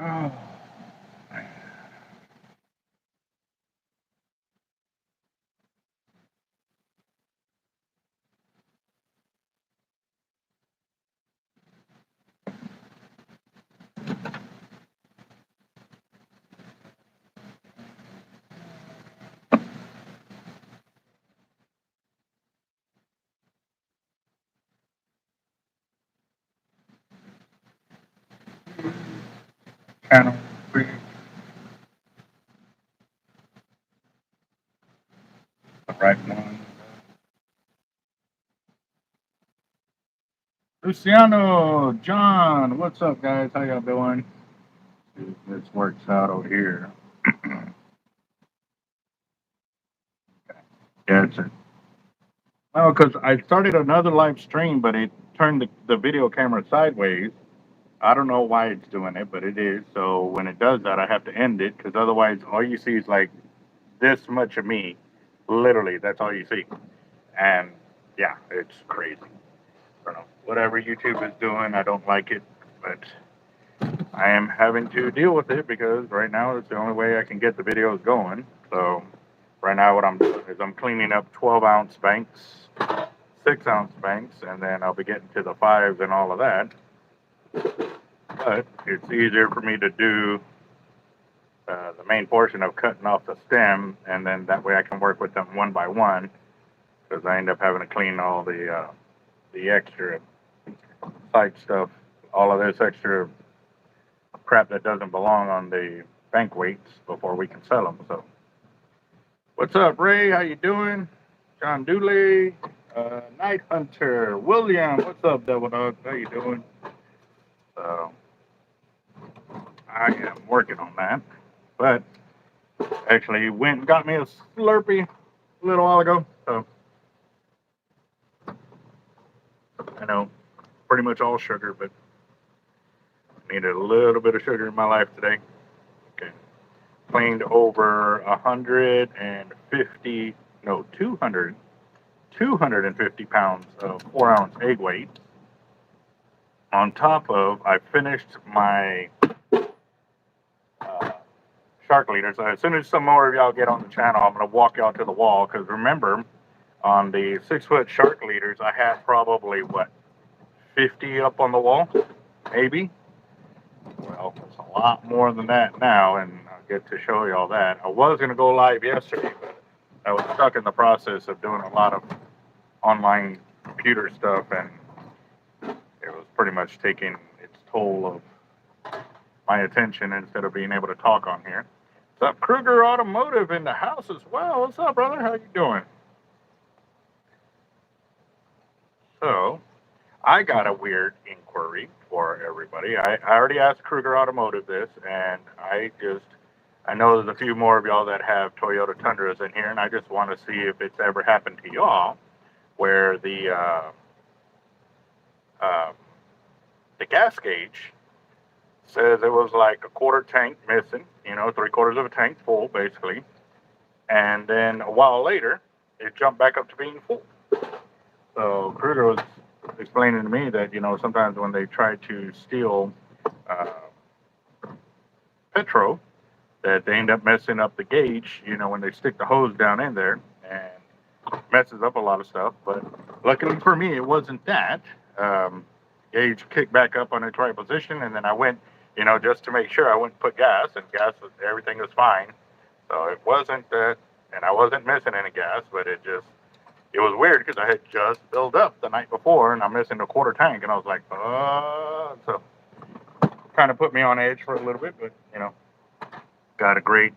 Oh. Channel 3. The right one. Luciano, John, what's up, guys? How y'all doing? See if this works out over here. Yeah, it's a, well, because I started another live stream, but it turned the video camera sideways. I don't know why it's doing it, but it is. So when it does that, I have to end it because otherwise, all you see is like this much of me. Literally, that's all you see. And yeah, it's crazy. I don't know. Whatever YouTube is doing, I don't like it, but I am having to deal with it because right now it's the only way I can get the videos going. So right now what I'm doing is I'm cleaning up 12-ounce banks, 6-ounce banks, and then I'll be getting to the 5s and all of that. But it's easier for me to do the main portion of cutting off the stem, and then that way I can work with them one by one because I end up having to clean all the extra side stuff, all of this extra crap that doesn't belong on the bank weights before we can sell them. So, what's up, Ray? How you doing? John Dooley, Night Hunter, William. What's up, Devil Dog? How you doing? So, I am working on that, but actually went and got me a Slurpee a little while ago. So, I know, pretty much all sugar, but needed a little bit of sugar in my life today. Okay. Cleaned over 150, no, 250 pounds of 4-ounce egg weight. On top of, I finished my shark leaders. As soon as some more of y'all get on the channel, I'm going to walk y'all to the wall because remember, on the 6-foot shark leaders, I had probably, what, 50 up on the wall? Maybe? Well, it's a lot more than that now, and I'll get to show y'all that. I was going to go live yesterday, but I was stuck in the process of doing a lot of online computer stuff, and it was pretty much taking its toll of my attention instead of being able to talk on here. What's up, Kruger Automotive in the house as well? What's up, brother? How you doing? So, I got a weird inquiry for everybody. I already asked Kruger Automotive this, and I know there's a few more of y'all that have Toyota Tundras in here, and I just want to see if it's ever happened to y'all where the gas gauge says it was like a quarter tank missing, 3/4 of a tank full, basically. And then a while later, it jumped back up to being full. So Kruger was explaining to me that, sometimes when they try to steal petrol, that they end up messing up the gauge, when they stick the hose down in there and messes up a lot of stuff. But luckily for me, it wasn't that. Gauge kicked back up on its right position, and then I went, just to make sure, I went and put gas, and everything was fine. So it wasn't that, and I wasn't missing any gas, but it was weird because I had just filled up the night before, and I'm missing a quarter tank, and I was like, so kind of put me on edge for a little bit, but got a great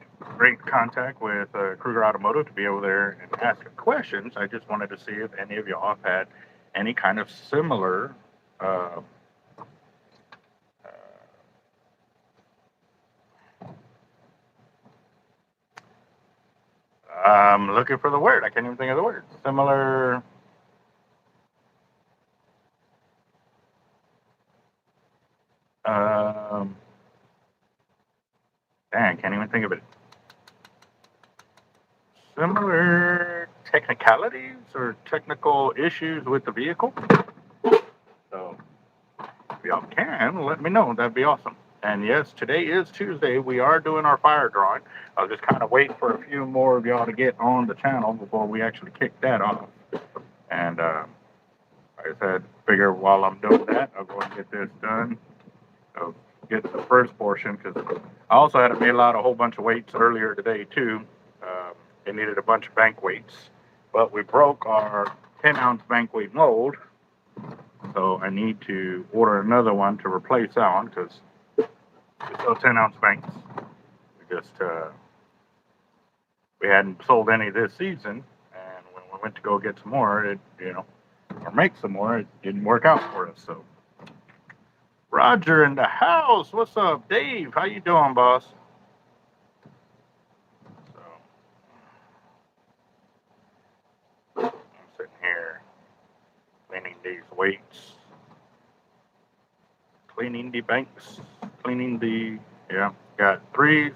contact with Kruger Automotive to be over there and ask questions. I just wanted to see if any of y'all have had any kind of similar I'm looking for the word. I can't even think of the word. Similar. Dang, can't even think of it. Similar technicalities or technical issues with the vehicle. So if y'all can, let me know. That'd be awesome. And yes, today is Tuesday. We are doing our fire drawing. I'll just kind of wait for a few more of y'all to get on the channel before we actually kick that off. And like I said, figure while I'm doing that, I'll go and get this done. I'll get the first portion because I also had to mail out a whole bunch of weights earlier today too. It needed a bunch of bank weights, but we broke our 10-ounce bank weight mold, so I need to order another one to replace that one because it's still 10-ounce banks. We hadn't sold any this season, and when we went to go get some more, or make some more, it didn't work out for us. So Roger in the house. What's up, Dave? How you doing, boss? So I'm sitting here cleaning these weights, cleaning the banks, got 3s,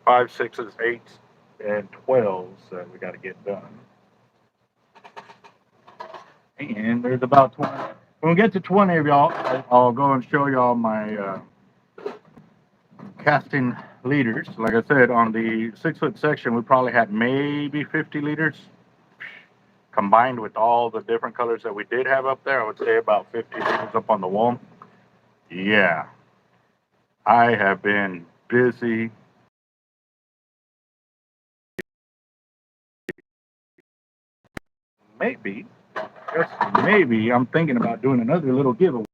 5s, 6s, 8s, and 12s that we got to get done. And there's about 20. When we get to 20 of y'all, I'll go and show y'all my casting liters. Like I said, on the 6-foot section, we probably had maybe 50 liters. Combined with all the different colors that we did have up there, I would say about 50 liters up on the wall. Yeah. I have been busy. Maybe, just maybe, I'm thinking about doing another little giveaway.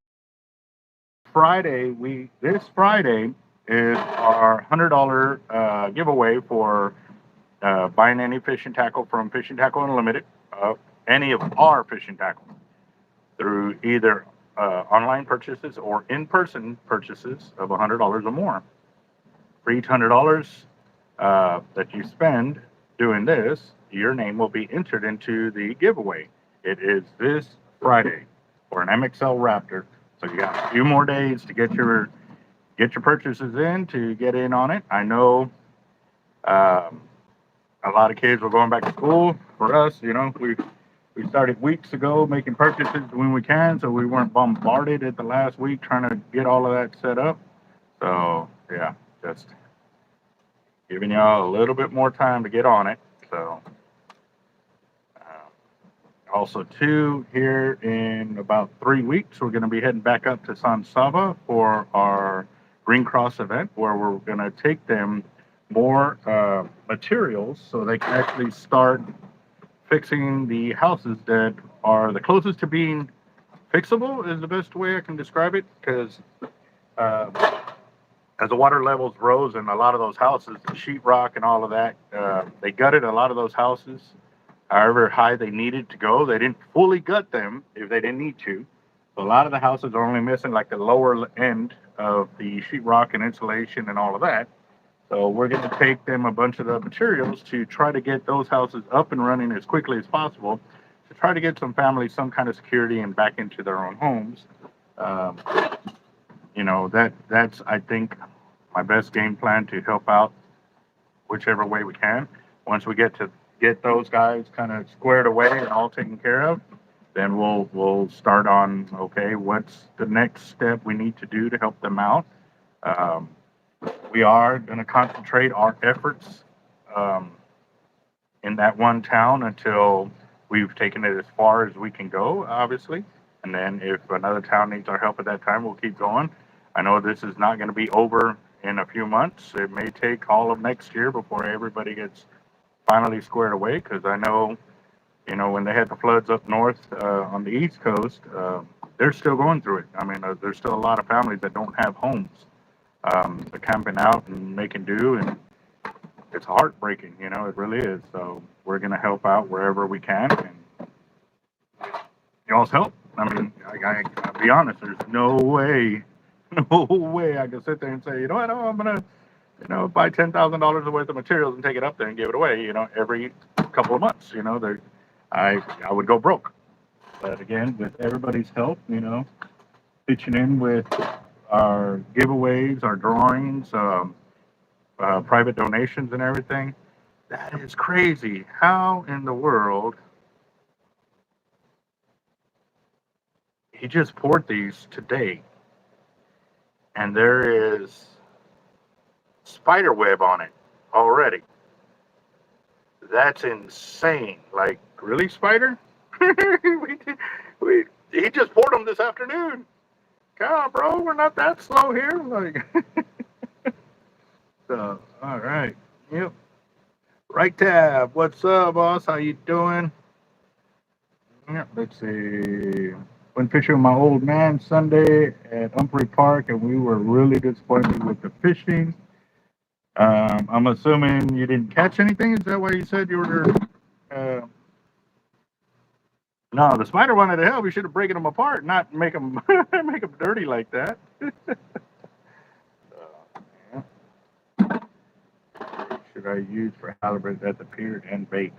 This Friday is our $100 giveaway for buying any fishing tackle from Fishing Tackle Unlimited, any of our fishing tackle, through either online purchases or in-person purchases of $100 or more. For each $100 that you spend doing this, your name will be entered into the giveaway. It is this Friday for an MXL Raptor. So you got a few more days to get your purchases in to get in on it. I know a lot of kids were going back to school. For us, we started weeks ago making purchases when we can, so we weren't bombarded at the last week trying to get all of that set up. So yeah, just giving y'all a little bit more time to get on it. So also too, here in about 3 weeks, we're going to be heading back up to San Saba for our Green Cross event, where we're going to take them more materials so they can actually start fixing the houses that are the closest to being fixable, is the best way I can describe it, because as the water levels rose in a lot of those houses, the sheetrock and all of that, they gutted a lot of those houses however high they needed to go. They didn't fully gut them if they didn't need to. So a lot of the houses are only missing like the lower end of the sheetrock and insulation and all of that. So we're going to take them a bunch of the materials to try to get those houses up and running as quickly as possible, to try to get some families some kind of security and back into their own homes. That's, I think, my best game plan to help out whichever way we can. Once we get those guys kind of squared away and all taken care of, then we'll start on, okay, what's the next step we need to do to help them out. We are going to concentrate our efforts in that one town until we've taken it as far as we can go, obviously. And then if another town needs our help at that time, we'll keep going. I know this is not going to be over in a few months. It may take all of next year before everybody gets finally squared away, because I know, when they had the floods up north on the East Coast, they're still going through it. I mean, there's still a lot of families that don't have homes. They're camping out and making do, and it's heartbreaking, it really is. So we're going to help out wherever we can, and y'all's help. I mean, I'll be honest, there's no way I can sit there and say, what, I'm going to, buy $10,000 worth of materials and take it up there and give it away, every couple of months, I would go broke. But again, with everybody's help, pitching in with our giveaways, our drawings, private donations and everything, that is crazy. How in the world he just poured these today? and there is spider web on it already. That's insane. Like, really, spider? we, we, he just poured them this afternoon. Come on, bro, we're not that slow here. Like, so, all right. Yep. Right tab. What's up, boss? How you doing? Yeah, let's see. Went fishing with my old man Sunday at Humphrey Park, and we were really disappointed with the fishing. I'm assuming you didn't catch anything. Is that why you said you were? Uh, no, the spider wanted to help. You should have broken them apart, not make them make them dirty like that. Yeah. Should I use for halibut at the pier and bait?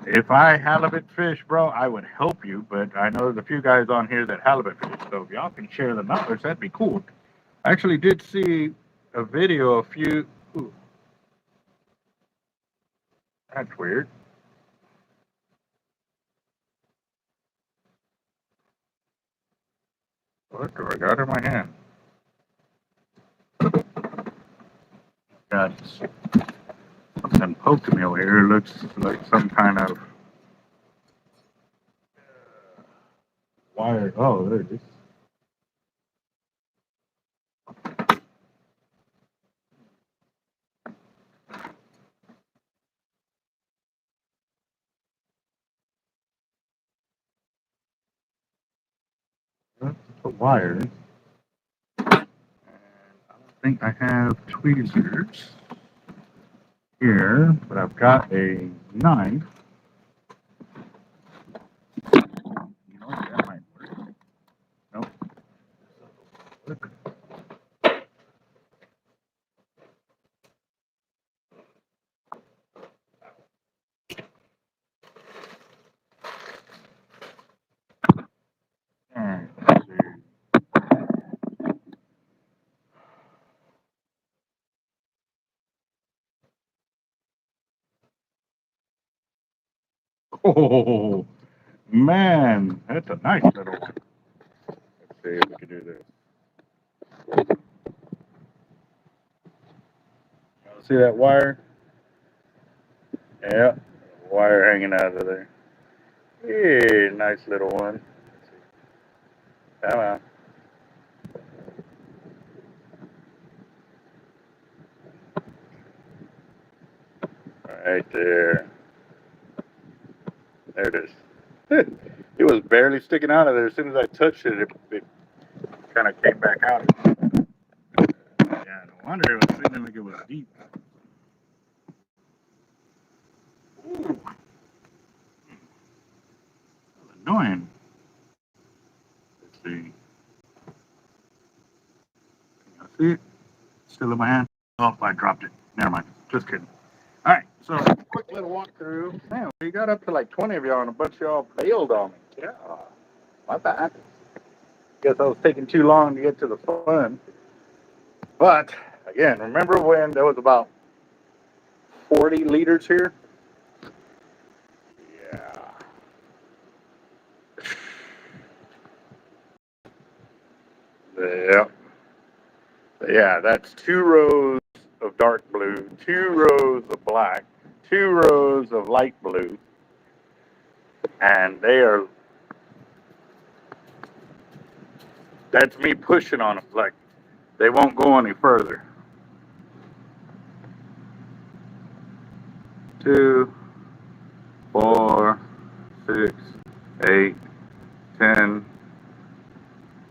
If I halibut fish, bro, I would help you, but I know there's a few guys on here that halibut fish, so if y'all can share the numbers, that'd be cool. I actually did see a video a few. Ooh, that's weird. What do I got in my hand? Got something poked me over here. It looks like some kind of wire. Oh, there it is. That's a wire. And I don't think I have tweezers here, but I've got a knife. You know, that might work. Nope. Look. Alright, let's see. Oh, man, that's a nice little one. Let's see if we can do this. See that wire? Yeah, wire hanging out of there. Hey, nice little one. Come on. Right there. There it is. It was barely sticking out of there. As soon as I touched it, it kind of came back out. Yeah, no wonder it was feeling like it was deep. Ooh, that was annoying. Let's see. Can you see it? Still in my hand? Oh, I dropped it. Never mind. Just kidding. All right, so quick little walkthrough. Man, we got up to like 20 of y'all, and a bunch of y'all bailed on me. Yeah, my bad. Guess I was taking too long to get to the fun. But again, remember when there was about 40 liters here? Yeah. Yeah. Yeah, that's 2 rows of dark blue, 2 rows of black, 2 rows of light blue, and that's me pushing on them. Like, they won't go any further. 2, 4, 6, 8, 10,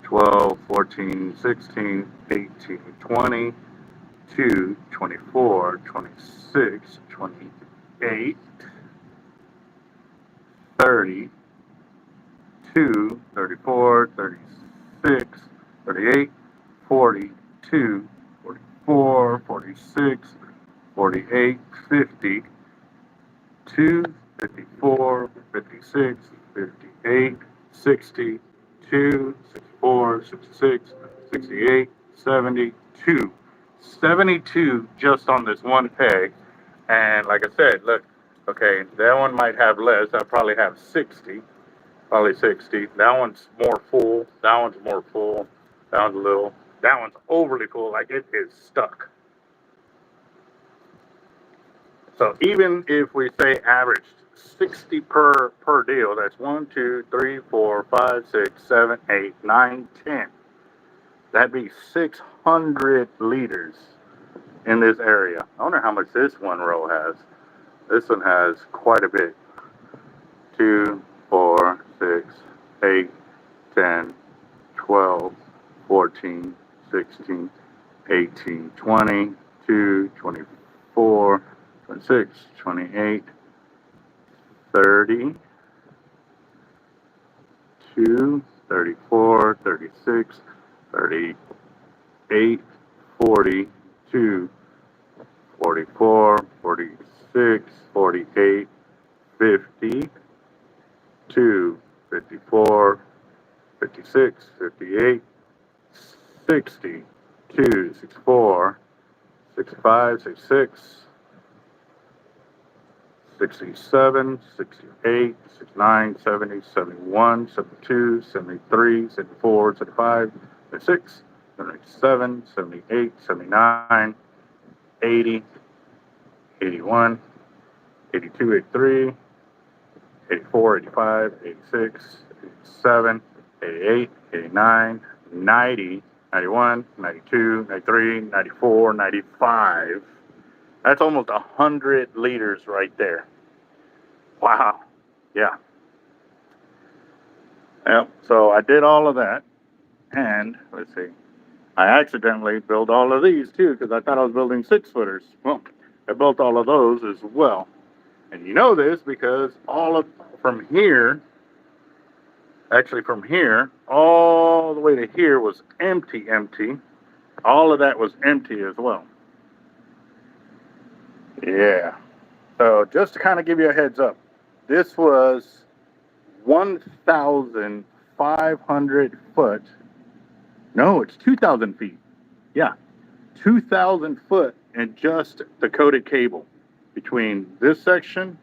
12, 14, 16, 18, 20, 2, 24, 26, 28, 30, 2, 34, 36, 38, 42, 44, 46, 48, 50, 2, 54, 56, 58, 60, 2, 64, 66, 68, 72. 72 just on this one peg. And like I said, look, okay, that one might have less. I probably have 60, probably 60. That one's more full. That one's more full. That one's a little. That one's overly full, like it is stuck. So even if we say averaged 60 per deal, that's 1, 2, 3, 4, 5, 6, 7, 8, 9, 10. That'd be 600 liters in this area. I wonder how much this one row has. This one has quite a bit. 2, 4, 6, 8, 10, 12, 14, 16, 18, 20, 2, 24, 26, 28, 30, 2, 34, 36, 38, 42, 44, 46, 48, 50, 2, 54, 56, 58, 60, 2, 64, 65, 66, 67, 68, 69, 70, 71, 72, 73, 74, 75, 76, 77, 78, 79, 80, 81, 82, 83, 84, 85, 86, 87, 88, 89, 90, 91, 92, 93, 94, 95. That's almost 100 liters right there. Wow. Yeah. Yep. So I did all of that. And let's see. I accidentally built all of these too because I thought I was building 6-footers. Well, I built all of those as well. And you know this because all of from here, actually from here, all the way to here was empty. All of that was empty as well. Yeah. So just to kind of give you a heads up, this was 1,500 foot. No, it's 2,000 feet. Yeah, 2,000 foot and just the coated cable between this section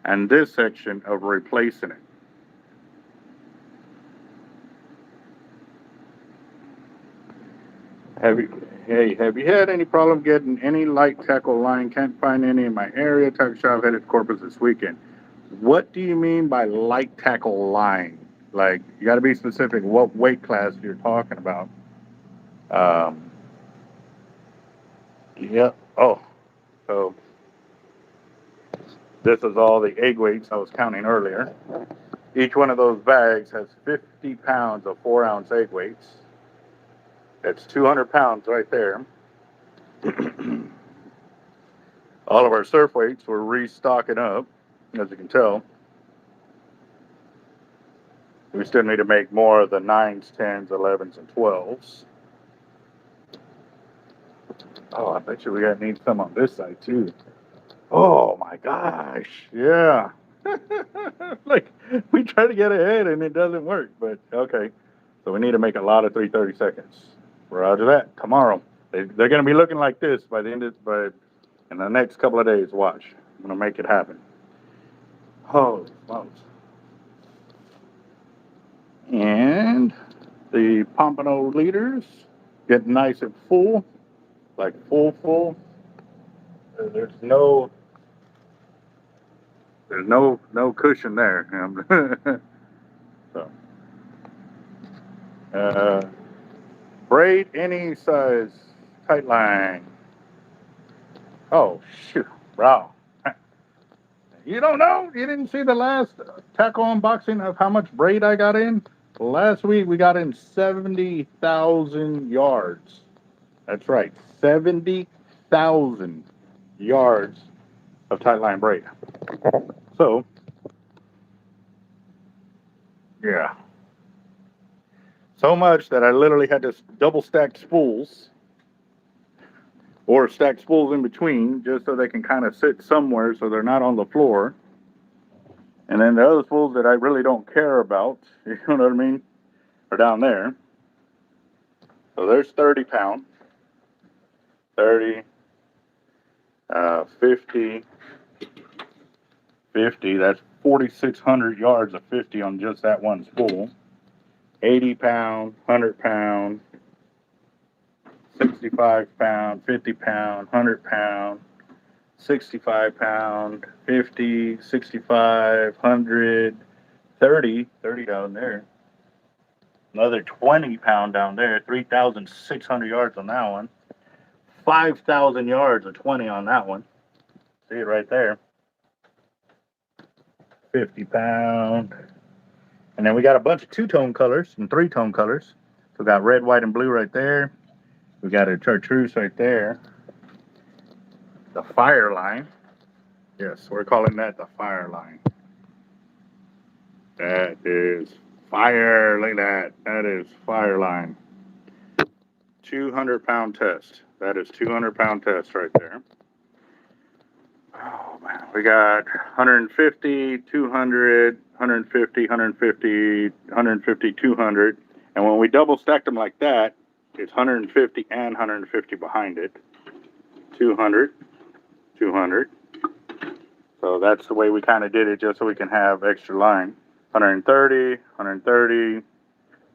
and this section of replacing it. Have you had any problem getting any light tackle line? Can't find any in my area. Tackle shop headed to Corpus this weekend. What do you mean by light tackle line? Like, you got to be specific what weight class you're talking about. Yeah. Oh, so this is all the egg weights I was counting earlier. Each one of those bags has 50 pounds of 4-ounce egg weights. That's 200 pounds right there. All of our surf weights we're restocking up, as you can tell. We still need to make more of the 9s, 10s, 11s, and 12s. Oh, I bet you we gotta need some on this side too. Oh my gosh, yeah. Like, we try to get ahead and it doesn't work, but okay. So we need to make a lot of 330 seconds. Roger that. Tomorrow. They're going to be looking like this by the end of, in the next couple of days. Watch. I'm going to make it happen. Holy smokes. And the pompano leaders get nice and full, like full. There's no cushion there. So, braid any size tight line. Oh shoot, wow. You don't know? You didn't see the last tackle unboxing of how much braid I got in? Last week we got in 70,000 yards. That's right, 70,000 yards of tight line braid. So, yeah. So much that I literally had to double stack spools or stack spools in between just so they can kind of sit somewhere so they're not on the floor. And then the other spools that I really don't care about, you know what I mean, are down there. So there's 30 pounds, 30, 50, 50, that's 4,600 yards of 50 on just that one spool. 80 pound, 100 pound, 65 pound, 50 pound, 100 pound, 65 pound, 50, 65, 100, 30 down there. Another 20 pound down there, 3,600 yards on that one. 5,000 yards of 20 on that one. See it right there. 50 pound. And then we got a bunch of two-tone colors and three-tone colors. So we got red, white, and blue right there. We got a chartreuse right there. The fire line. Yes, we're calling that the fire line. That is fire. Look at that. That is fire line. 200 pound test. That is 200 pound test right there. Oh man, we got 150, 200, 150, 150, 150, 200. And when we double stack them like that, it's 150 and 150 behind it. 200, 200. So that's the way we kind of did it, just so we can have extra line. 130, 130,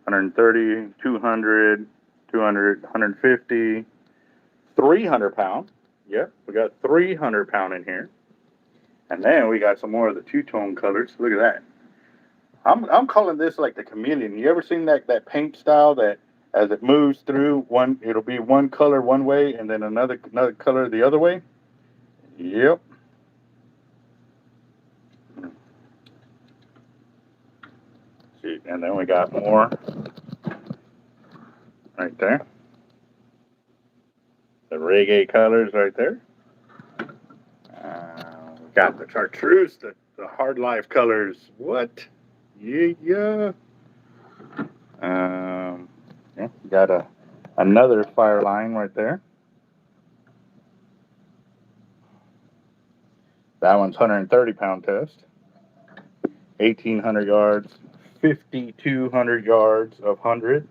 130, 200, 200, 150, 300 pound. Yep, we got 300 pound in here. And then we got some more of the two-tone colors. Look at that. I'm calling this like the chameleon. You ever seen that paint style that as it moves through one, it'll be one color one way and then another color the other way? Yep. See, and then we got more right there. The reggae colors right there. We got the chartreuse, the hard life colors. What? Yeah. Yeah, we got another fire line right there. That one's 130 pound test. 1,800 yards, 5,200 yards of 100,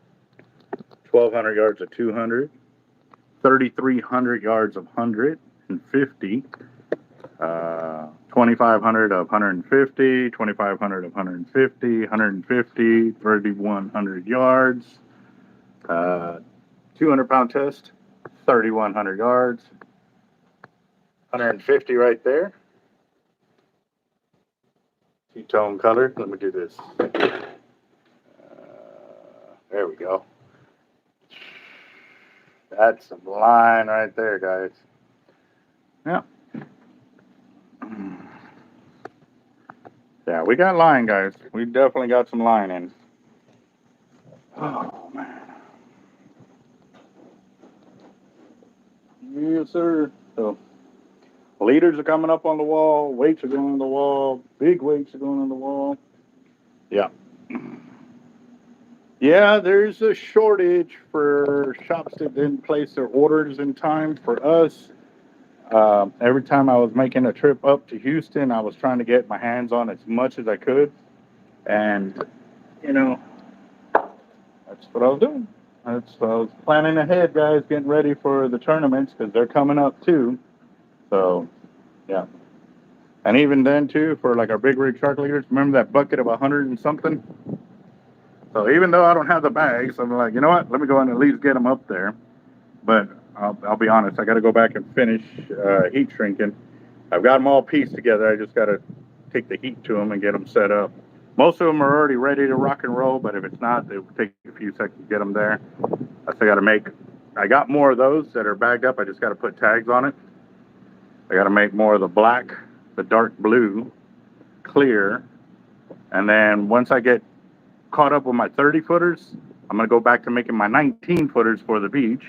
1,200 yards of 200, 3,300 yards of 150, 2,500 of 150, 2,500 of 150, 150, 3,100 yards, 200 pound test, 3,100 yards, 150 right there. Two-tone color. Let me do this. There we go. That's some line right there, guys. Yeah. Yeah, we got line, guys. We definitely got some line in. Oh, man. Yes, sir. So, leaders are coming up on the wall. Weights are going on the wall. Big weights are going on the wall. Yeah. Yeah, there's a shortage for shops that didn't place their orders in time. For us, every time I was making a trip up to Houston, I was trying to get my hands on as much as I could. And, you know, that's what I was doing. That's what I was planning ahead, guys, getting ready for the tournaments because they're coming up too. So, yeah. And even then, too, for like our big rig shark leaders, remember that bucket of 100 and something? So even though I don't have the bags, I'm like, you know what? Let me go and at least get them up there. But I'll be honest, I got to go back and finish heat shrinking. I've got them all pieced together. I just got to take the heat to them and get them set up. Most of them are already ready to rock and roll, but if it's not, it will take a few seconds to get them there. I got to make, I got more of those that are bagged up. I just got to put tags on it. I got to make more of the black, the dark blue, clear. And then once I get caught up with my 30 footers, I'm going to go back to making my 19 footers for the beach.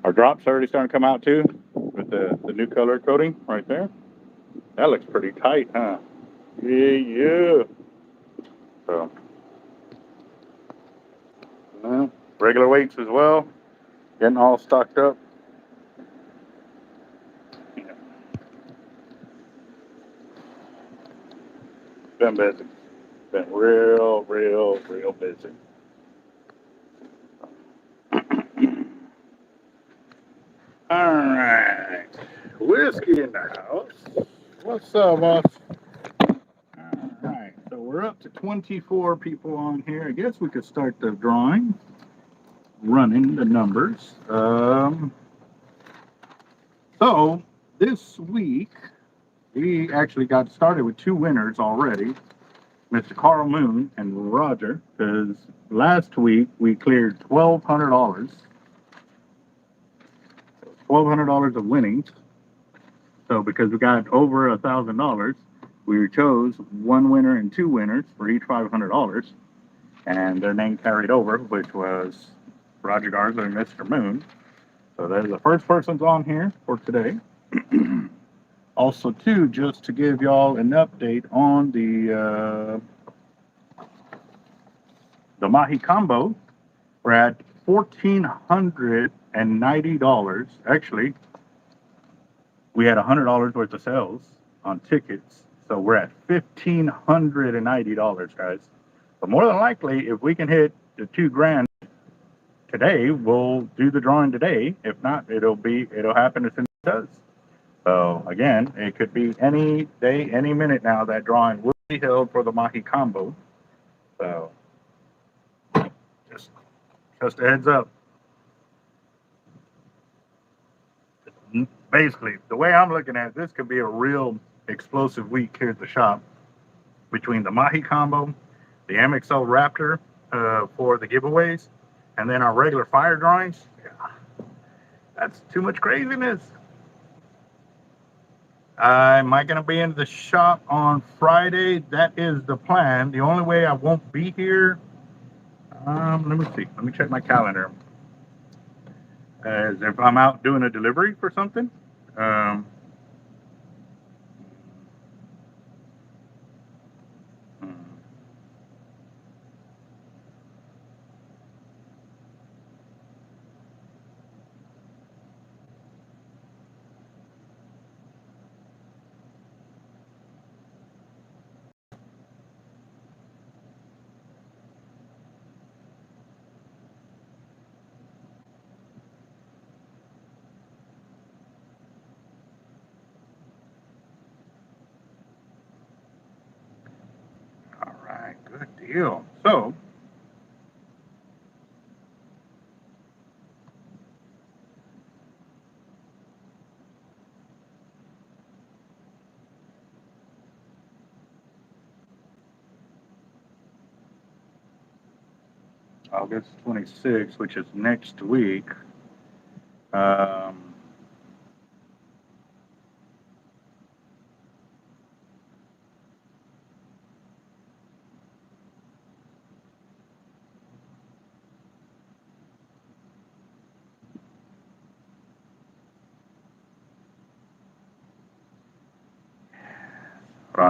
Our drops are already starting to come out too with the new color coating right there. That looks pretty tight, huh? Yeah. So, regular weights as well. Getting all stocked up. Yeah. Been busy. Been real busy. All right. Whiskey in the house. What's up, boss? All right. So we're up to 24 people on here. I guess we could start the drawing. running the numbers. So this week we actually got started with 2 winners already, Mr. Carl Moon and Roger, because last week we cleared $1,200. $1,200 of winnings. So because we got over $1,000, we chose 1 winner and 2 winners for each $500, and their name carried over, which was Roger Garza and Mr. Moon. So they're the first persons on here for today. Also, too, just to give y'all an update on the Mahi combo, we're at $1,490. Actually, we had $100 worth of sales on tickets, so we're at $1,590, guys. But more than likely, if we can hit the $2,000 today, we'll do the drawing today. If not, it'll happen as soon as it does. So again, it could be any day, any minute now that drawing will be held for the Mahi combo. So just a heads up. Basically, the way I'm looking at it, this could be a real explosive week here at the shop between the Mahi combo, the MXL Raptor for the giveaways, and then our regular fire drawings. Yeah, that's too much craziness. Am I going to be in the shop on Friday? That is the plan. The only way I won't be here, let me see. Let me check my calendar. As if I'm out doing a delivery for something. All right, good deal. So, August 26th, which is next week.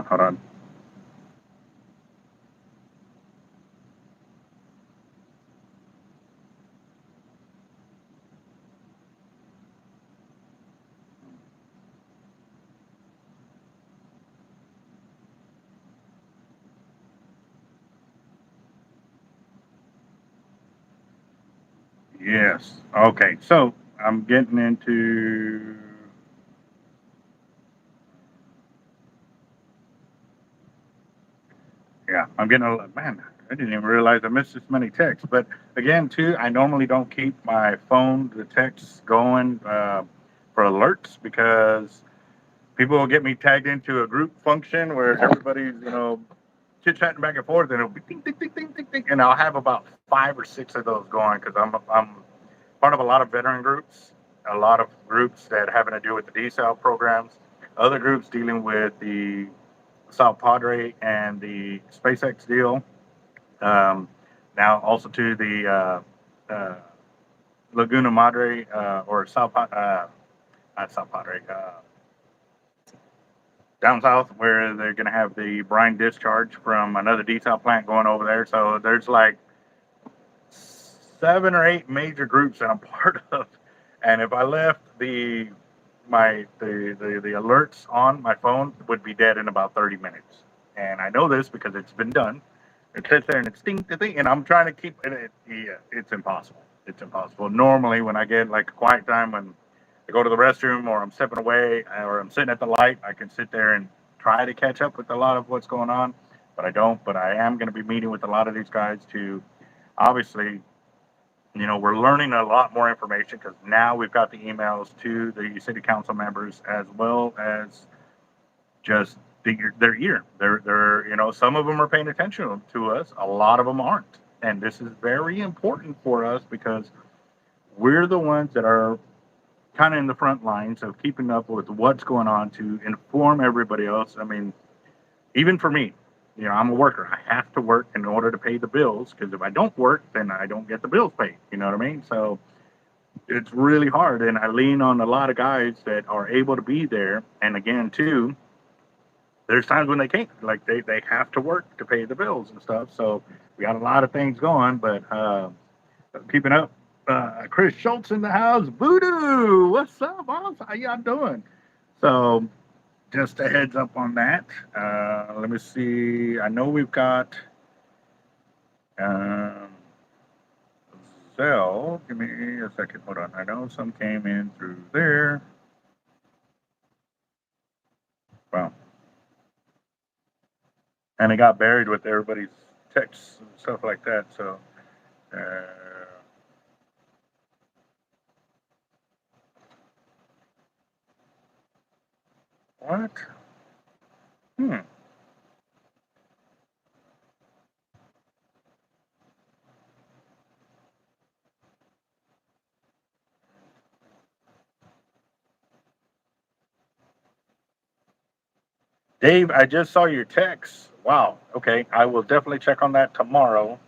Hold on. Yes. Okay. So I'm getting into. Yeah, I'm getting a man. I didn't even realize I missed this many texts. But again, too, I normally don't keep my phone, the texts going for alerts because people will get me tagged into a group function where everybody's, chit chatting back and forth, and it'll be ding, ding, ding, ding, ding, ding, and I'll have about 5 or 6 of those going because I'm part of a lot of veteran groups, a lot of groups that having to do with the desal programs, other groups dealing with the South Padre and the SpaceX deal. Now also to the Laguna Madre or not South Padre, down south where they're going to have the brine discharge from another desal plant going over there. So there's like 7 or 8 major groups that I'm part of, and if I left the alerts on my phone would be dead in about 30 minutes. And I know this because it's been done. It sits there and it's ding, ding, ding, and I'm trying to keep it. Yeah, it's impossible. It's impossible. Normally, when I get like a quiet time, when I go to the restroom or I'm stepping away or I'm sitting at the light, I can sit there and try to catch up with a lot of what's going on. But I don't. But I am going to be meeting with a lot of these guys to obviously You know, we're learning a lot more information because now we've got the emails to the city council members as well as just their ear. They're, you know, some of them are paying attention to us. A lot of them aren't. And this is very important for us because we're the ones that are kind of in the front lines of keeping up with what's going on to inform everybody else. I mean, even for me, you know, I'm a worker. I have to work in order to pay the bills because if I don't work, then I don't get the bills paid. You know what I mean? So it's really hard. And I lean on a lot of guys that are able to be there. And again, too, there's times when they can't. Like they have to work to pay the bills and stuff. So we got a lot of things going, but keeping up. Chris Schultz in the house. Voodoo, what's up, boss? How y'all doing? So just a heads up on that. Let me see. I know we've got um, Zell. Give me a second. Hold on. I know some came in through there. Well, and it got buried with everybody's texts and stuff like that. So, what? Hmm. Dave, I just saw your text. Wow. Okay. I will definitely check on that tomorrow.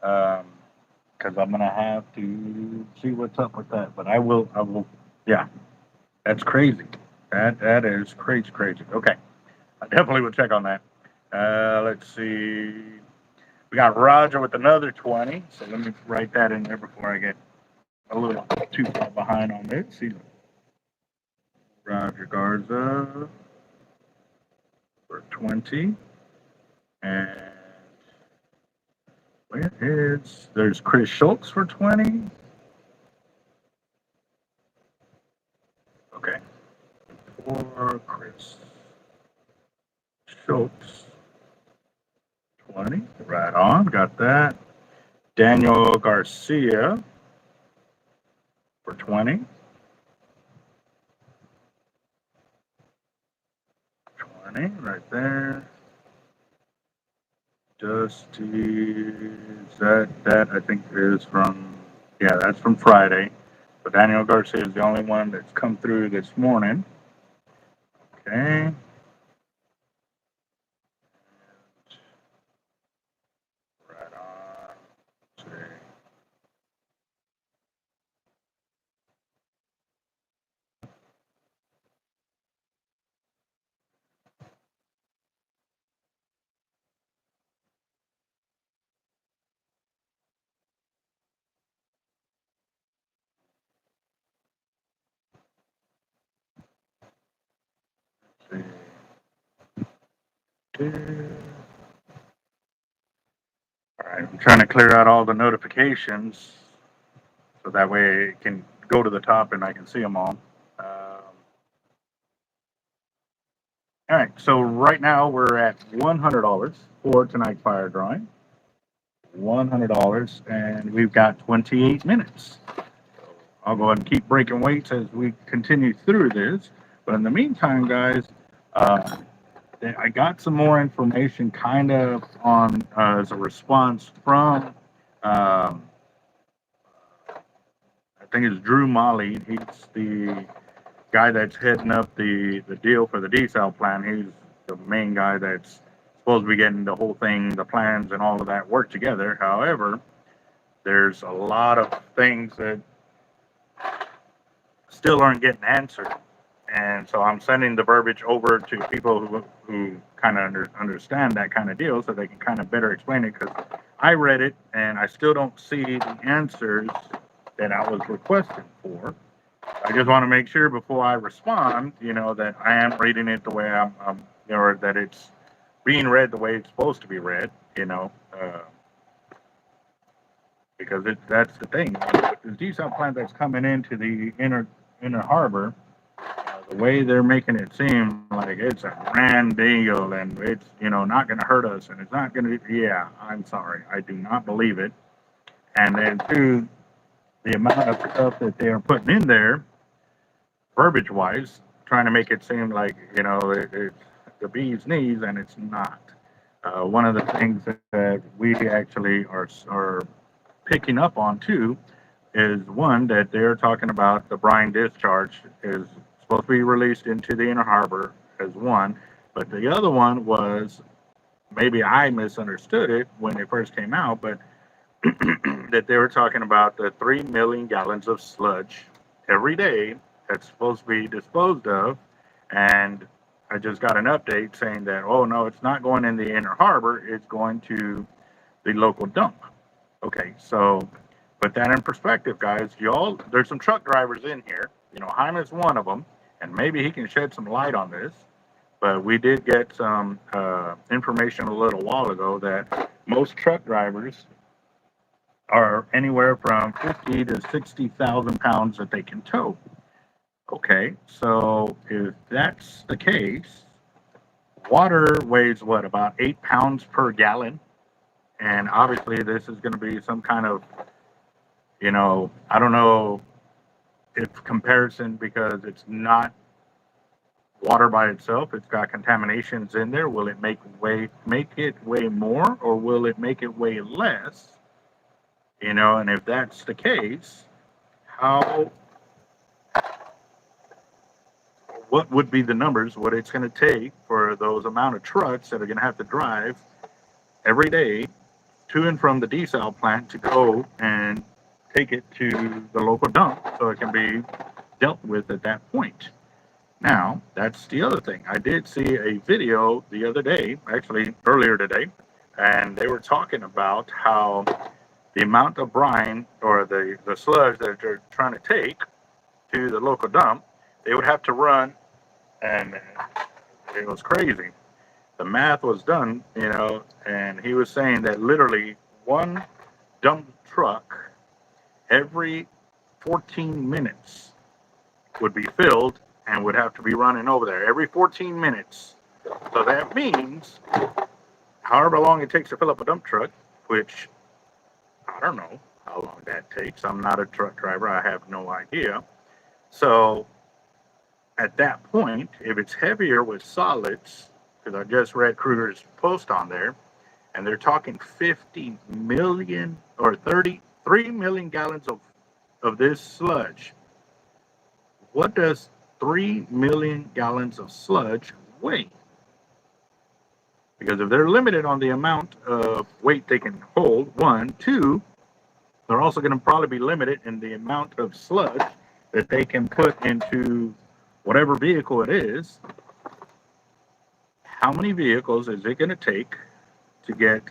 Because I'm gonna have to see what's up with that. But I will. Yeah, that's crazy. That is crazy, crazy. Okay, I definitely will check on that. Let's see. We got Roger with another 20. So let me write that in there before I get a little too far behind on this. See, Roger Garza for 20, and where is there's Chris Schultz for 20. Okay, for Chris Schultz 20. Right on, got that. Daniel Garcia for 20. 20 right there. Dusty, that I think is from, yeah, that's from Friday. But Daniel Garcia is the only one that's come through this morning. Okay. Right on. Let's see. Let's see. All right, I'm trying to clear out all the notifications so that way it can go to the top and I can see them all. All right, so right now we're at $100 for tonight's fire drawing. $100, and we've got 28 minutes. I'll go ahead and keep breaking weights as we continue through this. But in the meantime, guys, I got some more information kind of on as a response from, um, I think it's Drew Molly. He's the guy that's heading up the deal for the desal plan. He's the main guy that's supposed to be getting the whole thing, the plans and all of that work together. However, there's a lot of things that still aren't getting answered. And so I'm sending the verbiage over to people who kind of understand that kind of deal so they can kind of better explain it because I read it and I still don't see the answers that I was requesting for. I just want to make sure before I respond, you know, that I am reading it the way you know, or that it's being read the way it's supposed to be read, you know, because that's the thing. With the desal plant that's coming into the inner harbor, the way they're making it seem like it's a grand deal and it's, you know, not going to hurt us and it's not going to, yeah, I'm sorry. I do not believe it. And then two, the amount of stuff that they are putting in there, verbiage wise, trying to make it seem like, it's the bee's knees, and it's not. One of the things that we actually are picking up on too is one that they're talking about the brine discharge is supposed to be released into the inner harbor as one, but the other one was, maybe I misunderstood it when it first came out, but that they were talking about the 3 million gallons of sludge every day that's supposed to be disposed of. And I just got an update saying that, oh no, it's not going in the inner harbor, it's going to the local dump. Okay, so put that in perspective, guys. Y'all, there's some truck drivers in here. Jaime's one of them, and maybe he can shed some light on this. But we did get some information a little while ago that most truck drivers are anywhere from 50 to 60,000 pounds that they can tow. Okay, so if that's the case, water weighs what, about 8 pounds per gallon? And obviously, this is going to be some kind of, I don't know if comparison, because it's not water by itself. It's got contaminations in there. Will it make it weigh more, or will it make it weigh less? And if that's the case, what would be the numbers, what it's going to take for those amount of trucks that are going to have to drive every day to and from the desal plant to go and take it to the local dump so it can be dealt with at that point. Now, that's the other thing. I did see a video the other day, actually earlier today, and they were talking about how the amount of brine or the sludge that they're trying to take to the local dump, they would have to run, and it was crazy. The math was done, and he was saying that literally one dump truck every 14 minutes would be filled and would have to be running over there every 14 minutes. So that means however long it takes to fill up a dump truck, which I don't know how long that takes. I'm not a truck driver. I have no idea. So at that point, if it's heavier with solids, because I just read Kruger's post on there, and they're talking 50 million or 33 million gallons of this sludge. What does 3 million gallons of sludge weigh? Because if they're limited on the amount of weight they can hold, one, two, they're also going to probably be limited in the amount of sludge that they can put into whatever vehicle it is. How many vehicles is it going to take to get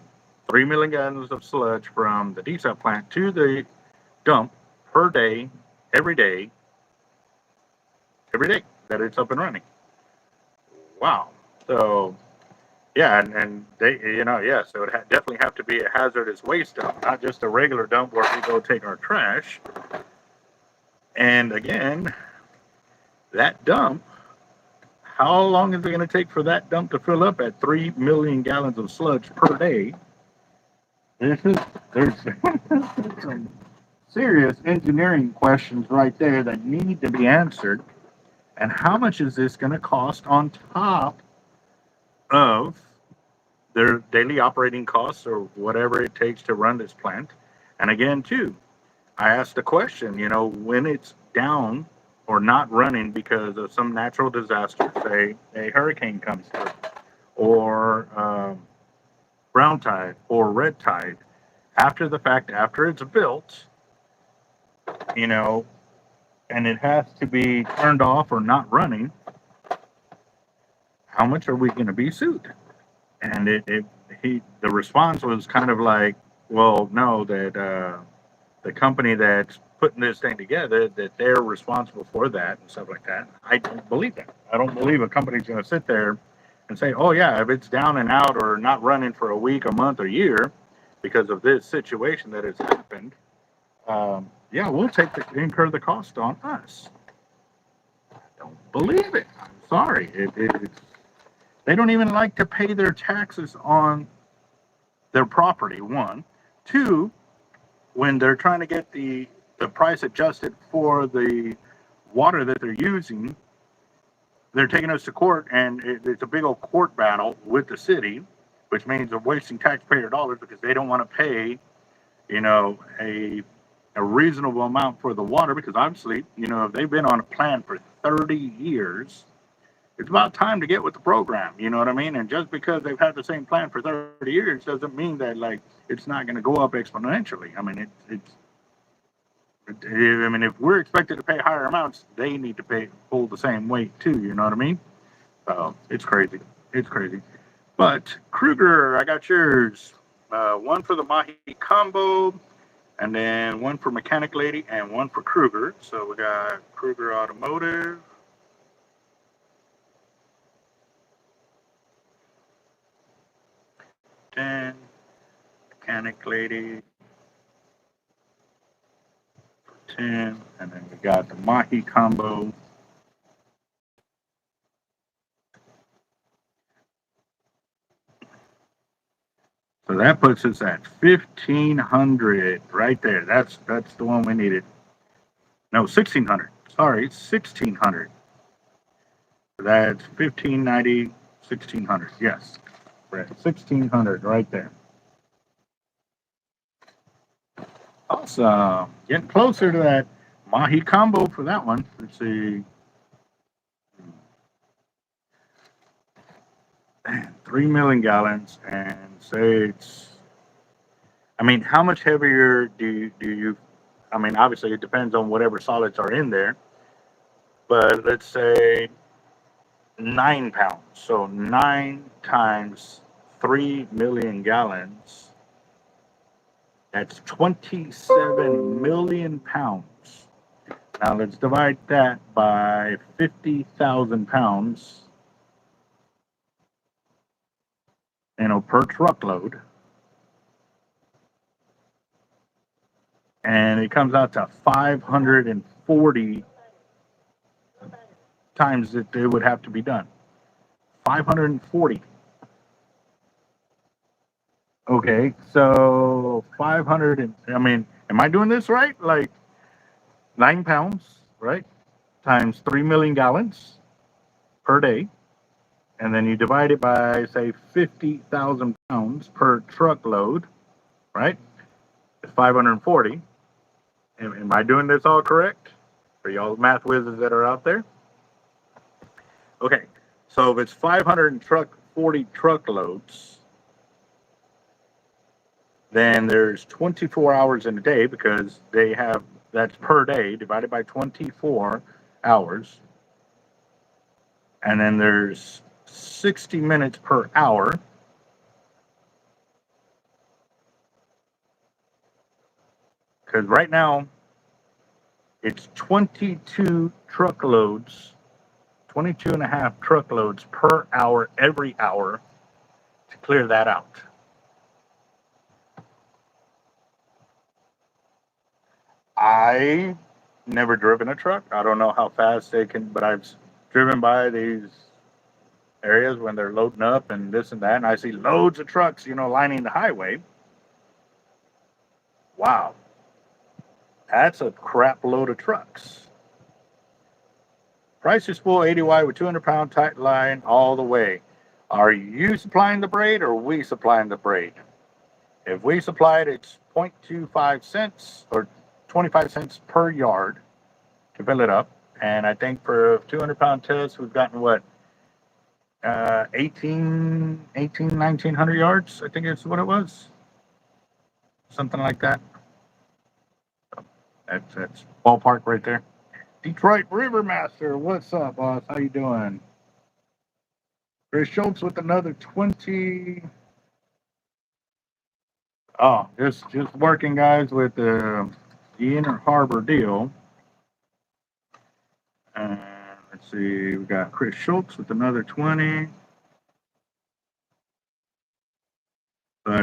3 million gallons of sludge from the desal plant to the dump per day, every day that it's up and running? Wow. So, yeah, and they, yes, it would definitely have to be a hazardous waste dump, not just a regular dump where we go take our trash. And again, that dump, how long is it going to take for that dump to fill up at 3 million gallons of sludge per day? There's some serious engineering questions right there that need to be answered. And how much is this going to cost on top of their daily operating costs or whatever it takes to run this plant? And again, too, I asked the question, when it's down or not running because of some natural disaster, say a hurricane comes through, or brown tide or red tide, after the fact, after it's built, and it has to be turned off or not running, how much are we going to be sued? And the response was kind of like, well, no, that the company that's putting this thing together, that they're responsible for that and stuff like that. I don't believe that. I don't believe a company's going to sit there and say, oh yeah, if it's down and out or not running for a week, a month, or year because of this situation that has happened, yeah, we'll incur the cost on us. I don't believe it. I'm sorry. They don't even like to pay their taxes on their property, one. Two, when they're trying to get the price adjusted for the water that they're using, they're taking us to court, and it's a big old court battle with the city, which means they're wasting taxpayer dollars because they don't want to pay, you know, a reasonable amount for the water, because obviously, you know, if they've been on a plan for 30 years, it's about time to get with the program, you know what I mean? And just because they've had the same plan for 30 years doesn't mean that, like, it's not going to go up exponentially. I mean, I mean, if we're expected to pay higher amounts, they need to pull the same weight too, you know what I mean? It's crazy. It's crazy. But Kruger, I got yours. One for the Mahi combo, and then one for Mechanic Lady, and one for Kruger. So we got Kruger Automotive. Then Mechanic Lady for 10. And then we got the Mahi combo. So that puts us at 1,500 right there. That's the one we needed. No, 1,600. Sorry, 1,600. That's 1,590, 1,600. Yes, we're at 1,600 right there. Awesome. Getting closer to that Mahi combo for that one. Let's see. 3 million gallons, and say it's, I mean, how much heavier do you, I mean, obviously it depends on whatever solids are in there, but let's say 9 pounds. So 9 times 3 million gallons, that's 27 million pounds. Now let's divide that by 50,000 pounds, you know, per truckload. And it comes out to 540 times that it would have to be done. 540. Okay, so 500, I mean, am I doing this right? Like 9 pounds, right? Times 3 million gallons per day. And then you divide it by, say, 50,000 pounds per truckload, right? It's 540. Am I doing this all correct? For y'all math whizzes that are out there? Okay, so if it's 540 truckloads, then there's 24 hours in a day, because they have, that's per day divided by 24 hours. And then there's 60 minutes per hour. Because right now it's 22 truckloads, 22 and a half truckloads per hour, every hour, to clear that out. I never driven a truck. I don't know how fast they can, but I've driven by these areas when they're loading up and this and that, and I see loads of trucks, you know, lining the highway. Wow, that's a crap load of trucks. Price is full 80 wide with 200-pound tight line all the way. Are you supplying the braid, or are we supplying the braid? If we supply it, it's 0.25 cents or 25 cents per yard to fill it up. And I think for a 200-pound test, we've gotten what? 1,900 yards, I think it's what it was. Something like that. That's ballpark right there. Detroit Rivermaster, what's up, boss? How you doing? Chris Schultz with another 20. Oh, just working, guys, with the Inner Harbor deal. And let's see, we got Chris Schultz with another 20.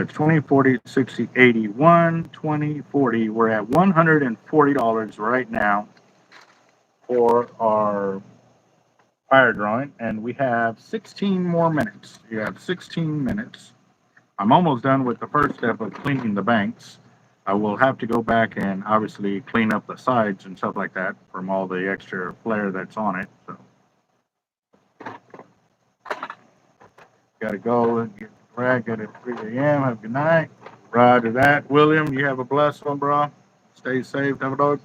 20, 40, 60, 81, 20, 40. We're at $140 right now for our fire drawing, and we have 16 more minutes. You have 16 minutes. I'm almost done with the first step of cleaning the banks. I will have to go back and obviously clean up the sides and stuff like that from all the extra flare that's on it. So, gotta go and get the drag at 3 a.m. Have a good night. Roger that. William, you have a blessed one, bro. Stay safe. Have a dog.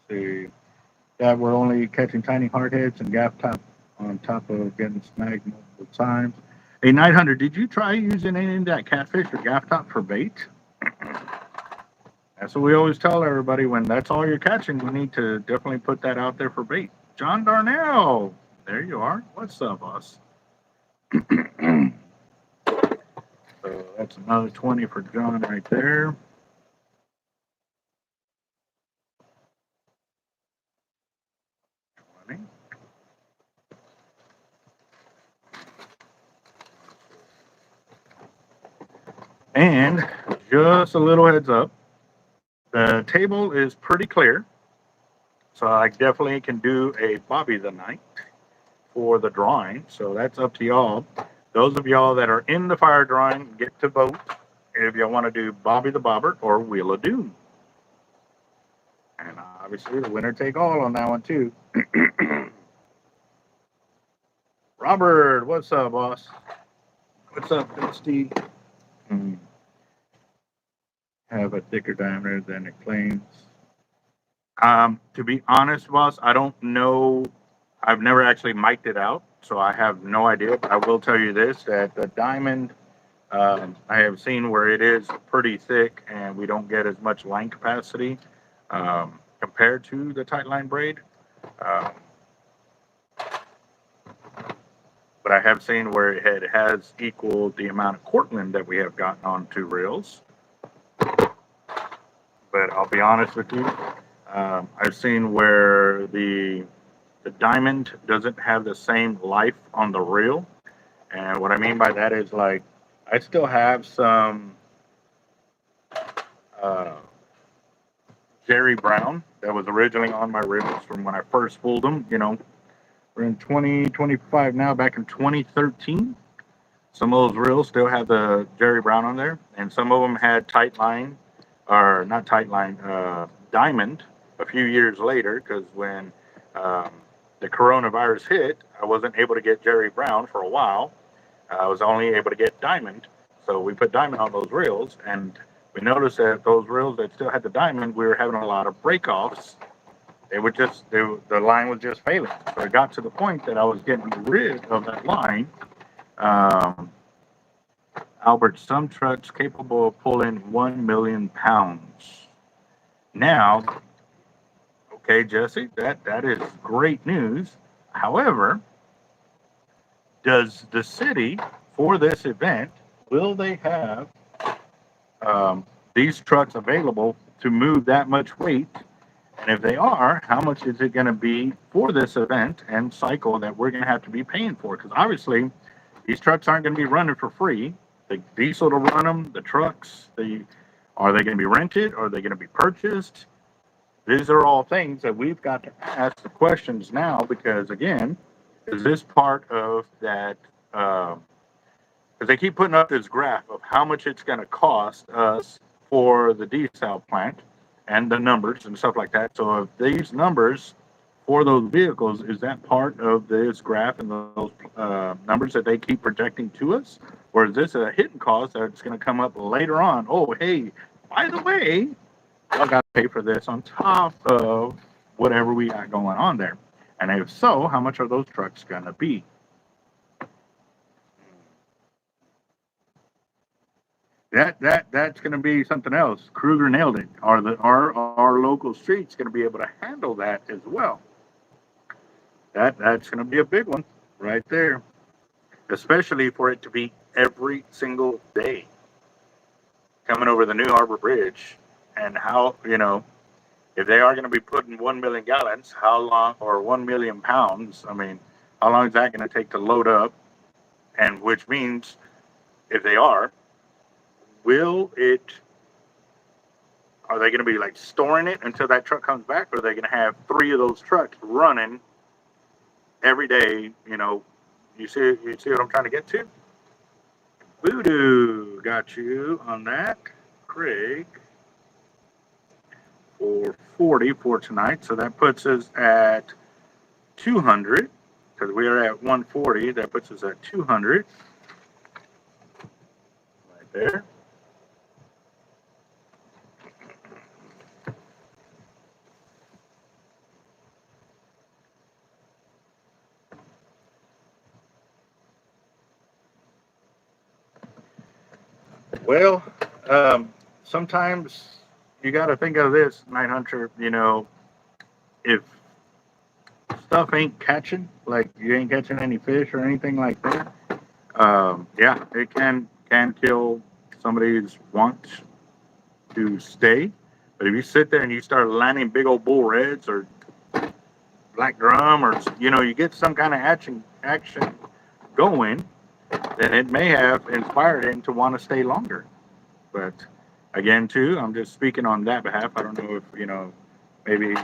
See that we're only catching tiny hardheads and gaff top on top of getting snagged multiple times. Hey, 900, did you try using any of that catfish or gaff top for bait? That's what we always tell everybody when that's all you're catching. We need to definitely put that out there for bait. John Darnell, there you are. What's up, boss? So that's another 20 for John right there. And just a little heads up, the table is pretty clear. So I definitely can do a Bobby the Night for the drawing. So that's up to y'all. Those of y'all that are in the fire drawing, get to vote if y'all want to do Bobby the Bobber or Wheel of Doom. And obviously the winner take all on that one too. Robert, what's up, boss? What's up, Christi? Have a thicker diameter than it claims. To be honest, boss, I don't know. I've never actually mic'd it out, so I have no idea. But I will tell you this: that the diamond, I have seen where it is pretty thick, and we don't get as much line capacity compared to the tight line braid. Um, but I have seen where it has equaled the amount of Cortland that we have gotten onto reels. But I'll be honest with you, I've seen where the diamond doesn't have the same life on the reel. And what I mean by that is like I still have some uh, Jerry Brown that was originally on my reels from when I first spooled them. You know, we're in 2025 now. Back in 2013, some of those reels still have the Jerry Brown on there, and some of them had tight line, or not tight line, diamond. A few years later, because when um, the coronavirus hit, I wasn't able to get Jerry Brown for a while. I was only able to get diamond, so we put diamond on those reels, and we noticed that those reels that still had the diamond, we were having a lot of breakoffs. The line was just failing. So it got to the point that I was getting rid of that line. Um, Albert, some trucks capable of pulling 1 million pounds. Now, okay, Jesse, that is great news. However, does the city for this event will they have um, these trucks available to move that much weight? And if they are, how much is it going to be for this event and cycle that we're going to have to be paying for? Because obviously, these trucks aren't going to be running for free. The diesel to run them, the trucks, are they going to be rented? Are they going to be purchased? These are all things that we've got to ask the questions now because, again, is this part of that? Because they keep putting up this graph of how much it's going to cost us for the desal plant and the numbers and stuff like that. So, if these numbers for those vehicles, is that part of this graph and those numbers that they keep projecting to us? Or is this a hidden cost that's going to come up later on? Oh, hey, by the way, y'all got to pay for this on top of whatever we got going on there. And if so, how much are those trucks going to be? That's going to be something else. Kruger nailed it. Our local streets going to be able to handle that as well? That's going to be a big one right there, especially for it to be every single day coming over the New Harbor Bridge. And how if they are going to be putting 1 million gallons, how long, or 1 million pounds? I mean, how long is that going to take to load up? And which means, if they are, will it? Are they going to be like storing it until that truck comes back, or are they going to have 3 of those trucks running every day? You see what I'm trying to get to? Voodoo, got you on that. Craig for 40 for tonight. So that puts us at 200 because we are at 140. That puts us at 200 right there. Well, sometimes you got to think of this, Night Hunter. If stuff ain't catching, like you ain't catching any fish or anything like that, yeah, it can kill somebody's want to stay. But if you sit there and you start landing big old bull reds or black drum, or you get some kind of action going, then it may have inspired him to want to stay longer. But again, too, I'm just speaking on that behalf. I don't know if maybe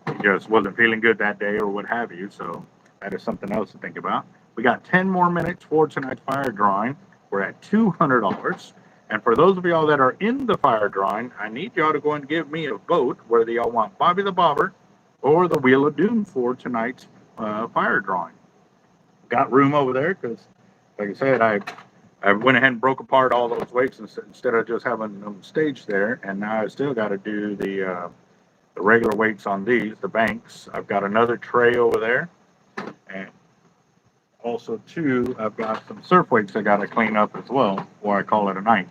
he just wasn't feeling good that day or what have you. So that is something else to think about. We got 10 more minutes for tonight's fire drawing. We're at $200. And for those of y'all that are in the fire drawing, I need y'all to go and give me a vote whether y'all want Bobby the Bobber or the Wheel of Doom for tonight's fire drawing. Got room over there because, like I said, I went ahead and broke apart all those weights instead of just having them staged there. And now I still got to do the regular weights on these, the banks. I've got another tray over there. And also, too, I've got some surf weights I got to clean up as well before I call it a night.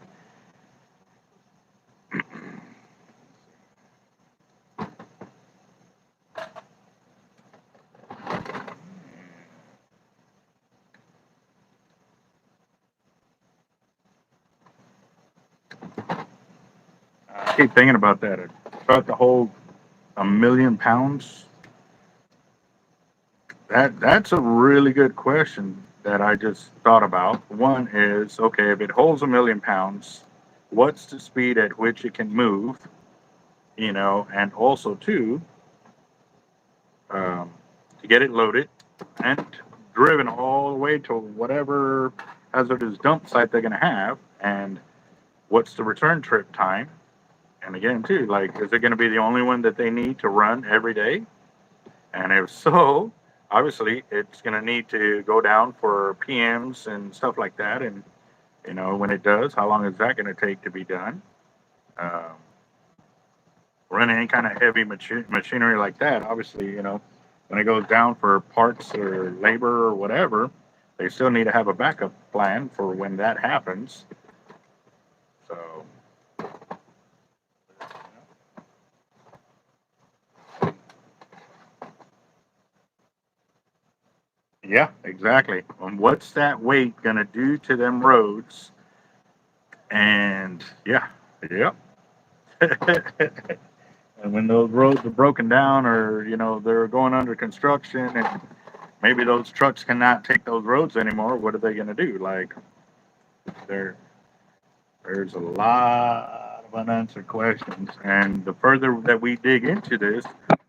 I keep thinking about that. A truck to hold 1,000,000 pounds. That's a really good question that I just thought about. One is, okay, if it holds 1,000,000 pounds, what's the speed at which it can move? And also too, to get it loaded and driven all the way to whatever hazardous dump site they're going to have, and what's the return trip time? And again, too, like, is it going to be the only one that they need to run every day? And if so, obviously, it's going to need to go down for PMs and stuff like that. And, when it does, how long is that going to take to be done? Um, Running any kind of heavy machinery like that, obviously, when it goes down for parts or labor or whatever, they still need to have a backup plan for when that happens. So, yeah, exactly. And what's that weight going to do to them roads? And yeah, yep. And when those roads are broken down or, they're going under construction and maybe those trucks cannot take those roads anymore, what are they going to do? Like, there's a lot of unanswered questions. And the further that we dig into this,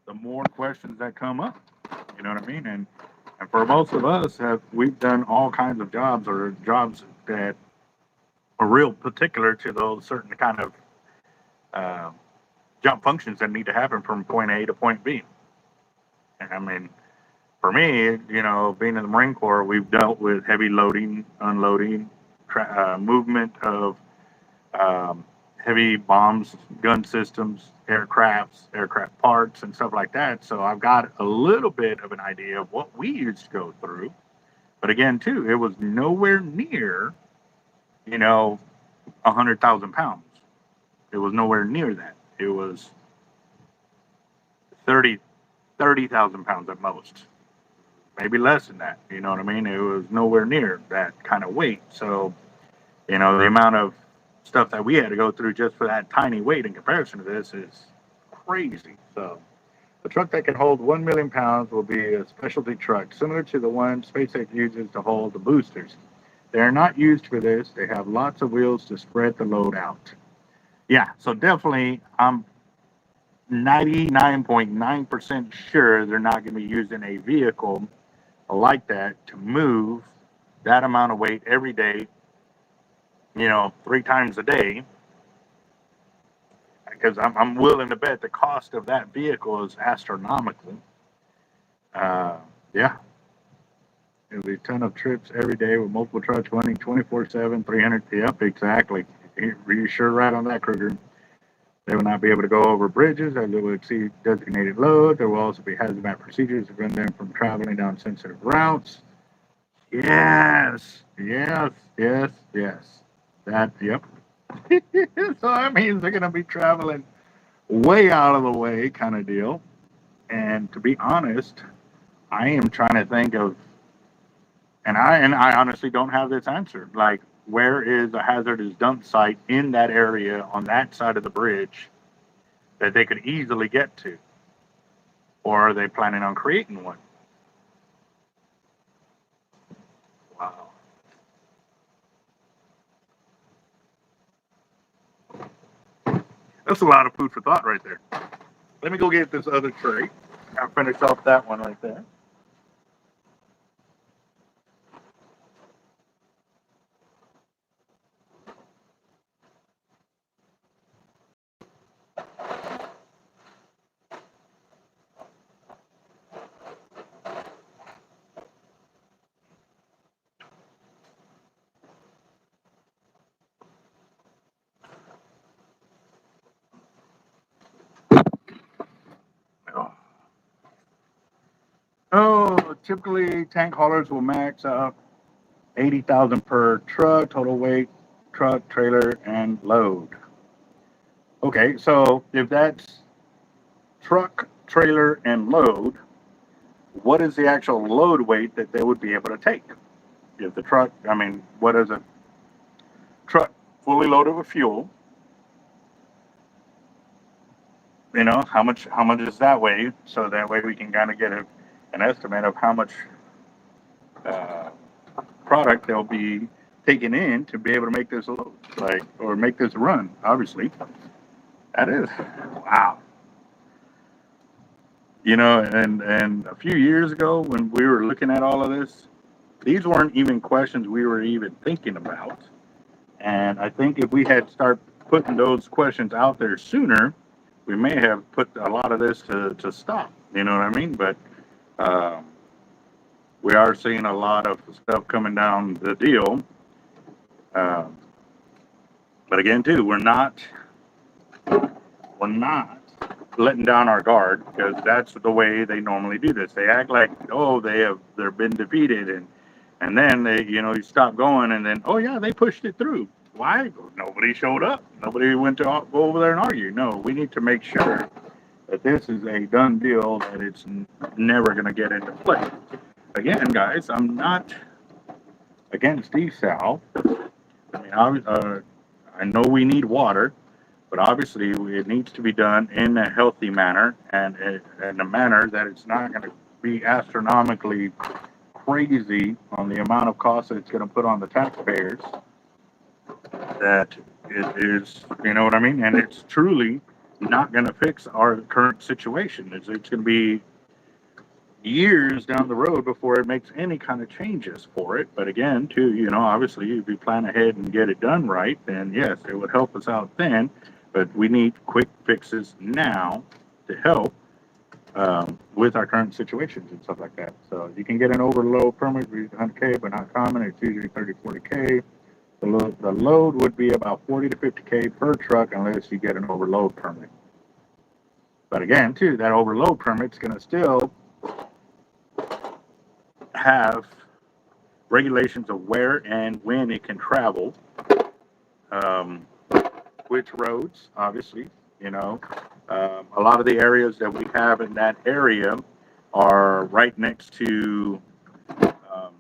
the more questions that come up. You know what I mean? And for most of us, we've done all kinds of jobs or jobs that are real particular to those certain kind of uh, jump functions that need to happen from point A to point B. And I mean, for me, being in the Marine Corps, we've dealt with heavy loading, unloading, movement of heavy bombs, gun systems, aircraft parts, and stuff like that. So I've got a little bit of an idea of what we used to go through. But again, too, it was nowhere near, 100,000 pounds. It was nowhere near that. It was 30,000 pounds at most, maybe less than that. You know what I mean? It was nowhere near that kind of weight. So, the amount of stuff that we had to go through just for that tiny weight in comparison to this is crazy. So, a truck that can hold 1,000,000 pounds will be a specialty truck, similar to the one SpaceX uses to hold the boosters. They are not used for this. They have lots of wheels to spread the load out. Yeah, so definitely, I'm 99.9% sure they're not going to be using a vehicle like that to move that amount of weight every day 3 times a day, because I'm willing to bet the cost of that vehicle is astronomical. Yeah, it'll be a ton of trips every day with multiple trucks running 24/7, 300. Yep, exactly. You're sure right on that, Kruger. They will not be able to go over bridges as it will exceed designated load. There will also be hazmat procedures to prevent them from traveling down sensitive routes. Yes, yes, yes, yes. That, yep. So that means they're going to be traveling way out of the way, kind of deal. And to be honest, I am trying to think of, and I honestly don't have this answer. Like, where is a hazardous dump site in that area on that side of the bridge that they could easily get to? Or are they planning on creating one? Wow. That's a lot of food for thought right there. Let me go get this other tray. I'll finish off that one right there. Oh, typically tank haulers will max out 80,000 per truck, total weight, truck, trailer, and load. Okay, so if that's truck, trailer, and load, what is the actual load weight that they would be able to take? If the truck, I mean, what is a truck fully loaded with fuel? How much is that weigh? So that way we can kind of get an estimate of how much uh, product they'll be taking in to be able to make this load, like, or make this run. Obviously, that is wow. And a few years ago when we were looking at all of this, these weren't even questions we were even thinking about. And I think if we had started putting those questions out there sooner, we may have put a lot of this to stop. You know what I mean? But um, we are seeing a lot of stuff coming down the deal. Um, but again, too, we're not letting down our guard, because that's the way they normally do this. They act like, oh, they've been defeated, and then you stop going, and then, oh yeah, they pushed it through. Why? Nobody showed up. Nobody went to go over there and argue. No, we need to make sure that this is a done deal, that it's never going to get into play. Again, guys, I'm not against desal. I mean, I know we need water, but obviously it needs to be done in a healthy manner, and in a manner that it's not going to be astronomically crazy on the amount of cost that it's going to put on the taxpayers. That it is, you know what I mean? And it's truly not going to fix our current situation. It's going to be years down the road before it makes any kind of changes for it. But again, too, obviously, if we plan ahead and get it done right, then yes, it would help us out then. But we need quick fixes now to help with our current situations and stuff like that. So you can get an overload permit for 100K, but not common. It's usually 30, 40K. The load would be about 40 to 50K per truck unless you get an overload permit. But again, too, that overload permit's going to still have regulations of where and when it can travel, um, which roads, obviously. A lot of the areas that we have in that area are right next to um,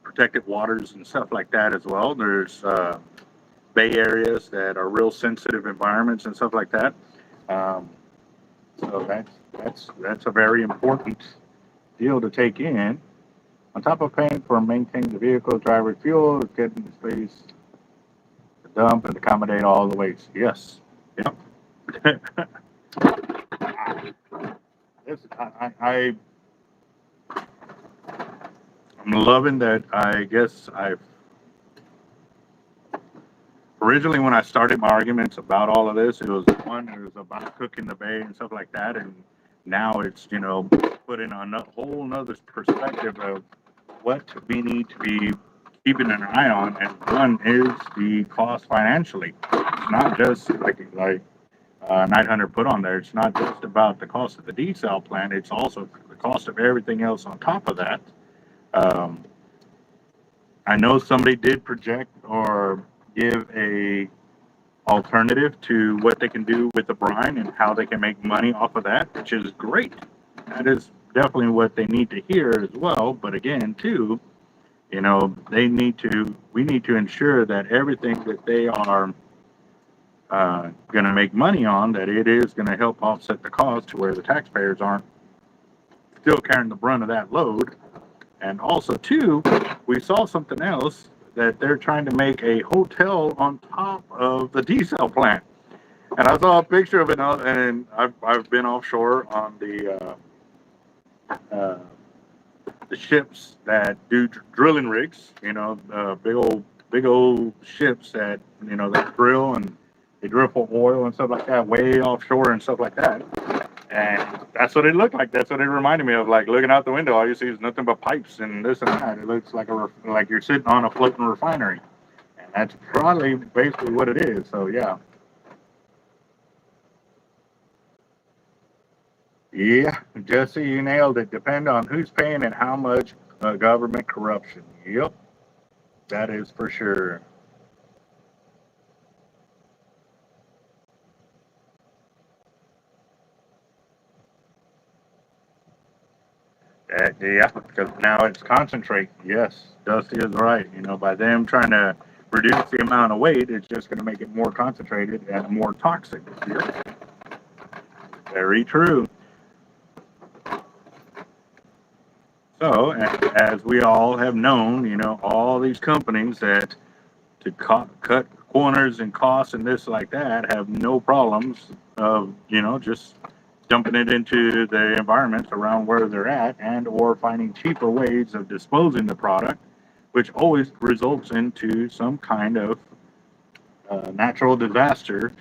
protected waters and stuff like that as well. There's bay areas that are real sensitive environments and stuff like that. Um, so that's a very important deal to take in. On top of paying for maintaining the vehicle, driver fuel, is getting the space to dump and accommodate all the waste. Yes. Yep. This, I'm loving that. I guess I've originally when I started my arguments about all of this, it was about cooking the bay and stuff like that, and now it's put in a whole nother perspective of what we need to be keeping an eye on, and one is the cost financially. It's not just like 900 put on there. It's not just about the cost of the desal plant. It's also the cost of everything else on top of that. Um, I know somebody did project or give a alternative to what they can do with the brine and how they can make money off of that, which is great. That is definitely what they need to hear as well. But again, too, we need to ensure that everything that they are going to make money on, that it is going to help offset the cost to where the taxpayers aren't still carrying the brunt of that load. And also, too, we saw something else that they're trying to make a hotel on top of the desal plant. And I saw a picture of it, and I've been offshore on the ships that do drilling rigs. Big old ships that that drill, and they drill for oil and stuff like that, way offshore and stuff like that. And that's what it looked like. That's what it reminded me of. Like looking out the window, all you see is nothing but pipes and this and that. It looks like like you're sitting on a floating refinery, and that's probably basically what it is. So yeah, yeah, Jesse, you nailed it. Depend on who's paying and how much government corruption. Yep, that is for sure. Yeah, because now it's concentrate. Yes, Dusty is right. By them trying to reduce the amount of weight, it's just going to make it more concentrated and more toxic. Yep, very true. So, as we all have known, all these companies that to cut corners and costs and this like that have no problems of just dumping it into the environments around where they're at, and or finding cheaper ways of disposing the product, which always results into some kind of natural disaster.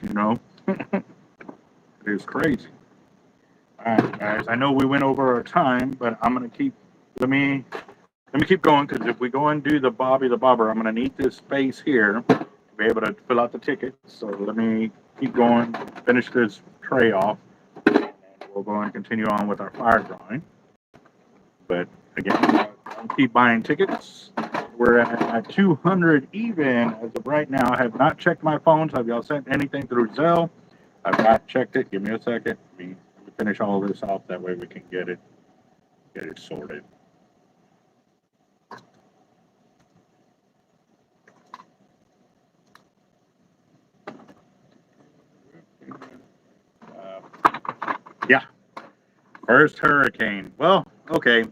It is crazy. All right, guys, I know we went over our time, but I'm gonna keep let me let me keep going, because if we go and do the Bobby the Bobber, I'm gonna need this space here to be able to fill out the tickets. So let me keep going, finish this tray off, and we'll go and continue on with our fire drawing. But again, I'll keep buying tickets. We're at 200 even as of right now. I have not checked my phones. Have y'all sent anything through Zelle? I've not checked it. Give me a second. Let me finish all this off. That way we can get it sorted. Yeah, first hurricane. Well, okay.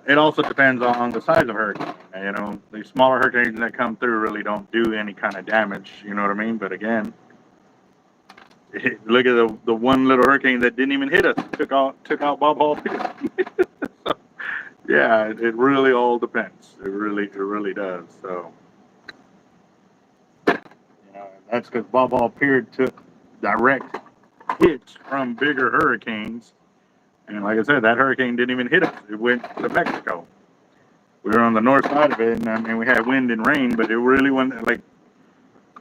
It also depends on the size of hurricane. The smaller hurricanes that come through really don't do any kind of damage. You know what I mean? But again, look at the one little hurricane that didn't even hit us. Took out Bob Hall Pier. So, yeah, it really all depends. It really does. So that's because Bob Hall Pier took direct hits from bigger hurricanes. And like I said, that hurricane didn't even hit us. It went to Mexico. We were on the north side of it, and I mean, we had wind and rain, but it really wasn't like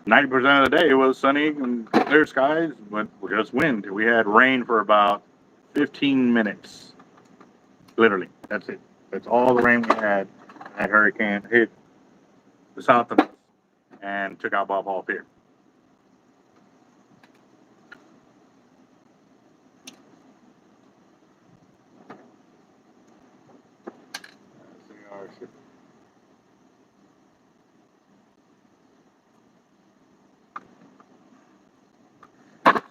90% of the day it was sunny and clear skies, but just wind. We had rain for about 15 minutes. Literally, that's it. That's all the rain we had. That hurricane hit the south of us and took out Bob Hall Pier.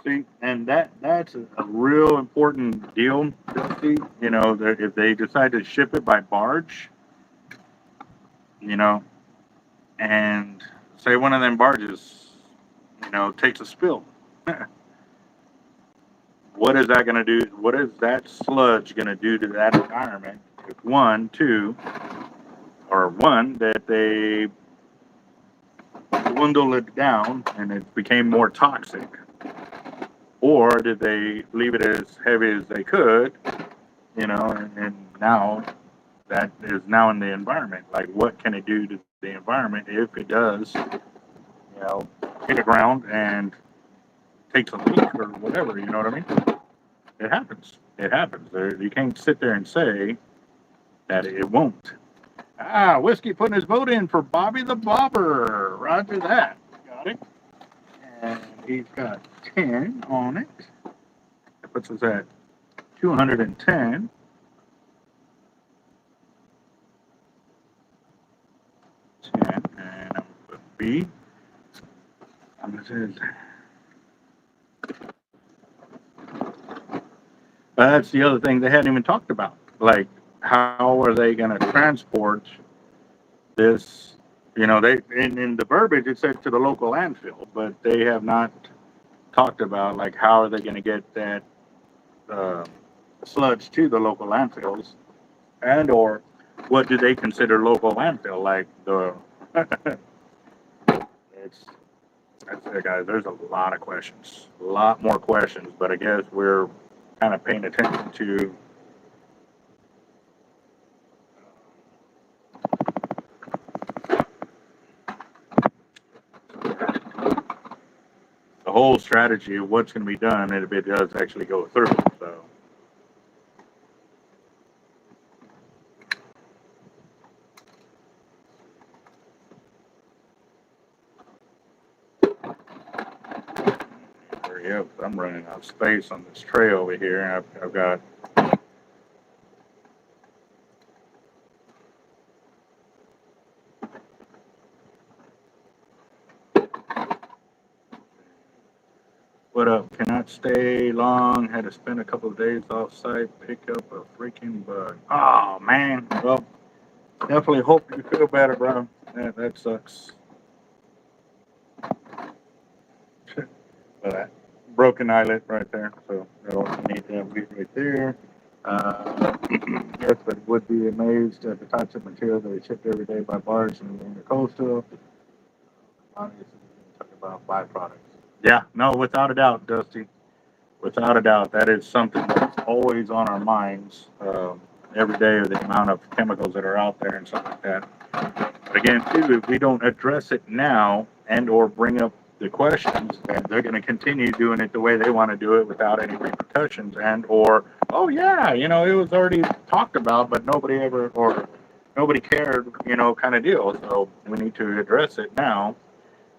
See, and that's a real important deal, Dusty. That if they decide to ship it by barge, you know, and say one of them barges, takes a spill, what is that going to do? What is that sludge going to do to that environment? If one, two, or one that they dwindle it down and it became more toxic? Or did they leave it as heavy as they could, and now that is now in the environment? Like, what can it do to the environment if it does, hit the ground and takes a leak or whatever, you know what I mean? It happens. It happens. You can't sit there and say that it won't. Whiskey putting his vote in for Bobby the Bobber. Roger that. Got it. And he's got 10 on it. That puts us at 210. And I'm going to put B. I'm going to say that's the other thing they hadn't even talked about. Like, how are they going to transport this? They in the verbiage it said to the local landfill, but they have not talked about like how are they going to get that sludge to the local landfills, and or what do they consider local landfill? Like the it's that's it, guys. There's a lot of questions, a lot more questions, but I guess we're kind of paying attention to the whole strategy of what's going to be done if it does actually go through. So. Yep, I'm running out of space on this tray over here. I've got what up? Cannot stay long. Had to spend a couple of days off site. Pick up a freaking bug. Oh man. Well, definitely hope you feel better, bro. That sucks. That broken eyelid right there. So that'll need that weed right there. Yes, but would be amazed at the types of material that is shipped every day by barge in the coastal. Obviously, talk about byproducts. Yeah, no, without a doubt, Dusty. Without a doubt, that is something that's always on our minds every day, of the amount of chemicals that are out there and stuff like that. But again, too, if we don't address it now and or bring up the questions, then they're going to continue doing it the way they want to do it without any repercussions, and or, oh yeah, it was already talked about, but nobody ever, or nobody cared, kind of deal. So we need to address it now,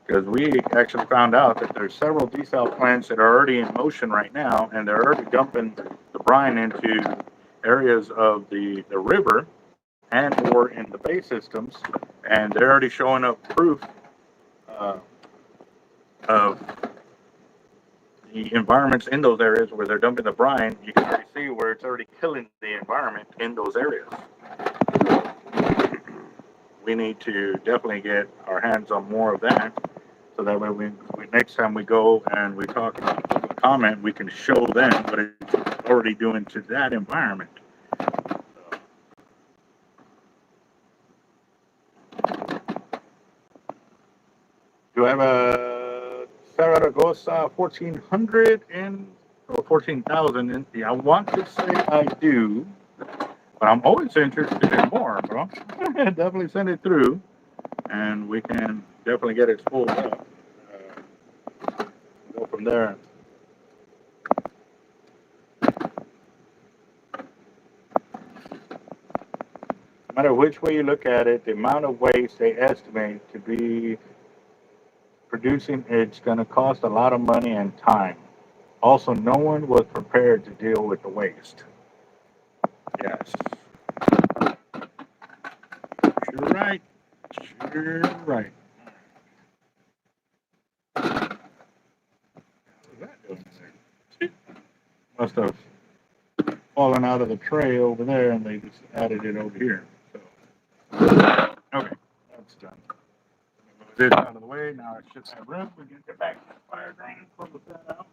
because we actually found out that there's several desal plants that are already in motion right now, and they're already dumping the brine into areas of the river and or in the bay systems, and they're already showing up proof uh, of the environments in those areas where they're dumping the brine. You can already see where it's already killing the environment in those areas. We need to definitely get our hands on more of that, so that way we next time we go and we talk about public comment, we can show them what it's already doing to that environment. Do I have a Saragossa 1400 in, or 14,000 in? Yeah, I want to say I do, but I'm always interested in more, bro. Definitely send it through, and we can definitely get it spooled up. Go from there. No matter which way you look at it, the amount of waste they estimate to be producing, it's going to cost a lot of money and time. Also, no one was prepared to deal with the waste. Yes. You're right. You're right. What's that doing there? Must have fallen out of the tray over there, and they just added it over here. So, okay, that's done. Move this out of the way. Now I should have room. We get back to the fire drain. Close that out.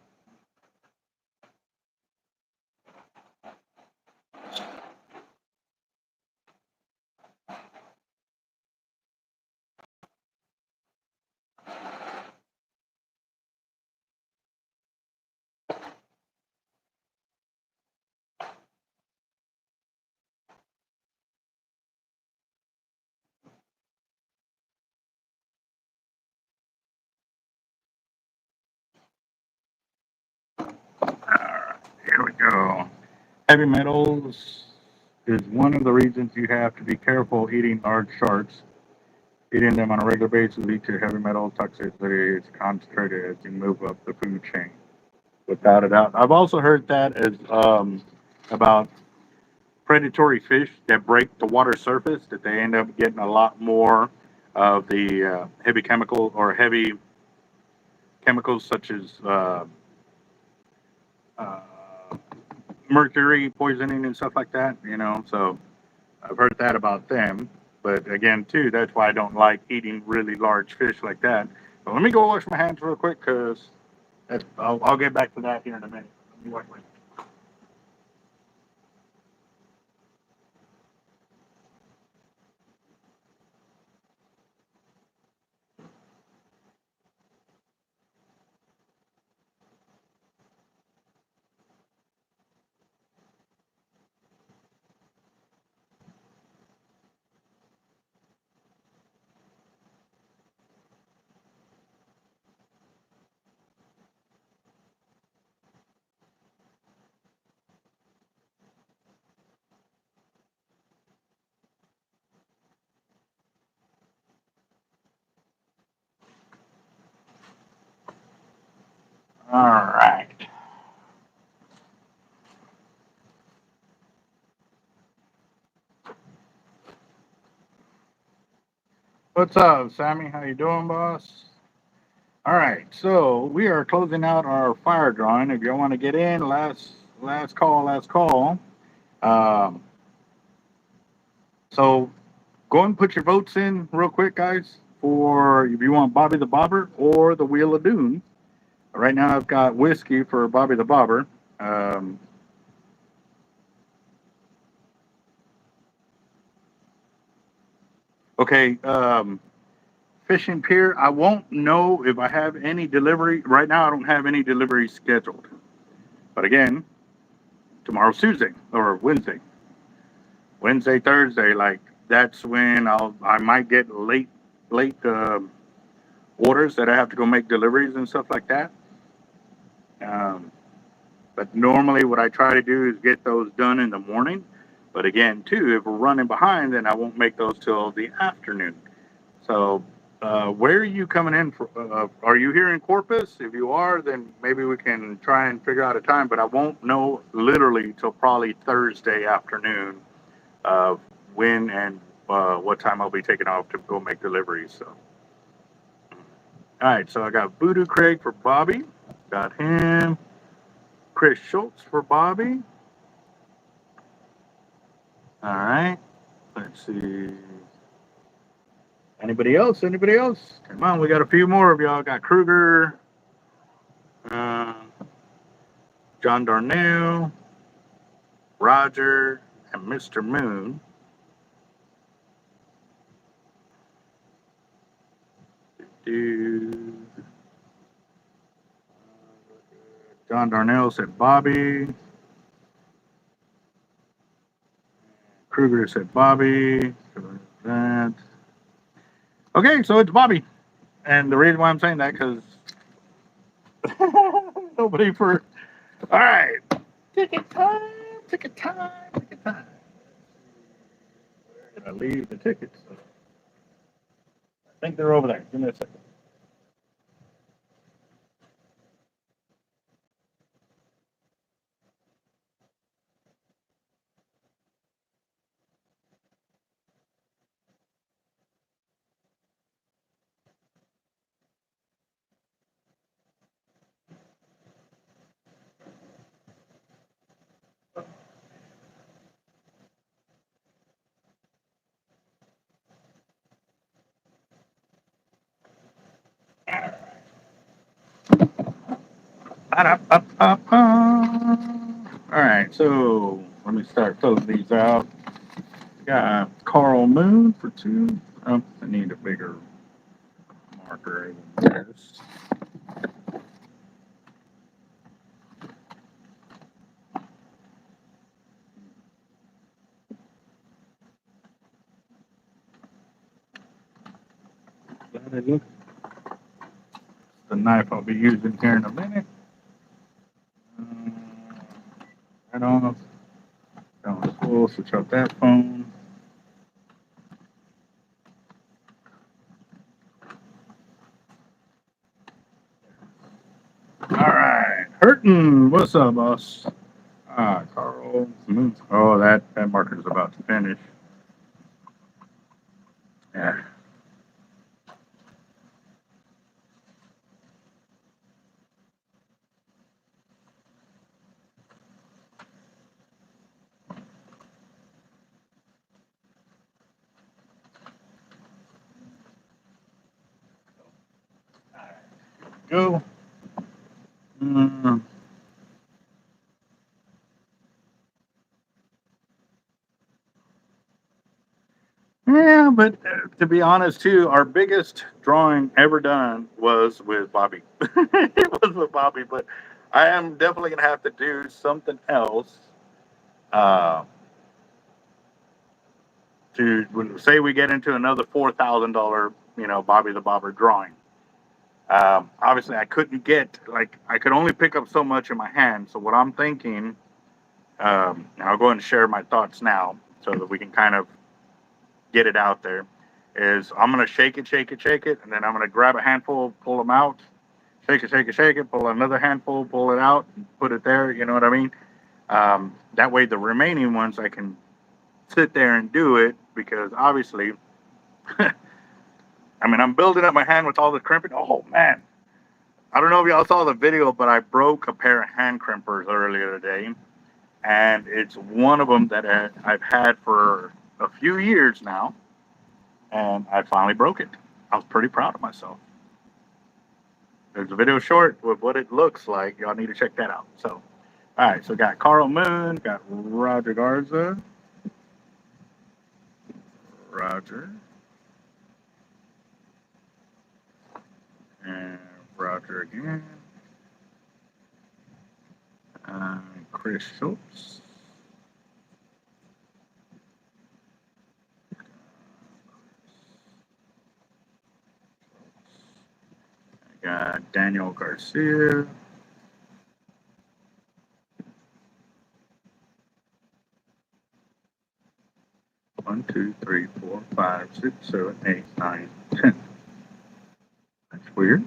Heavy metals is one of the reasons you have to be careful eating large sharks. Eating them on a regular basis leads to heavy metal toxicity. It's concentrated as you move up the food chain, without a doubt. I've also heard that as about predatory fish that break the water surface, that they end up getting a lot more of the heavy chemical or heavy chemicals such as uh, mercury poisoning and stuff like that. So I've heard that about them. But again, too, that's why I don't like eating really large fish like that. But let me go wash my hands real quick because I'll get back to that here in a minute. Let me wash my hands. All right. What's up, Sammy? How you doing, boss? All right. So we are closing out our fire drawing. If you want to get in, last call, last call. Um, so go and put your votes in real quick, guys, for if you want Bobby the Bobber or the Wheel of Doom. Right now, I've got whiskey for Bobby the Bobber. Um, okay, fishing pier. I won't know if I have any delivery. Right now, I don't have any delivery scheduled. But again, tomorrow's Tuesday or Wednesday. Wednesday, Thursday, like that's when I might get late orders that I have to go make deliveries and stuff like that. Um, but normally, what I try to do is get those done in the morning. But again, too, if we're running behind, then I won't make those till the afternoon. So, where are you coming in? Are you here in Corpus? If you are, then maybe we can try and figure out a time. But I won't know literally till probably Thursday afternoon of when and what time I'll be taking off to go make deliveries. So, all right. So I got Voodoo Craig for Bobby. Got him. Chris Schultz for Bobby. All right. Let's see. Anybody else? Anybody else? Come on, we got a few more of y'all. Got Kruger, uh, John Darnell, Roger, and Mr. Moon. Dude. John Darnell said Bobby. Kruger said Bobby. That. Okay, so it's Bobby. And the reason why I'm saying that, because nobody for. All right. Ticket time. Ticket time. Ticket time. Where did I leave the tickets? I think they're over there. Give me a second. All right, so let me start closing these out. Got Carl Moon for two. Oh, I need a bigger marker than this. Look, the knife I'll be using here in a minute. Right on. We'll switch out that phone. All right, Hurtin, what's up, boss? Carl. Oh, that marker's about to finish. Yeah. Go. Yeah, but to be honest, too, our biggest drawing ever done was with Bobby. It was with Bobby, but I am definitely gonna have to do something else uh, to say we get into another $4,000, Bobby the Bobber drawing. Obviously, I couldn't get I could only pick up so much in my hand. So what I'm thinking, and I'll go ahead and share my thoughts now, so that we can kind of get it out there, is I'm gonna shake it, shake it, shake it, and then I'm gonna grab a handful, pull them out, shake it, shake it, shake it, pull another handful, pull it out, and put it there. You know what I mean? That way, the remaining ones I can sit there and do it, because obviously, I mean, I'm building up my hand with all the crimping. Oh man, I don't know if y'all saw the video, but I broke a pair of hand crimpers earlier today, and it's one of them that I've had for a few years now, and I finally broke it. I was pretty proud of myself. There's a video short with what it looks like. Y'all need to check that out. So, all right. So got Carl Moon, got Roger Garza, Roger, and Roger again. Chris Schultz. Got Daniel Garcia. One, two, three, four, five, six, seven, 8, 9, 10. That's weird.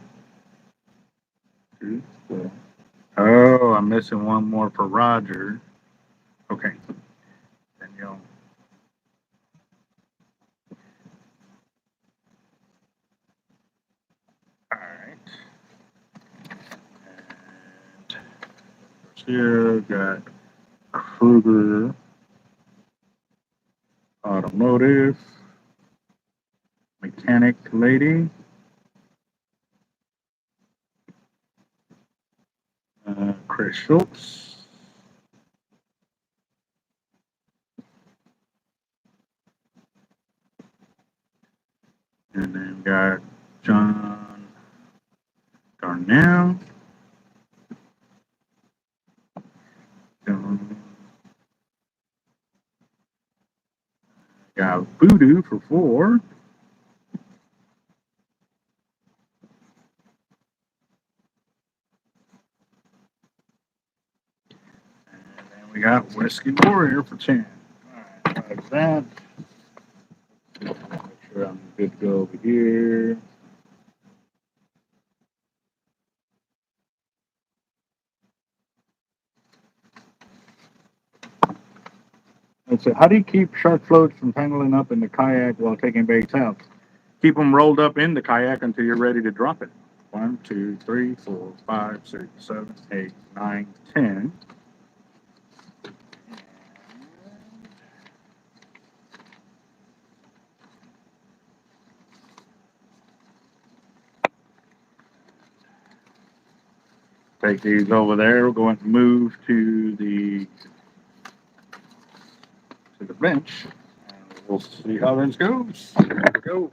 2, 4. Oh, I'm missing one more for Roger. Okay. Daniel. All right. And here got Kruger Automotive, Mechanic Lady, Chris Schultz, and then got John Darnell, got Voodoo for 4. And then we got Whiskey Warrior for 10. All right, like that. Make sure I'm good to go over here. Let's see, how do you keep shark floats from tangling up in the kayak while taking baits out? Keep them rolled up in the kayak until you're ready to drop it. 1, 2, 3, 4, 5, 6, 7, 8, 9, 10. Take these over there. We're going to move to the bench, and we'll see how this goes. Here we go.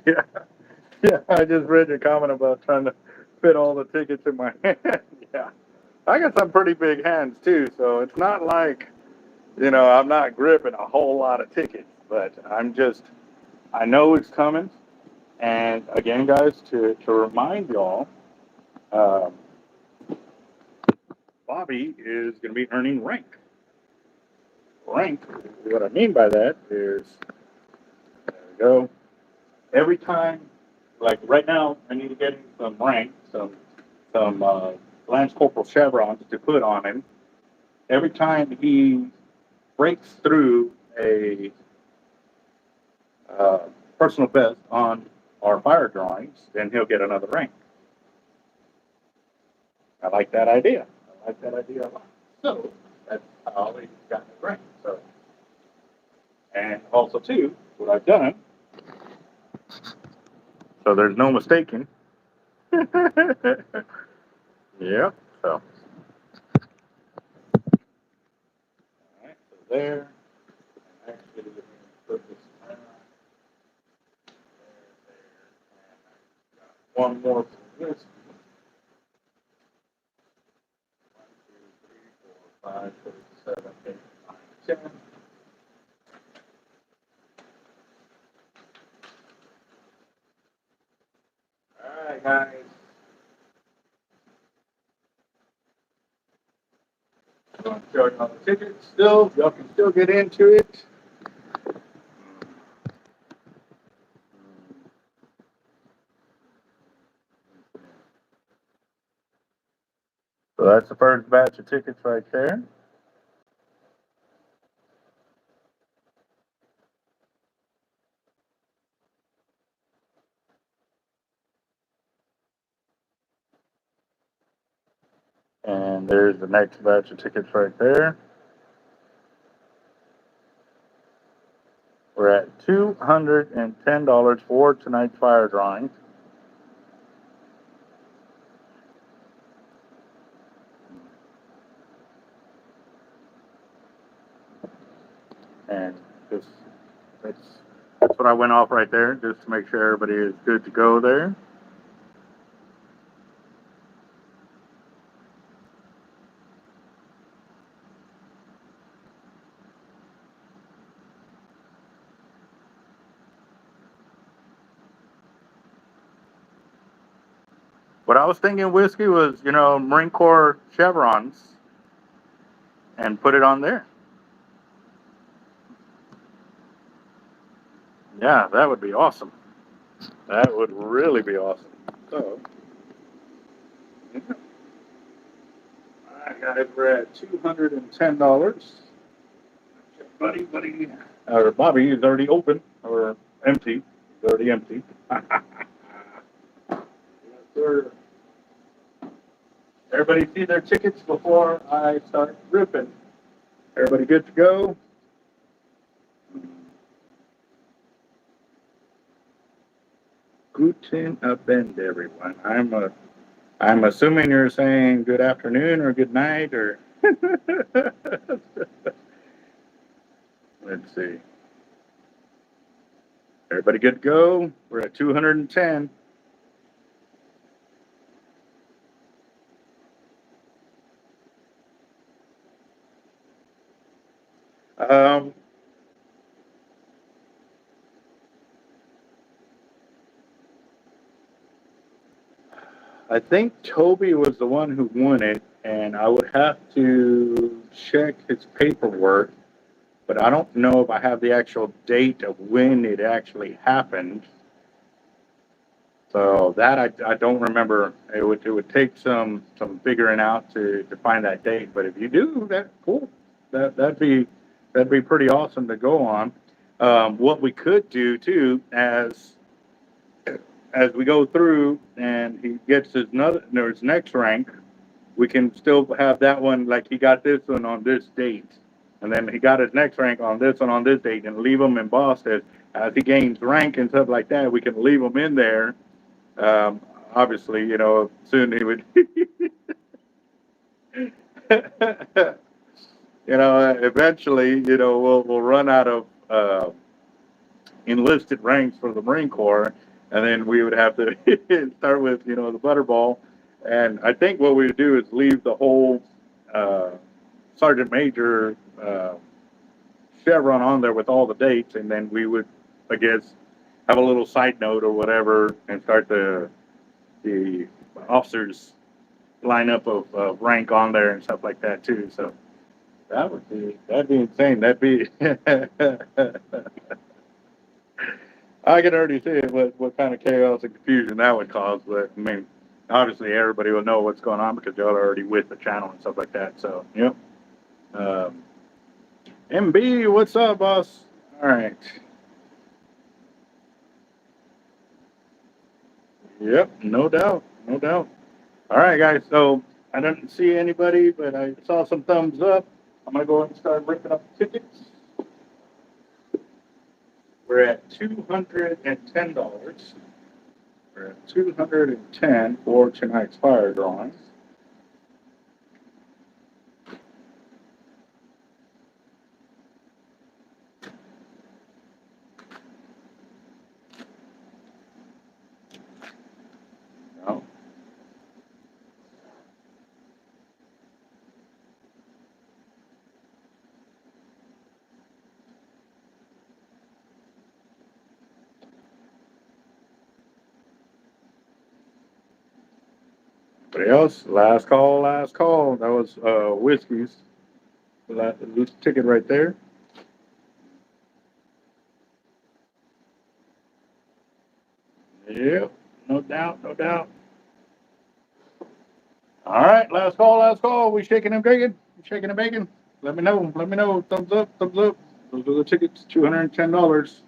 Yeah, yeah. I just read your comment about trying to fit all the tickets in my hand. Yeah, I got some pretty big hands too, so it's not like I'm not gripping a whole lot of tickets, but I know it's coming. And again, guys, to remind y'all, um, Bobby is going to be earning rank. Rank, what I mean by that is, there we go. Every time, like right now, I need to get him some rank, some Lance Corporal chevrons to put on him. Every time he breaks through a personal best on our fire drawings, then he'll get another rank. I like that idea. I like that idea a lot. So that's how he got the rank. So, and also too, what I've done, so there's no mistaking. Yeah. So, all right. So there. Actually, let me put this there, there, and one more for this. 1, 2, 3, 4, 5, 6, 7, 8, 9, 10. All right, guys. I'm going to show you on the ticket still. Y'all can still get into it. So that's the first batch of tickets right there. And there's the next batch of tickets right there. We're at $210 for tonight's fire drawing. And just that's what I went off right there, just to make sure everybody is good to go there. What I was thinking, Whiskey, was, Marine Corps chevrons and put it on there. Yeah, that would be awesome. That would really be awesome. So, yeah. I got it. We're at $210. Buddy, or Bobby is already open or empty. It's already empty. Yes, sir. Everybody see their tickets before I start ripping. Everybody good to go? Guten Abend, everyone. I'm assuming you're saying good afternoon or good night or. Let's see. Everybody good to go? We're at 210. Um, I think Toby was the one who won it, and I would have to check his paperwork, but I don't know if I have the actual date of when it actually happened. So that I don't remember. It would take some figuring out to find that date. But if you do, that cool. That'd be pretty awesome to go on. What we could do too, as we go through and he gets his next rank, we can still have that one like he got this one on this date, and then he got his next rank on this one on this date, and leave them embossed as he gains rank and stuff like that. We can leave them in there. Obviously, soon he would, eventually, we'll run out of enlisted ranks for the Marine Corps, and then we would have to start with, the Butterball. And I think what we would do is leave the whole uh, Sergeant Major chevron on there with all the dates, and then we would, I guess, have a little side note or whatever, and start the officers lineup of rank on there and stuff like that too. So that'd be insane. That'd be I can already see it, what kind of chaos and confusion that would cause. But I mean, obviously everybody will know what's going on because y'all are already with the channel and stuff like that. So yep. MB, what's up, boss? All right. Yep, no doubt, no doubt. All right, guys. So I didn't see anybody, but I saw some thumbs up. I'm gonna go ahead and start breaking up the tickets. We're at $210. We're at 210 for tonight's fire drawings. No. Anybody else? Last call, last call. That was Whiskey's. Loose ticket right there. Yep, no doubt, no doubt. All right, last call, last call. We shaking and bacon? We shaking and bacon? Let me know. Let me know. Thumbs up, thumbs up. Those are the tickets. $210.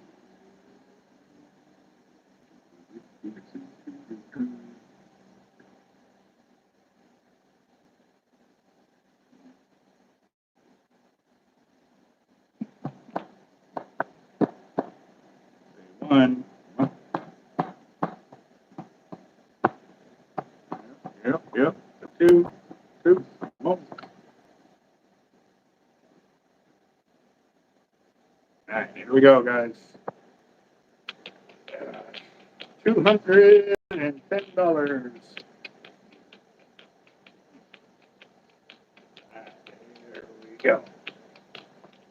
One. Yep. Two. All right, here we go, guys. $210. There we go.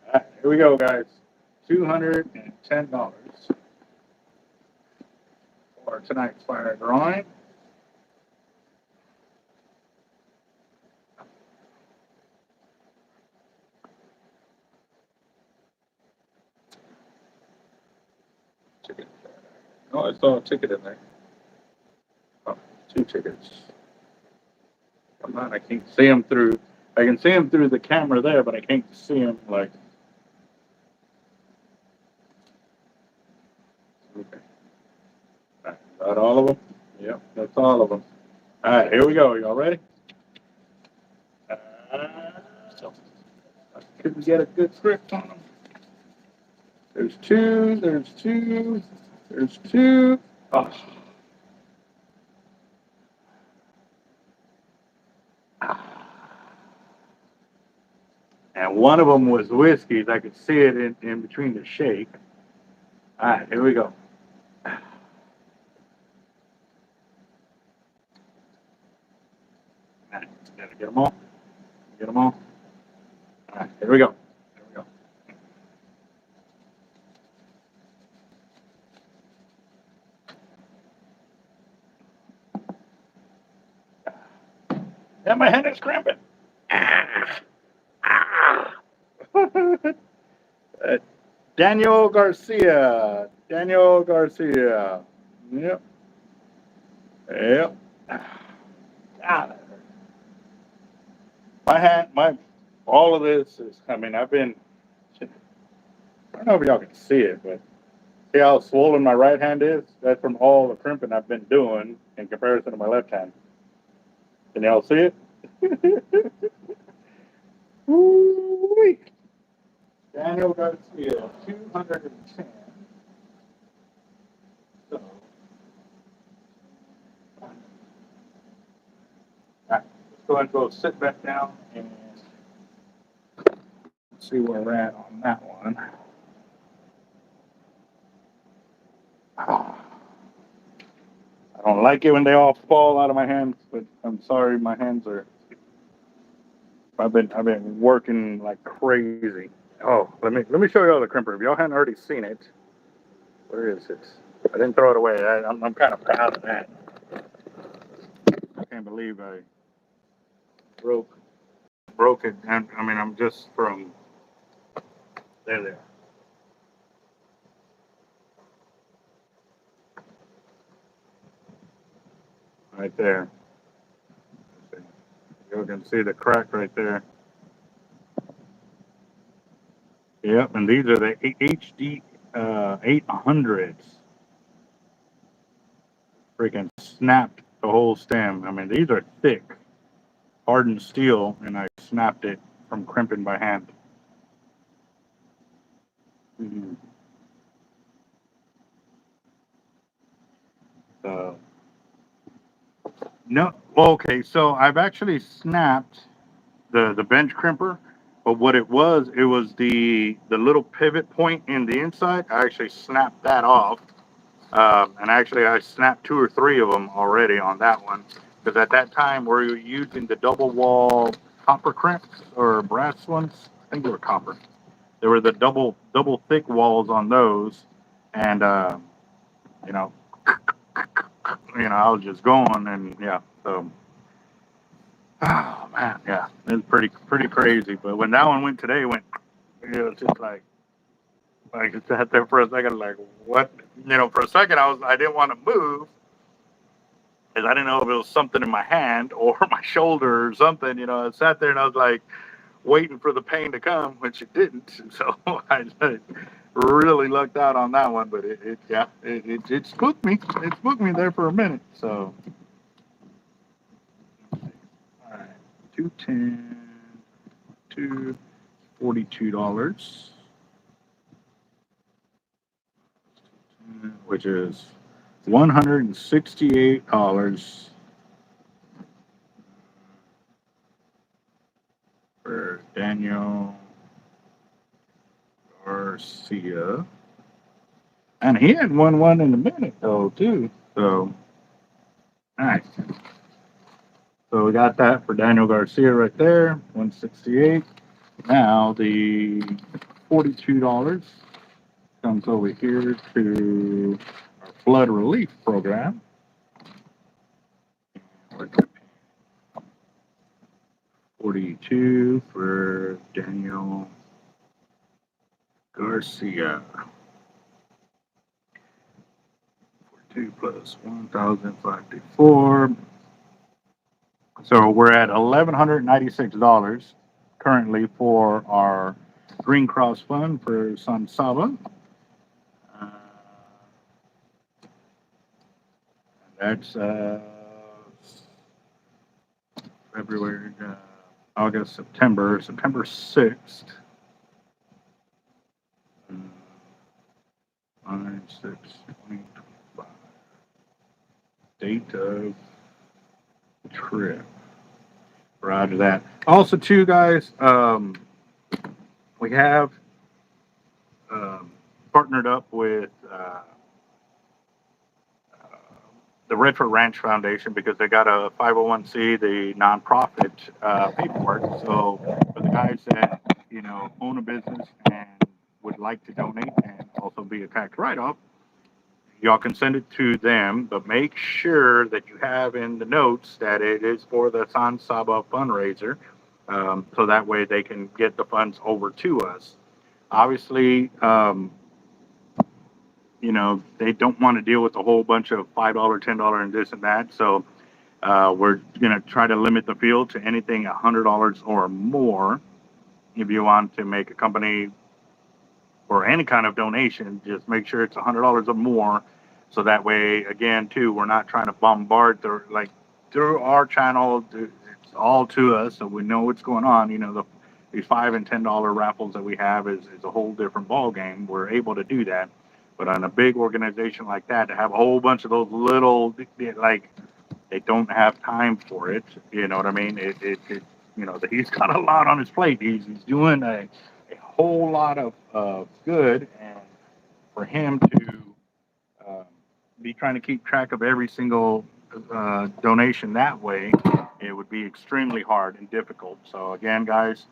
All right, here we go, guys. $210 for tonight's fire drawing. Ticket. Oh, I saw a ticket in there. Oh, two tickets. Come on, I can't see them through. I can see them through the camera there, but I can't see them like. Okay. All right, is that all of them? Yep, that's all of them. All right, here we go. Y'all ready? I couldn't get a good grip on them. There's two. There's two. There's two. Oh. And one of them was Whiskey's. I could see it in between the shake. All right, here we go. All right, gotta get them all. Get them all. All right, here we go. Here we go. Yeah, my hand is cramping. uh, Daniel Garcia. Daniel Garcia. Yep. Yep. God, my hand, all of this is, I mean, I've been, I don't know if y'all can see it, but see how swollen my right hand is? That's from all the crimping I've been doing in comparison to my left hand. Can y'all see it? Woo-wee. Daniel Garcia, 210. So, all right, let's go ahead and go sit back down and see where we're at on that one. I don't like it when they all fall out of my hands, but I'm sorry, my hands are. I've been working like crazy. Oh, let me show y'all the crimper. If y'all hadn't already seen it, where is it? I didn't throw it away. I'm kind of proud of that. I can't believe I broke it. And I mean, I'm just from there. Right there. You can see the crack right there. Yep, and these are the HD 800s. Freaking snapped the whole stem. I mean, these are thick, hardened steel, and I snapped it from crimping by hand. Mm-hmm. No, okay, so I've actually snapped the bench crimper, but what it was the little pivot point in the inside. I actually snapped that off, and actually I snapped 2 or 3 of them already on that one, because at that time we were using the double wall copper crimps or brass ones. I think they were copper. They were the double thick walls on those, and you know, I was just going, and yeah, so. Oh man, yeah, it's pretty crazy. But when that one went today, it went, it's just like it sat there for a second, like what, for a second I didn't want to move because I didn't know if it was something in my hand or my shoulder or something. I sat there and I was like waiting for the pain to come, which it didn't. So I really lucked out on that one. But it spooked me. It spooked me there for a minute. So all right, 210. To $42, which is $168 for Daniel Garcia. And he hadn't won one in a minute though, too. So nice. So we got that for Daniel Garcia right there, 168. Now the $42 comes over here to our flood relief program. 42 for Daniel Garcia. 42 plus 1,054. So we're at $1,196 currently for our Green Cross Fund for San Saba. That's February, August, September 6th. 9/6/2025. Date of trip. Roger that. Also, too, guys, we have partnered up with the Redford Ranch Foundation because they got a 501c, the nonprofit paperwork. So for the guys that own a business and would like to donate and also be a tax write-off, y'all can send it to them, but make sure that you have in the notes that it is for the San Saba fundraiser, so that way they can get the funds over to us. Obviously, they don't want to deal with a whole bunch of $5, $10, and this and that. So we're going to try to limit the field to anything $100 or more. If you want to make a company or any kind of donation, just make sure it's $100 or more. So that way, again, too, we're not trying to bombard through our channel. It's all to us, so we know what's going on. These $5 and $10 raffles that we have is a whole different ball game. We're able to do that, but on a big organization like that, to have a whole bunch of those little, they don't have time for it. You know what I mean? He's got a lot on his plate. He's doing a whole lot of good, and for him to be trying to keep track of every single donation that way, it would be extremely hard and difficult. So again, guys,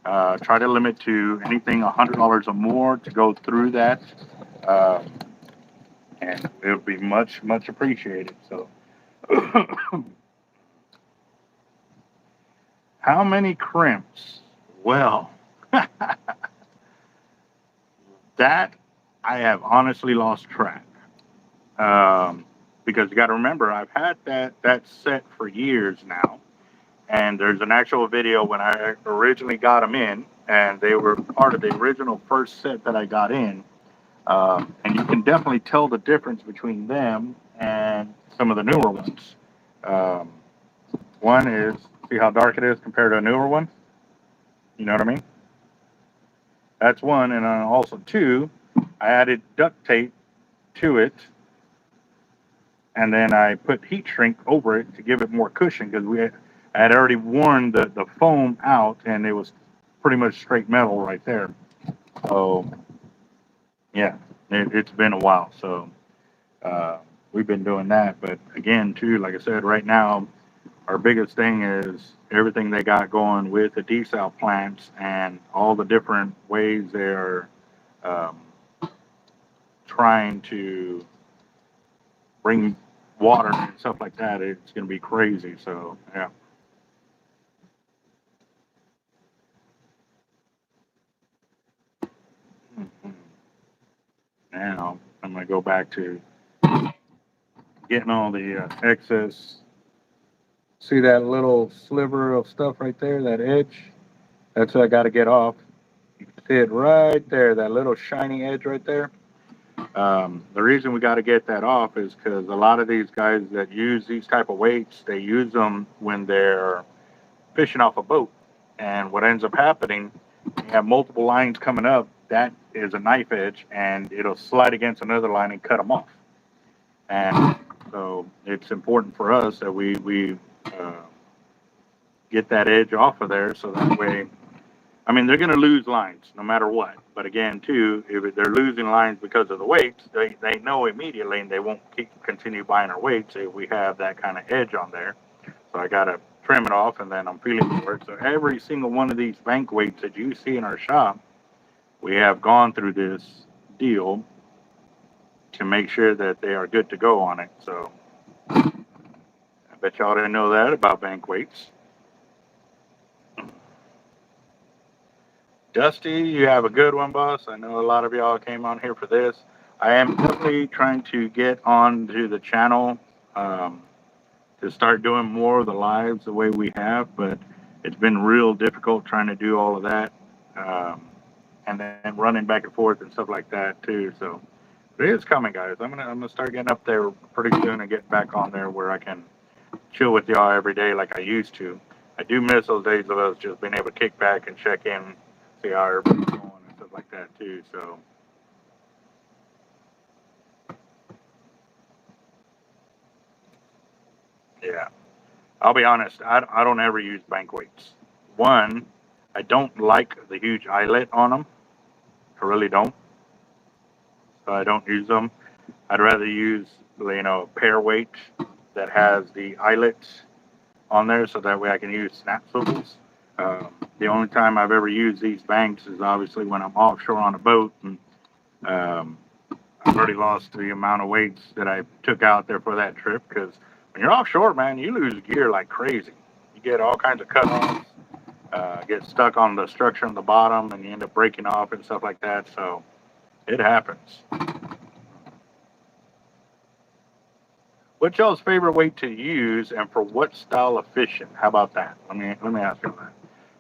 try to limit to anything $100 or more to go through that. and it would be much, much appreciated. So, how many crimps? Well, that I have honestly lost track. Because you got to remember, I've had that set for years now, and there's an actual video when I originally got them in, and they were part of the original first set that I got in. And you can definitely tell the difference between them and some of the newer ones. Um, one is, see how dark it is compared to a newer one? You know what I mean? That's one. And also two, I added duct tape to it, and then I put heat shrink over it to give it more cushion, because I had already worn the foam out, and it was pretty much straight metal right there. So yeah, it's been a while. So we've been doing that. But again, too, like I said, right now our biggest thing is everything they got going with the desal plants and all the different ways they're um, trying to bring water and stuff like that. It's going to be crazy. So yeah. Mhm. Now I'm going to go back to getting all the excess. See that little sliver of stuff right there, that edge? That's what I got to get off. You can see it right there, that little shiny edge right there. The reason we got to get that off is because a lot of these guys that use these type of weights, they use them when they're fishing off a boat. And what ends up happening, you have multiple lines coming up. That is a knife edge, and it'll slide against another line and cut them off. And so it's important for us that we get that edge off of there, so that way, I mean, they're going to lose lines no matter what. But again, too, if they're losing lines because of the weights, they know immediately, and they won't continue buying our weights if we have that kind of edge on there. So I got to trim it off, and then I'm feeling for it. So every single one of these bank weights that you see in our shop, we have gone through this deal to make sure that they are good to go on it. So I bet y'all didn't know that about bank weights. Dusty, you have a good one, boss. I know a lot of y'all came on here for this. I am definitely trying to get onto the channel to start doing more of the lives the way we have, but it's been real difficult trying to do all of that, and then running back and forth and stuff like that too. So it is coming, guys. I'm gonna start getting up there pretty soon and get back on there where I can chill with y'all every day like I used to. I do miss those days of us just being able to kick back and check in, see how everybody's going and stuff like that too. So yeah, I'll be honest. I don't ever use bank weights. One, I don't like the huge eyelet on them. I really don't. So I don't use them. I'd rather use a pair weight that has the eyelets on there, so that way I can use snap swivels. The only time I've ever used these banks is obviously when I'm offshore on a boat, and um, I've already lost the amount of weights that I took out there for that trip, because when you're offshore, man, you lose gear like crazy. You get all kinds of cut-offs, get stuck on the structure on the bottom, and you end up breaking off and stuff like that. So it happens. What's y'all's favorite weight to use, and for what style of fishing? How about that? Let me ask you that.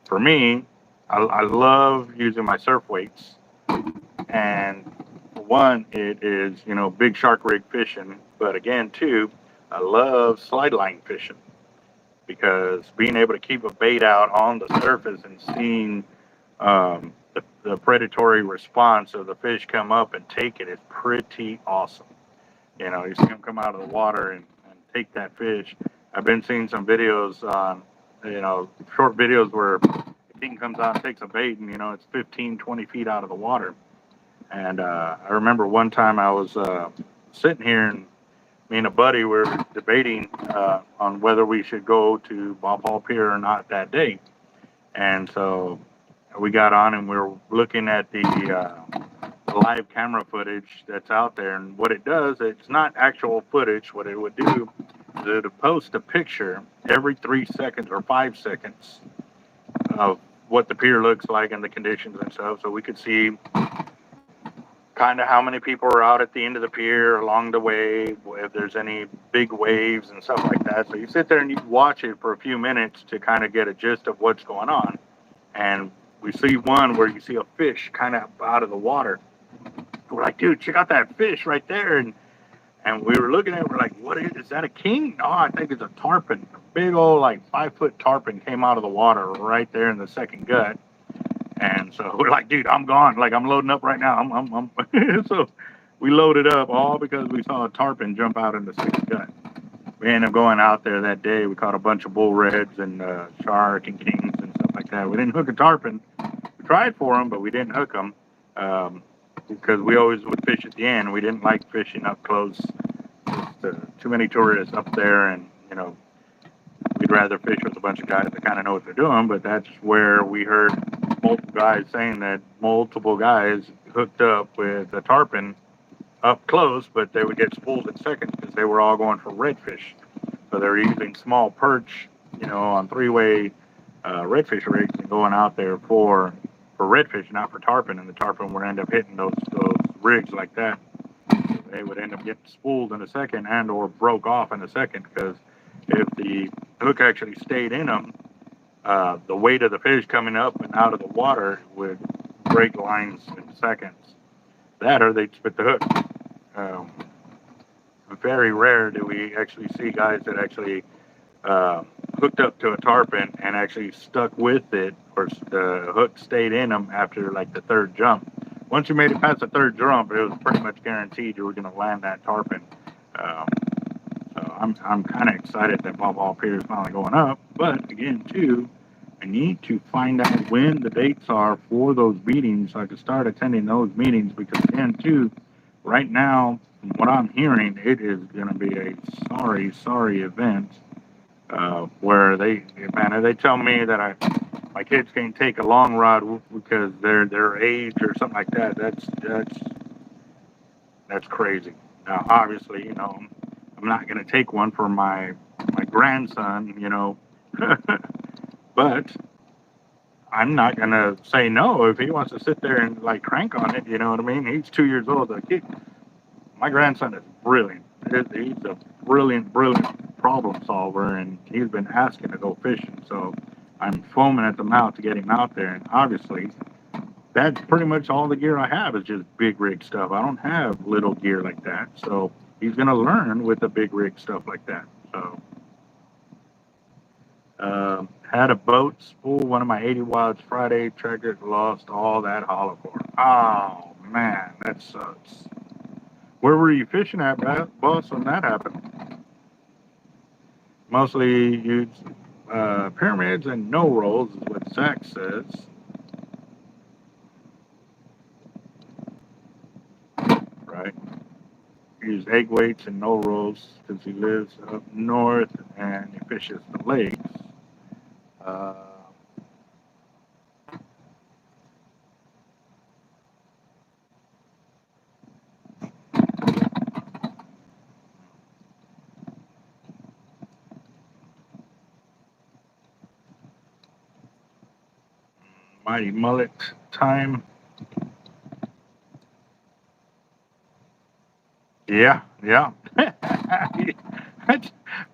For me, I love using my surf weights, and for one, it is big shark rig fishing. But again, too, I love slide line fishing, because being able to keep a bait out on the surface and seeing the predatory response of the fish come up and take it is pretty awesome. You see them come out of the water and take that fish. I've been seeing some videos on, short videos where a king comes out and takes a bait, and it's 15, 20 feet out of the water. And I remember one time I was sitting here, and me and a buddy were debating on whether we should go to Bob Hall Pier or not that day. And so we got on, and we were looking at the live camera footage that's out there. And what it does, it's not actual footage. What it would do is it would post a picture every 3 seconds or 5 seconds of what the pier looks like and the conditions and stuff. So we could see kind of how many people are out at the end of the pier along the way, if there's any big waves and stuff like that. So you sit there and you watch it for a few minutes to kind of get a gist of what's going on. And we see one where you see a fish kind of out of the water. We're like, dude, check out that fish right there. And we were looking at it, we're like, what is that, a king? No, I think it's a tarpon. A big old, like, 5-foot tarpon came out of the water right there in the second gut. And so we're like, dude, I'm gone. Like, I'm loading up right now. I'm So we loaded up all because we saw a tarpon jump out in the second gut. We ended up going out there that day. We caught a bunch of bull reds and shark and kings and stuff like that. We didn't hook a tarpon. We tried for them, but we didn't hook them because we always would fish at the end. We didn't like fishing up close. Just too many tourists up there, and, you know, we'd rather fish with a bunch of guys that kind of know what they're doing. But that's where we heard multiple guys saying that multiple guys hooked up with a tarpon up close, but they would get spooled in seconds because they were all going for redfish. So they were using small perch, you know, on 3-way redfish rigs and going out there for redfish, not for tarpon. And the tarpon would end up hitting those rigs like that. They would end up getting spooled in a second and or broke off in a second, because if the hook actually stayed in them, the weight of the fish coming up and out of the water would break lines in seconds. That or they'd spit the hook. Very rare do we actually see guys that actually hooked up to a tarpon and actually stuck with it, or the hook stayed in them after like the third jump. Once you made it past the third jump, it was pretty much guaranteed you were going to land that tarpon. So I'm kind of excited that Ball Pier is finally going up. But again, too, I need to find out when the dates are for those meetings so I can start attending those meetings, because again, too, right now, from what I'm hearing, it is going to be a sorry event where they tell me that my kids can take a long rod because their age or something like that. That's crazy. Now, obviously, you know, I'm not going to take one for my grandson, you know, but I'm not going to say no if he wants to sit there and like crank on it. You know what I mean? He's 2 years old. Like, my grandson is brilliant. He's a brilliant problem solver, and he's been asking to go fishing. So I'm foaming at the mouth to get him out there. And obviously, that's pretty much all the gear I have is just big rig stuff. I don't have little gear like that. So he's going to learn with the big rig stuff like that. So had a boat spool one of my 80 wads Friday. Tracker lost all that hollow core. Oh man, that sucks. Where were you fishing at, boss, when that happened? Mostly used pyramids and no rolls, is what Zach says. Right. He used egg weights and no rolls because he lives up north and he fishes the lakes. Mighty mullet time. Yeah.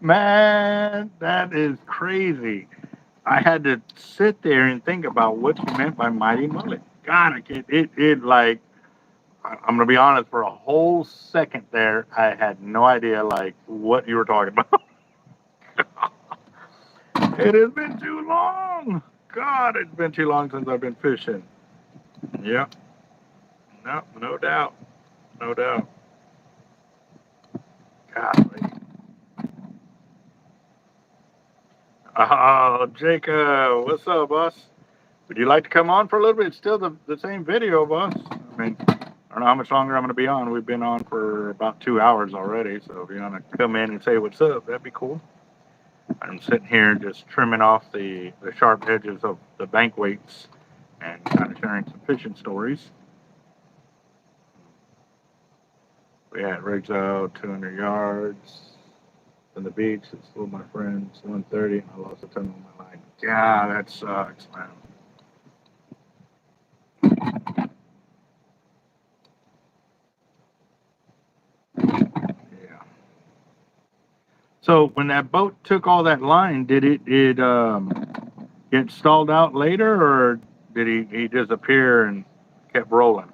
Man, that is crazy. I had to sit there and think about what you meant by mighty mullet. God, I can't. It like, I'm gonna be honest. For a whole second there, I had no idea like what you were talking about. It has been too long. God, it's been too long since I've been fishing. Yep. No doubt. No doubt. Golly. Oh, Jacob, what's up, boss? Would you like to come on for a little bit? It's still the same video, boss. I mean, I don't know how much longer I'm going to be on. We've been on for about 2 hours already. So if you want to come in and say what's up, that'd be cool. I'm sitting here just trimming off the sharp edges of the bank weights and kind of sharing some fishing stories. We had rigs out 200 yards on the beach. It's full of my friends. 130. I lost a ton on my line. Yeah, that sucks, man. Yeah. So when that boat took all that line, did it get stalled out later, or did he disappear and kept rolling?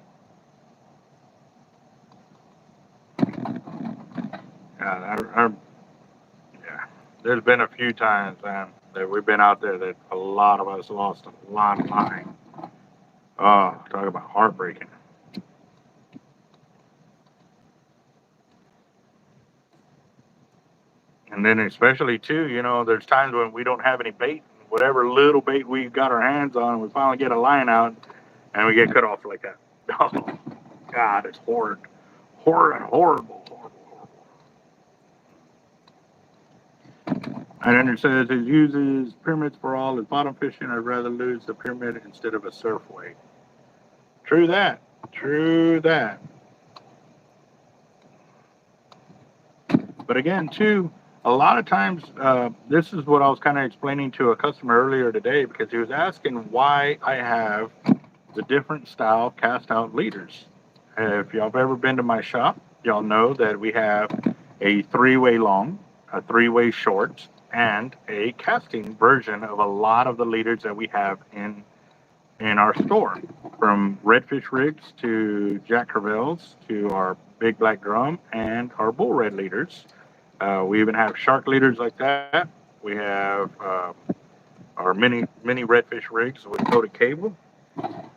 Yeah, yeah. There's been a few times, man, that we've been out there that a lot of us lost a lot of line. Oh, talk about heartbreaking. And then especially too, there's times when we don't have any bait. Whatever little bait we got our hands on, we finally get a line out, and we get cut off like that. Oh, God, it's horrid, horrible, horrible. And then it says it uses pyramids for all his bottom fishing. I'd rather lose the pyramid instead of a surf weight. True that. True that. But again, too, a lot of times, this is what I was kind of explaining to a customer earlier today because he was asking why I have the different style cast out leaders. If y'all have ever been to my shop, y'all know that we have a 3-way long, a 3-way short, and a casting version of a lot of the leaders that we have in our store, from redfish rigs to Jack Crevalles to our big black drum and our bull red leaders. We even have shark leaders like that. We have our mini redfish rigs with coated cable.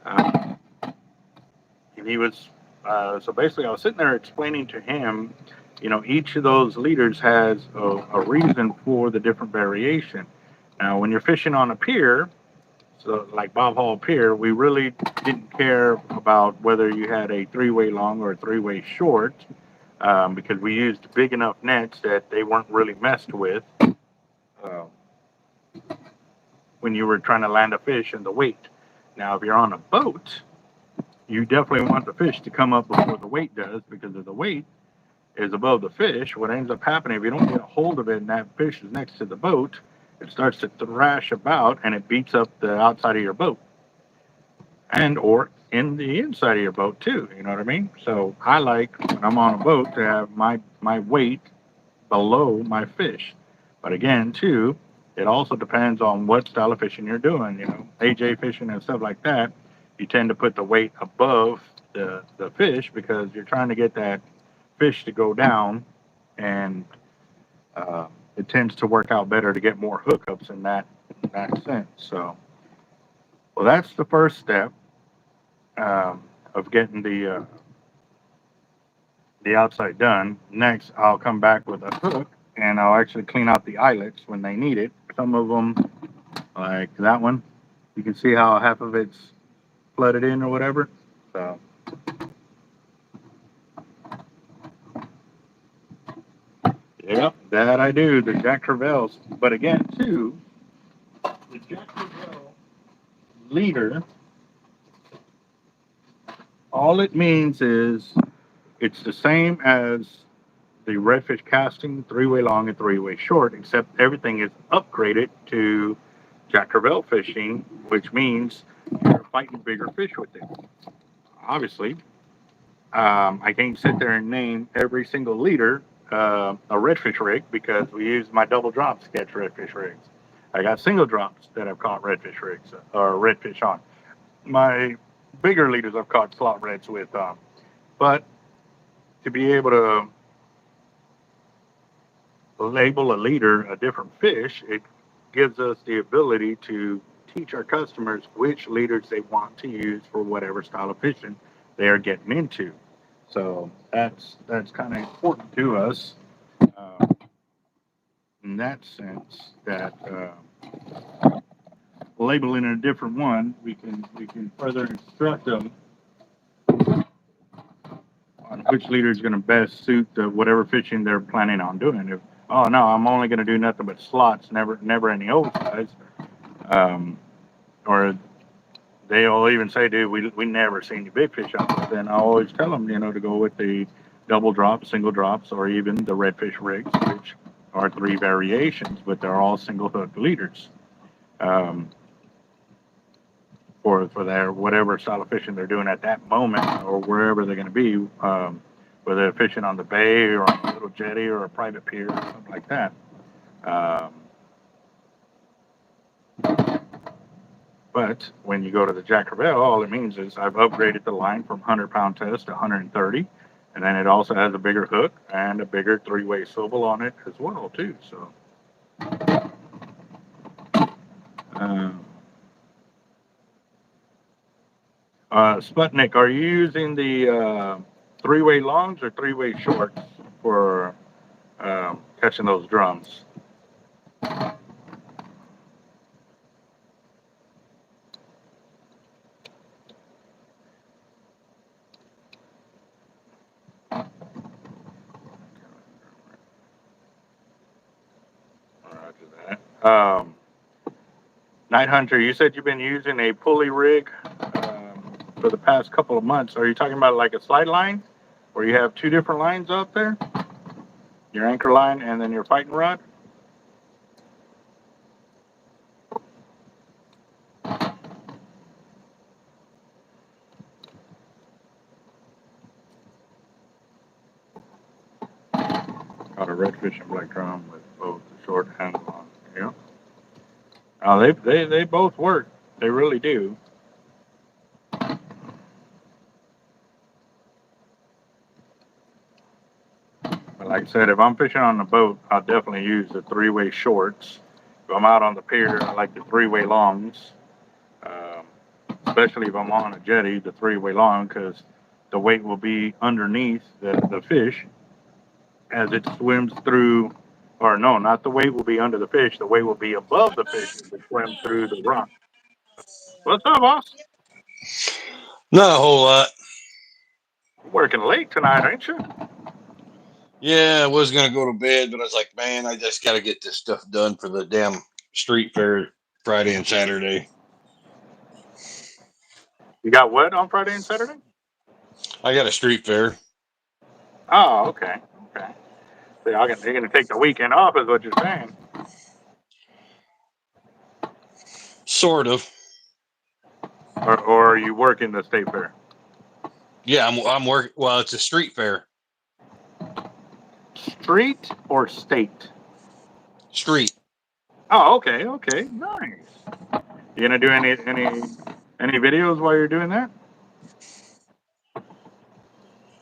Uh, and he was so basically, I was sitting there explaining to him, each of those leaders has a reason for the different variation. Now, when you're fishing on a pier, so like Bob Hall Pier, we really didn't care about whether you had a 3-way long or a 3-way short, because we used big enough nets that they weren't really messed with uh, when you were trying to land a fish and the weight. Now, if you're on a boat, you definitely want the fish to come up before the weight does, because if the weight is above the fish, what ends up happening if you don't get a hold of it and that fish is next to the boat, it starts to thrash about and it beats up the outside of your boat and or in the inside of your boat too. You know what I mean? So I like when I'm on a boat to have my weight below my fish. But again, too, it also depends on what style of fishing you're doing. AJ fishing and stuff like that, you tend to put the weight above the fish because you're trying to get that fish to go down, and it tends to work out better to get more hookups in that sense. So, well, that's the first step of getting the outside done. Next, I'll come back with a hook and I'll actually clean out the eyelets when they need it. Some of them, like that one, you can see how half of it's flooded in or whatever. So, yep, that I do, the Jack Crevalles. But again, too, the Jack Crevalle leader, all it means is it's the same as the redfish casting, 3-way long and 3-way short, except everything is upgraded to Jack Crevalle fishing, which means you're fighting bigger fish with it. Obviously, I can't sit there and name every single leader a redfish rig because we use my double drops to catch redfish rigs. I got single drops that I've caught redfish rigs or redfish on. My bigger leaders I've caught slot reds with. But to be able to label a leader a different fish, it gives us the ability to teach our customers which leaders they want to use for whatever style of fishing they are getting into. So that's kind of important to us uh, in that sense that labeling a different one, we can further instruct them on which leader is going to best suit whatever fishing they're planning on doing. If oh no, I'm only going to do nothing but slots, never any oversize, um, or they'll even say, dude, we never see any big fish out there. Then I always tell them, to go with the double drops, single drops, or even the redfish rigs, which are 3 variations, but they're all single hook leaders. Um, for their whatever style of fishing they're doing at that moment or wherever they're going to be, whether they're fishing on the bay or on a little jetty or a private pier or something like that. Um, but when you go to the Jackrabel, all it means is I've upgraded the line from 100-pound test to 130, and then it also has a bigger hook and a bigger 3-way swivel on it as well too. So. Sputnik, are you using the 3-way longs or 3-way shorts for catching those drums? Roger that. Night Hunter, you said you've been using a pulley rig for the past couple of months. Are you talking about like a slide line where you have 2 different lines out there? Your anchor line and then your fighting rod? Got a redfish and black drum with both the short and long. Yeah. They both work. They really do. But like I said, if I'm fishing on the boat, I'll definitely use the 3-way shorts. If I'm out on the pier, I like the 3-way longs. Especially if I'm on a jetty, the 3-way long, because the weight will be underneath the fish as it swims through, or no, not the weight will be under the fish. The weight will be above the fish as it swims through the rock. What's up, boss? Not a whole lot. You're working late tonight, ain't you? Yeah, I was going to go to bed, but I was like, man, I just got to get this stuff done for the damn street fair Friday and Saturday. You got what on Friday and Saturday? I got a street fair. Oh, okay. Okay. So you're going to take the weekend off, is what you're saying. Sort of. Or are you working the state fair? Yeah, I'm working. Well, it's a street fair. Street or state? Street. Oh, okay, okay, nice. You gonna do any videos while you're doing that?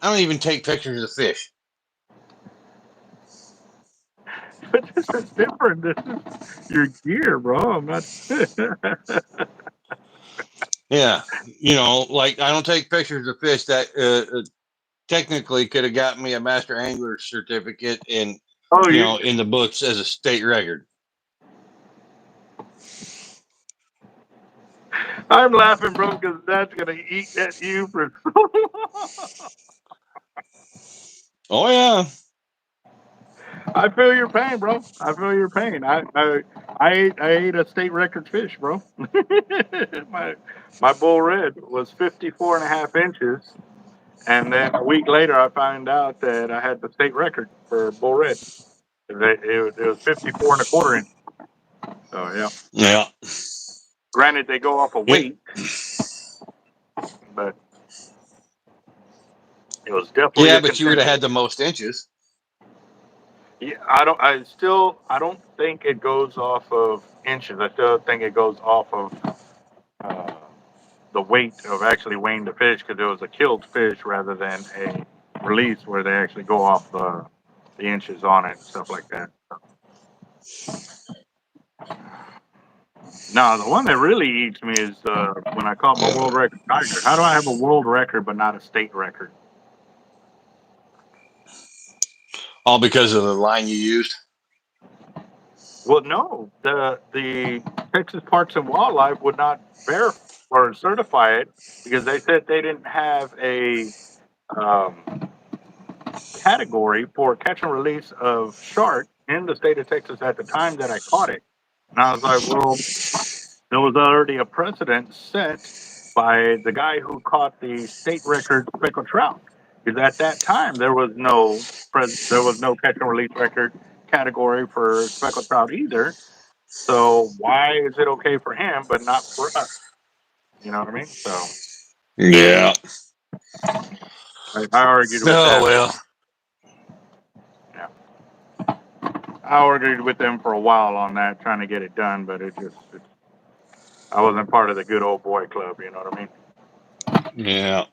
I don't even take pictures of fish. But this is different. This is your gear, bro. I'm not. Yeah, like I don't take pictures of fish that technically could have got me a master angler certificate and Oh, you. in the books as a state record. I'm laughing, bro, because that's gonna eat at you for so long. Oh yeah. I feel your pain, bro. I feel your pain. I ate a state record fish, bro. my bull red was 54.5 inches. And then a week later, I found out that I had the state record for bull red. It was 54.25 inches. So, yeah. Yeah. Granted, they go off of weight, but it was definitely Yeah, a but you would have contender. had the most inches. Yeah, I don't think it goes off of inches. I still think it goes off of uh, the weight of actually weighing the fish because it was a killed fish rather than a release where they actually go off the inches on it and stuff like that. No, the one that really eats me is when I caught my world record tiger. How do I have a world record but not a state record? All because of the line you used. Well, no, the Texas Parks and Wildlife would not verify or certify it because they said they didn't have a um, category for catch and release of shark in the state of Texas at the time that I caught it. And I was like, well, there was already a precedent set by the guy who caught the state record speckled trout. Because at that time there was no catch and release record category for speckled trout either. So why is it okay for him but not for us? You know what I mean? So Yeah. I argued with Oh that. well. Yeah, I argued with them for a while on that, trying to get it done, but I wasn't part of the good old boy club. You know what I mean? Yeah.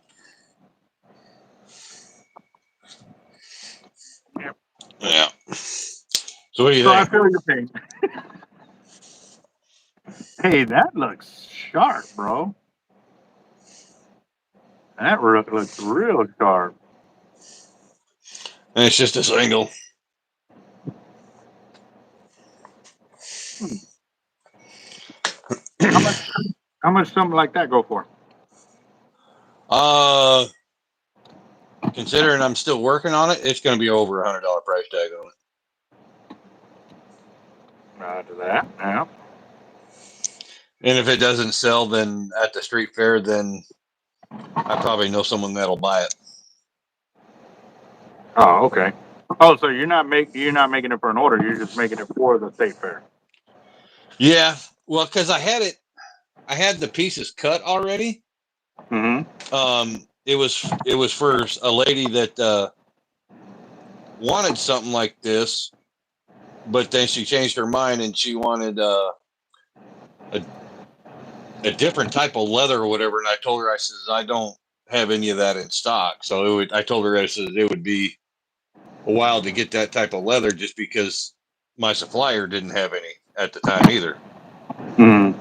Yeah. Yeah. So what do you So I think? feel your pain. Hey, that looks sharp, bro. That looks real sharp. And it's just a single. Hmm. How much? How much something like that go for? Considering I'm still working on it, it's going to be over $100 price tag on it. To that, yeah. And if it doesn't sell, then at the street fair, then I probably know someone that'll buy it. Oh, okay. Oh, so you're not making it for an order. You're just making it for the state fair. Yeah, well, because I had the pieces cut already. Mm-hmm. It was for a lady that wanted something like this, but then she changed her mind and she wanted a different type of leather or whatever. And I told her, I says, I don't have any of that in stock. So I told her, I said, it would be a while to get that type of leather just because my supplier didn't have any at the time either. Mm.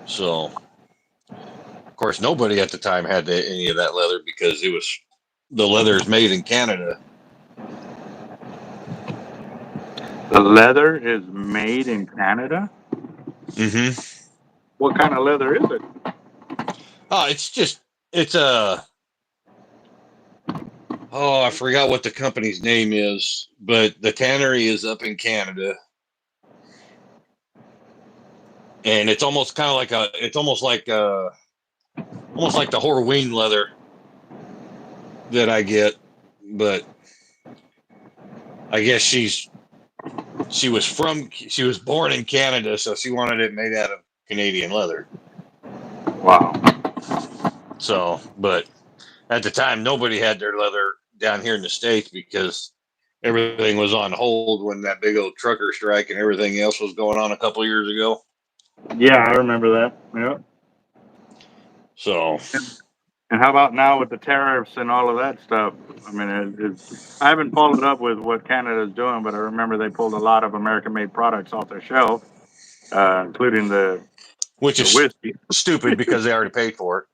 So, of course, nobody at the time had any of that leather because the leather is made in Canada. The leather is made in Canada. Mm-hmm. What kind of leather is it? Oh, it's a, I forgot what the company's name is, but the tannery is up in Canada. And it's almost kind of like almost like the Horween leather that I get, but I guess she was born in Canada, so she wanted it made out of Canadian leather. Wow. So, but at the time, nobody had their leather down here in the States because everything was on hold when that big old trucker strike and everything else was going on a couple of years ago. Yeah, I remember that. Yeah. So, And how about now with the tariffs and all of that stuff? I mean, I haven't followed up with what Canada's doing, but I remember they pulled a lot of American-made products off their shelf, including which the is whiskey. stupid because they already paid for it.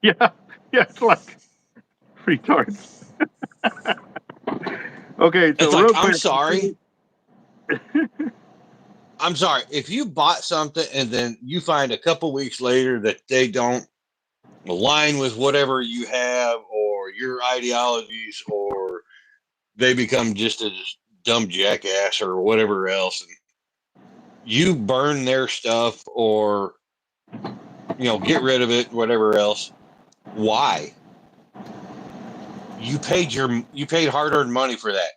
Yeah, yeah, it's like retards. Okay, so It's like, real quick. I'm sorry. If you bought something and then you find a couple weeks later that they don't align with whatever you have or your ideologies, or they become just a dumb jackass or whatever else, and you burn their stuff or get rid of it, whatever else. Why? You paid hard-earned money for that.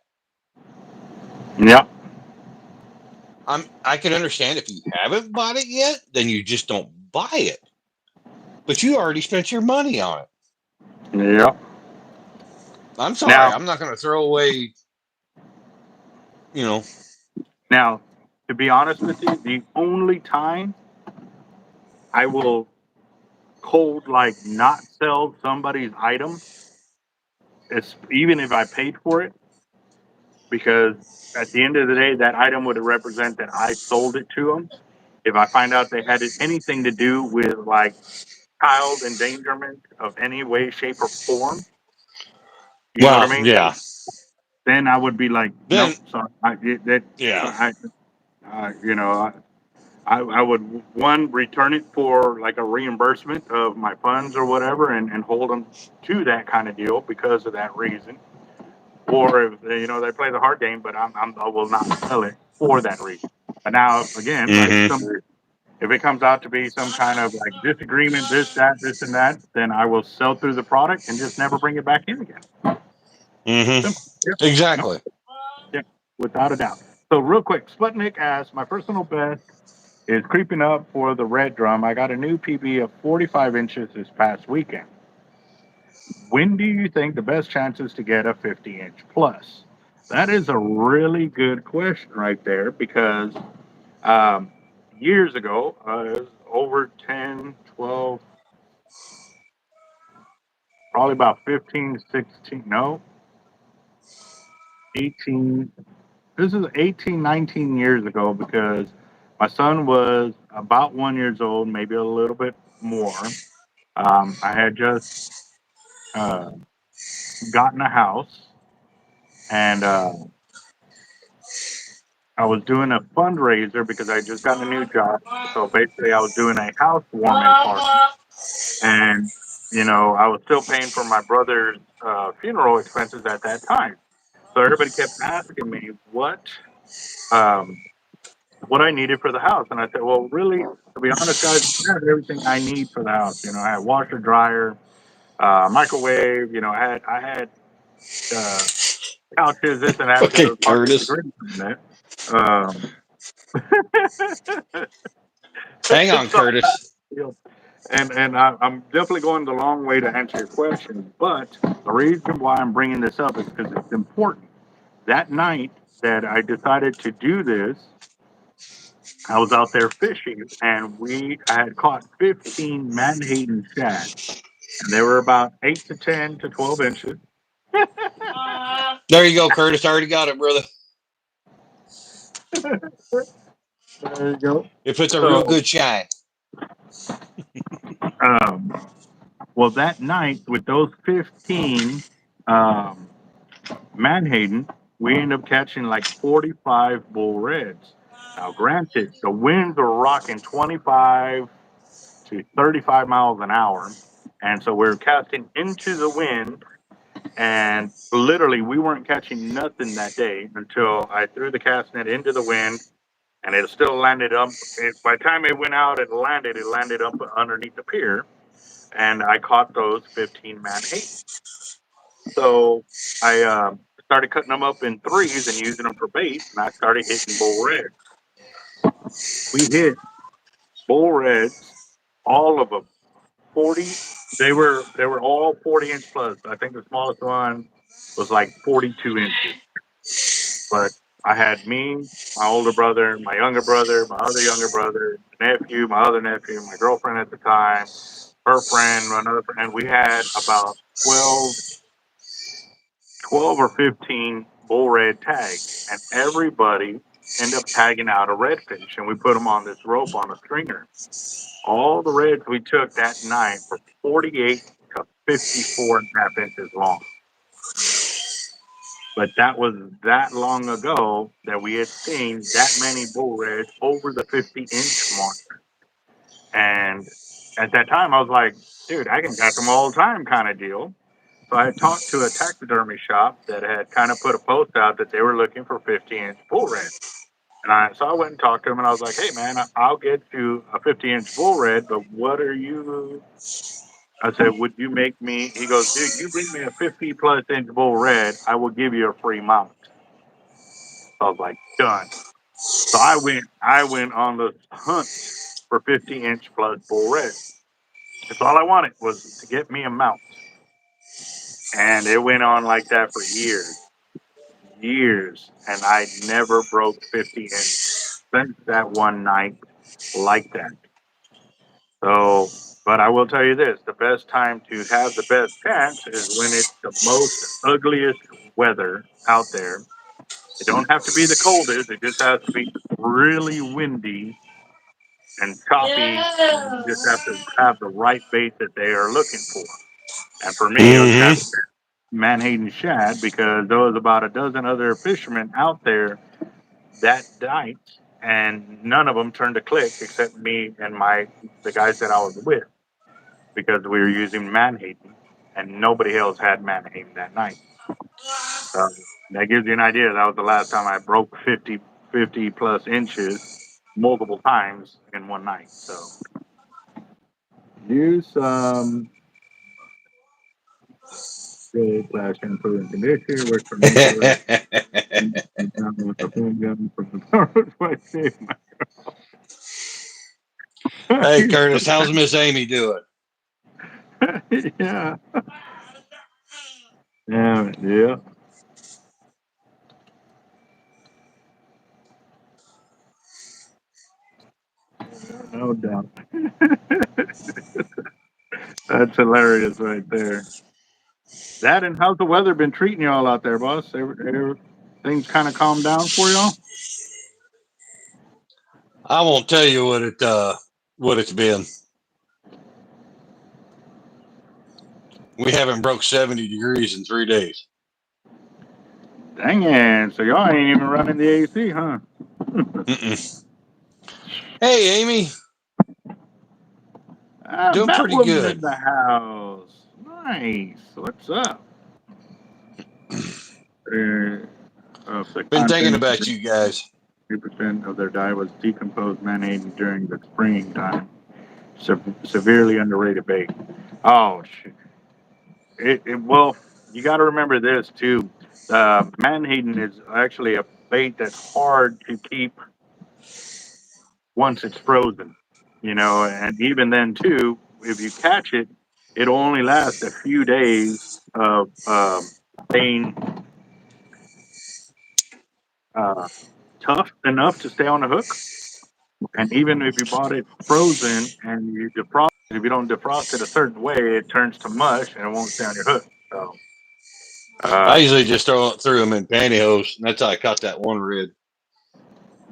Yeah. I can understand if you haven't bought it yet, then you just don't buy it. But you already spent your money on it. Yeah. I'm sorry, Now, I'm not going to throw away. now, to be honest with you, the only time I will cold like not sell somebody's item, it's even if I paid for it, because at the end of the day, that item would represent that I sold it to them. If I find out they had anything to do with like child endangerment of any way, shape, or form, you know what I Well, mean? yeah. Then I would be like, Then, nope, sorry. yeah. You know, I would one return it for like a reimbursement of my funds or whatever, and hold them to that kind of deal because of that reason. Or if they play the hard game, but I will not sell it for that reason. But now again, like Mm-hmm. somebody, If it comes out to be some kind of like disagreement, this, and that, then I will sell through the product and just never bring it back in again. Simple. Yep. No, Exactly. yep. Without a doubt. So real quick, Sputnik asks, my personal best is creeping up for the red drum. I got a new PB of 45 inches this past weekend. When do you think the best chances to get a 50-inch plus? That is a really good question right there because um, years ago, it was over 10, 12, probably about 15, 16, no, 18. This is 18, 19 years ago because my son was about 1 year old, maybe a little bit more. I had just uh, gotten a house and I was doing a fundraiser because I just got a new job. So basically, I was doing a housewarming party, and I was still paying for my brother's funeral expenses at that time. So everybody kept asking me um, what I needed for the house, and I said, "Well, really, to be honest, guys, I have everything I need for the house. I had washer, dryer, microwave. I had uh, couches, this and that, because it Okay, was part of the Curtis. agreement on that." Um, Hang on, so, Curtis. I'm definitely going the long way to answer your question, but the reason why I'm bringing this up is because it's important. That night that I decided to do this, I was out there fishing, and I had caught 15 Manhattan shad, and they were about 8 to 10 to 12 inches. There you go, Curtis. I already got it, brother. There you go. If it's a real So, good shine. um, well, that night with those 15 um, Manhattan, we ended up catching like 45 bull reds. Now, granted, the winds were rocking 25 to 35 miles an hour. And so we were casting into the wind, and literally we weren't catching nothing that day until I threw the cast net into the wind, and it still landed up. By the time it went out and landed, it landed up underneath the pier, and I caught those 15 Manhattan. So I started cutting them up in threes and using them for bait, and I started hitting bull reds. We hit bull reds, all of them, 40. They were all 40-inch plus. I think the smallest one was like 42 inches. But I had me, my older brother, my younger brother, my other younger brother, nephew, my other nephew, my girlfriend at the time, her friend, another friend. We had about 12 or 15 bull red tags, and everybody ended up tagging out a redfish, and we put them on this rope on a stringer. All the reds we took that night were 48 to 54 and a half inches long. But that was that long ago that we had seen that many bull reds over the 50-inch mark. And at that time, I was like, dude, I can catch them all the time kind of deal. So I had talked to a taxidermy shop that had kind of put a post out that they were looking for 50-inch bull red. So I went and talked to him, and I was like, "Hey, man, I'll get you a 50-inch bull red, but what are you?" I said, "Would you make me?" He goes, "Dude, you bring me a 50-plus inch bull red, I will give you a free mount." I was like, "Done." So I went on the hunt for 50-inch plus bull red. That's all I wanted was to get me a mount, and it went on like that for years, years, and I never broke 50-inch since that one night like that. So, but I will tell you this: the best time to have the best chance is when it's the most ugliest weather out there. It don't have to be the coldest; it just has to be really windy and choppy, and you just have to have the right bait that they are looking for. And for me, it was Mm-hmm. catching Manhattan shad because there was about a dozen other fishermen out there that night, and none of them turned a click except me and the guys that I was with, because we were using Manhattan, and nobody else had Manhattan that night. So that gives you an idea. That was the last time I broke 50 plus inches. multiple times in one night. So use really flash shampoo and conditioner, work for motor, and down with the foam gun from the power Hey, Curtis, how's Miss Amy doing? yeah. Yeah. No doubt. That's hilarious right there. That and how's the weather been treating y'all out there, boss? Things kind of calmed down for y'all? I won't tell you what it's been. We haven't broke 70 degrees in 3 days. Dang it. So y'all ain't even running the AC, huh? Mm-mm. Hey, Amy, doing pretty Batwoman in good. the house. Nice. What's up? Of the Been thinking content, about you guys. 3% of their diet was decomposed mayonnaise during the springtime. Severely underrated bait. Oh, shit. Well, you got to remember this, too. Menhaden is actually a bait that's hard to keep once it's frozen, and even then, too, if you catch it, it'll only last a few days of staying uh, tough enough to stay on the hook. And even if you bought it frozen and you defrost it, if you don't defrost it a certain way, it turns to mush and it won't stay on your hook. So, I uh, usually just threw them in pantyhose, and that's how I caught that one red.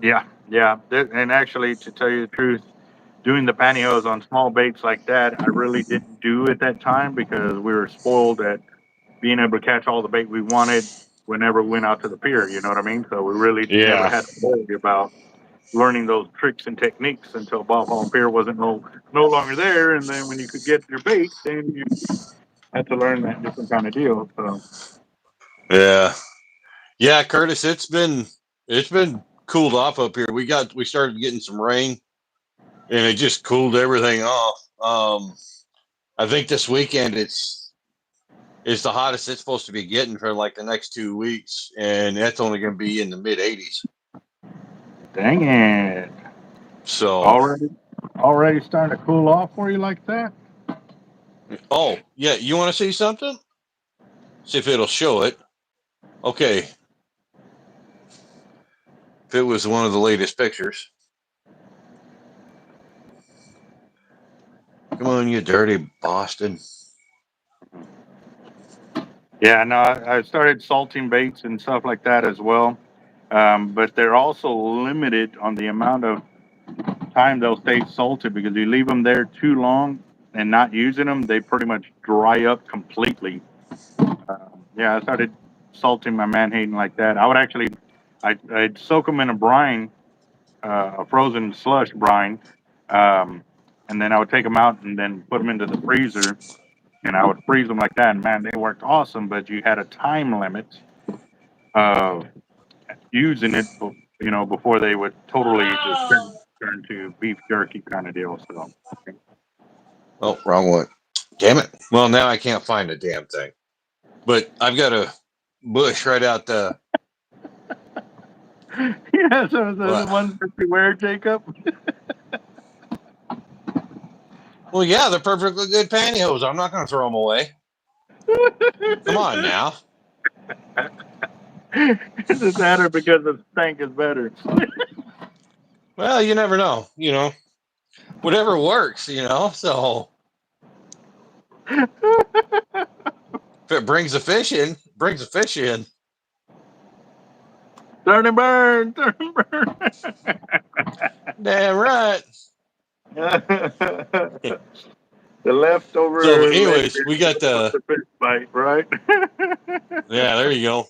yeah, yeah. And actually, to tell you the truth, doing the pantyhose on small baits like that, I really didn't do at that time because we were spoiled at being able to catch all the bait we wanted whenever we went out to the pier. You know what I mean? So we really never Yeah. had to worry about learning those tricks and techniques until Bob Hall Pier wasn't no longer there. And then when you could get your bait, then you had to learn that different kind of deal. So Yeah. Yeah, Curtis, it's been cooled off up here. We started getting some rain, and it just cooled everything off. I think this weekend it's the hottest it's supposed to be getting for like the next 2 weeks, and that's only going to be in the mid 80s. dang it, So, already starting to cool off for you like that. oh yeah, you want to see something? See if it'll show it. Okay, if it was one of the latest pictures. Come on, you dirty Boston. Yeah, no, I started salting baits and stuff like that as well. But they're also limited on the amount of time they'll stay salted because you leave them there too long and not using them, they pretty much dry up completely. Yeah, I started salting my Manhattan like that. I would actually, I'd soak them in a brine, a frozen slush brine, um, and then I would take them out and then put them into the freezer, and I would freeze them like that. And man, they worked awesome, but you had a time limit of using it, before they would totally just turn to beef jerky kind of deal. So, Oh, wrong one. Damn it. Well, now I can't find a damn thing. But I've got a bush right out the. yeah, so the What? ones that you wear, Jacob. Well, yeah, they're perfectly good pantyhose. I'm not going to throw them away. Come on now. Is it that or because the stank is better? Well, you never know. Whatever works. So if it brings a fish in, brings a fish in. Turn and burn, turn and burn. Damn right. The So, leftover anyways, we got the. the fish bite, right? Yeah, there you go.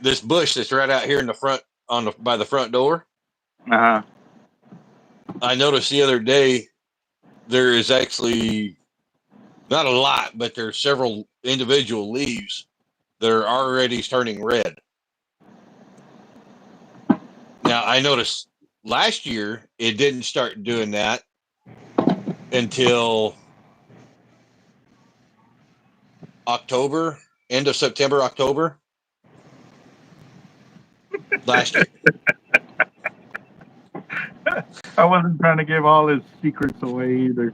This bush that's right out here in the front by the front door. uh-huh. I noticed the other day there is actually not a lot, but there's several individual leaves that are already turning red. Now I noticed last year, it didn't start doing that until October, end of September, October last year. I wasn't trying to give all his secrets away either.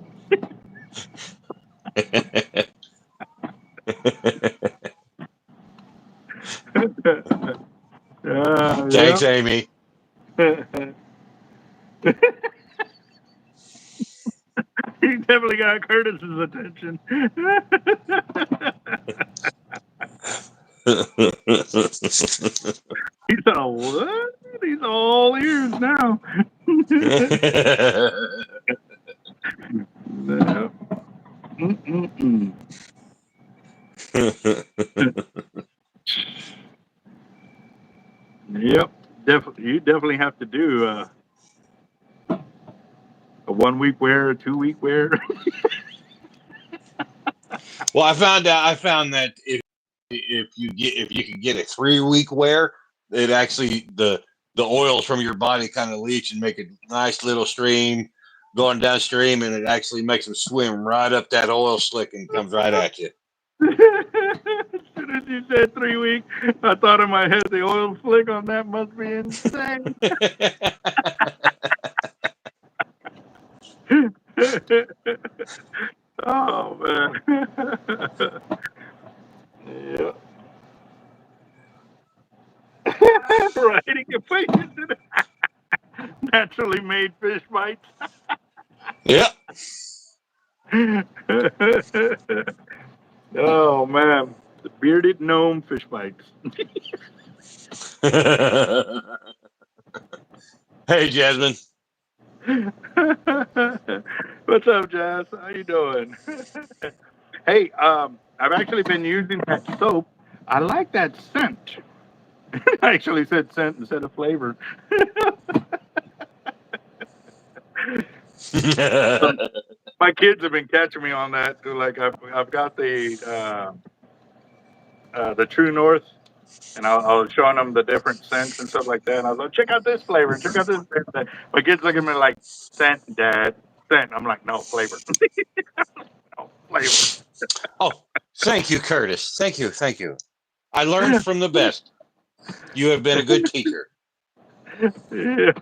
Thanks, Yep. Amy. He definitely got Curtis's attention. He's all, what? He's all ears now. Yep. Mm-mm-mm. Yep. Definitely, you definitely have to do a 1 week wear, a 2 week wear. Well, I found that if you can get a 3-week wear, it actually the oils from your body kind of leach and make a nice little stream going downstream, and it actually makes them swim right up that oil slick and comes right at you. As soon as you said 3 week, I thought in my head the oil slick on that must be insane. Oh man. Yeah. Writing equations in naturally made fish bites. Yep. Oh man, the bearded gnome fish bites. Hey, Jasmine. What's up, Jazz? How you doing? Hey, I've actually been using that soap. I like that scent. I actually said scent instead of flavor. My kids have been catching me on that. Like I've got the True North, and I was showing them the different scents and stuff like that. And I was like, check out this flavor, check out this flavor. My kids look at me like, scent, Dad, scent. I'm like, no, flavor. No, flavor. Oh, thank you, Curtis. Thank you. I learned from the best. You have been a good teacher. Yeah.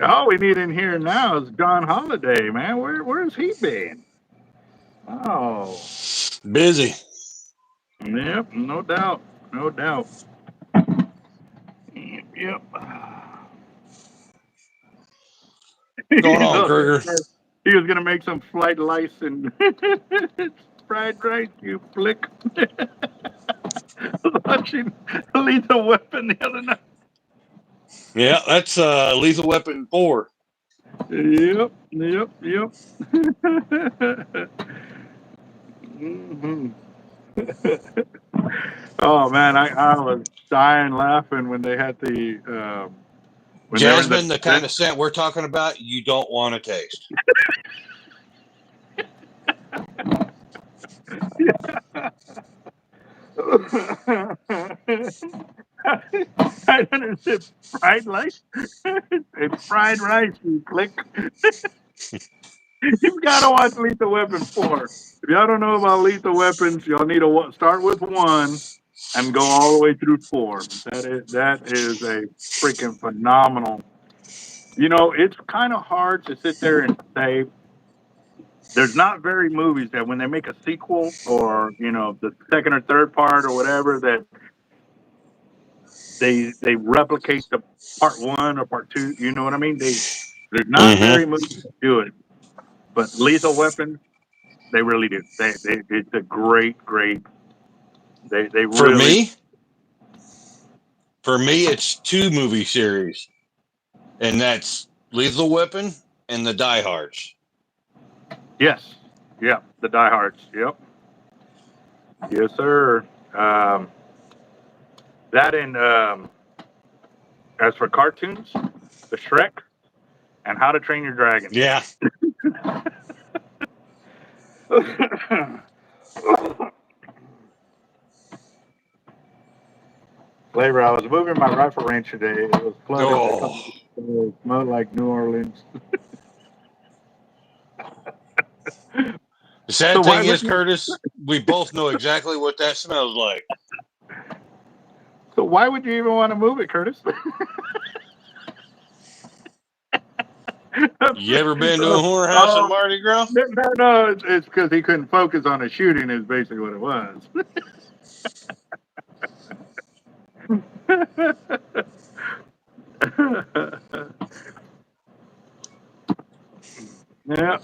All we need in here now is John Holiday, man. Where's he been? Oh, Busy. yep, no doubt, no doubt. Yep. What's going on, Kruger? He was gonna make some flight lice and fried rice. You flick. Watching Lethal Weapon the other night. Yeah, that's Lethal Weapon 4. Yep. Hmm. Oh man, I was dying laughing when they had the when they were in Jasmine, the kind of scent we're talking about, you don't want to taste. I understand fried rice. It's fried rice. You click. You've got to watch Lethal Weapon 4. If y'all don't know about Lethal Weapons, y'all need to start with 1 and go all the way through 4. That is a freaking phenomenal. You know, it's kind of hard to sit there and say there's not very movies that when they make a sequel or the second or third part or whatever that they replicate the part 1 or part 2. You know what I mean? There's not very Mm-hmm. movies that do it, but Lethal Weapon, they really do. It's a great. They For really. me, it's 2 movie series, and that's Lethal Weapon and the Die Hards. Yes. Yeah. The Diehards. Yep. Yes, sir. That and as for cartoons, the Shrek and How to Train Your Dragon. Yeah. Flavor, I was moving my rifle range today. It was flooded. Oh, It smelled like New Orleans. the So sad why thing would is, you? Curtis, we both know exactly what that smells like. So why would you even want to move it, Curtis? You ever been to a whorehouse in Oh, Mardi Gras? no, it's because he couldn't focus on the shooting. Is basically what it was. Yeah.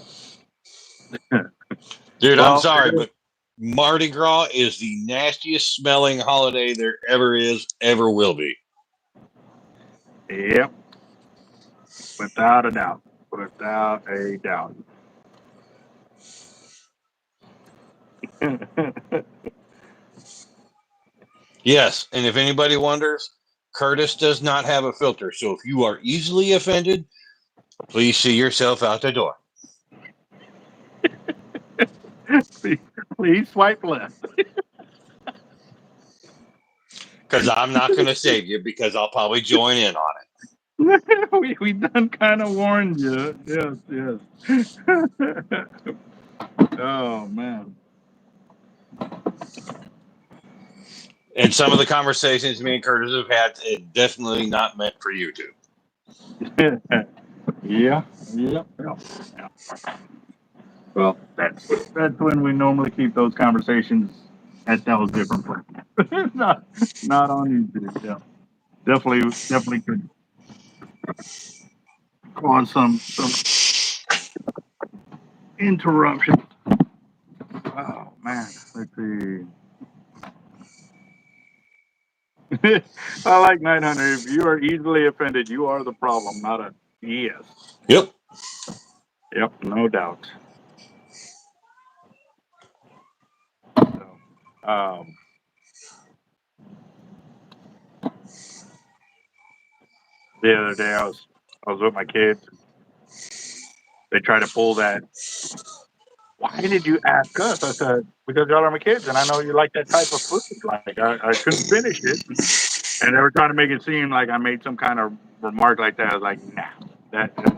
Dude, I'm Well, sorry, but Mardi Gras is the nastiest smelling holiday there ever is, ever will be. yep, without a doubt, without a doubt. Yes, and if anybody wonders, Curtis does not have a filter. So if you are easily offended, please see yourself out the door. please, please swipe left. Because I'm not going to save you because I'll probably join in on it. we done kind of warned you. Yes, yes. Oh man. And some of the conversations me and Curtis have had, it definitely not meant for you two. Yeah, yeah, yeah. Well, that's when we normally keep those conversations at those different places. not on YouTube. Yeah, definitely could cause some interruption. Oh man, let's see. I like 900. If you are easily offended, you are the problem, not a yes. Yep. Yep, no doubt. So, um, the other day I was with my kids. They tried to pull that. Why did you ask us? I said because y'all are my kids, and I know you like that type of food. Like I couldn't finish it, and they were trying to make it seem like I made some kind of remark like that. I was like, nah,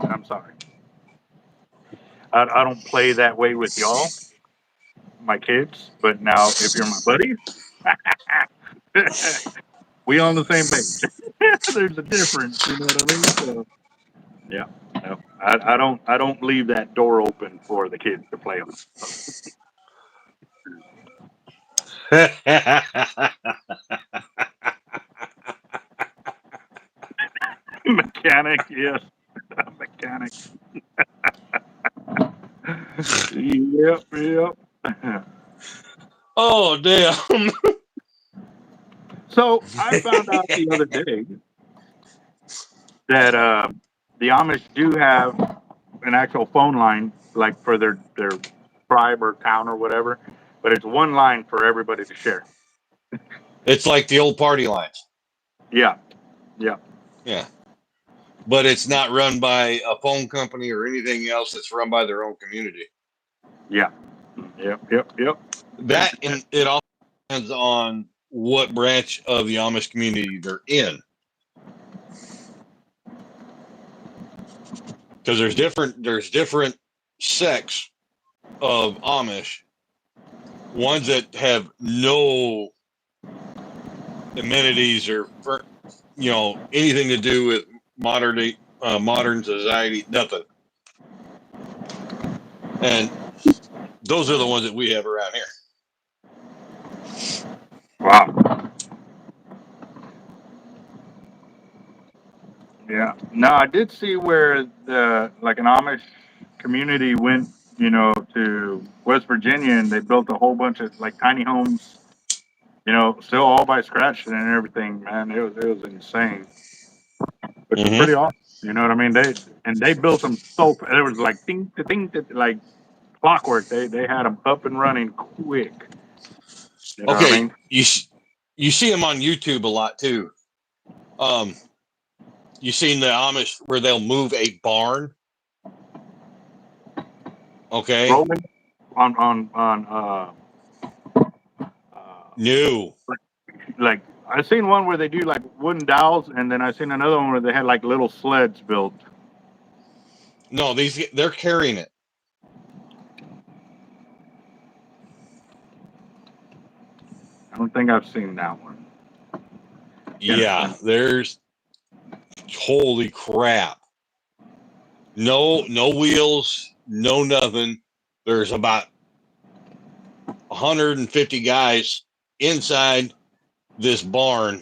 I'm sorry. I don't play that way with y'all, my kids. But now, if you're my buddies, we on the same page. There's a difference, you know what I mean? So, yeah, no, I don't leave that door open for the kids to play on. Mechanic, yes, mechanic. Yep. Oh, damn. So I found out the other day that the Amish do have an actual phone line, like for their tribe or town or whatever, but it's one line for everybody to share. It's like the old party lines. Yeah, yeah, Yeah. But it's not run by a phone company or anything else. It's run by their own community. yeah, yep. That and it all depends on what branch of the Amish community they're in. Because there's different sects of Amish. Ones that have no amenities or anything to do with modern society, nothing. And those are the ones that we have around here. Wow. Yeah. No, I did see where the like an Amish community went, to West Virginia and they built a whole bunch of like tiny homes, still all by scratch and everything, man. It was insane. Which is Mm-hmm. pretty awesome. You know what I mean? They built them so it was like ding like clockwork. They had them up and running quick. You know what I Okay, mean? you see them on YouTube a lot too. You seen the Amish where they'll move a barn? Okay, Rolling on no. like I seen one where they do like wooden dowels, and then I seen another one where they had like little sleds built. No, they're carrying it. I don't think I've seen that one. Yeah, there's holy crap. No wheels, no nothing. There's about 150 guys inside this barn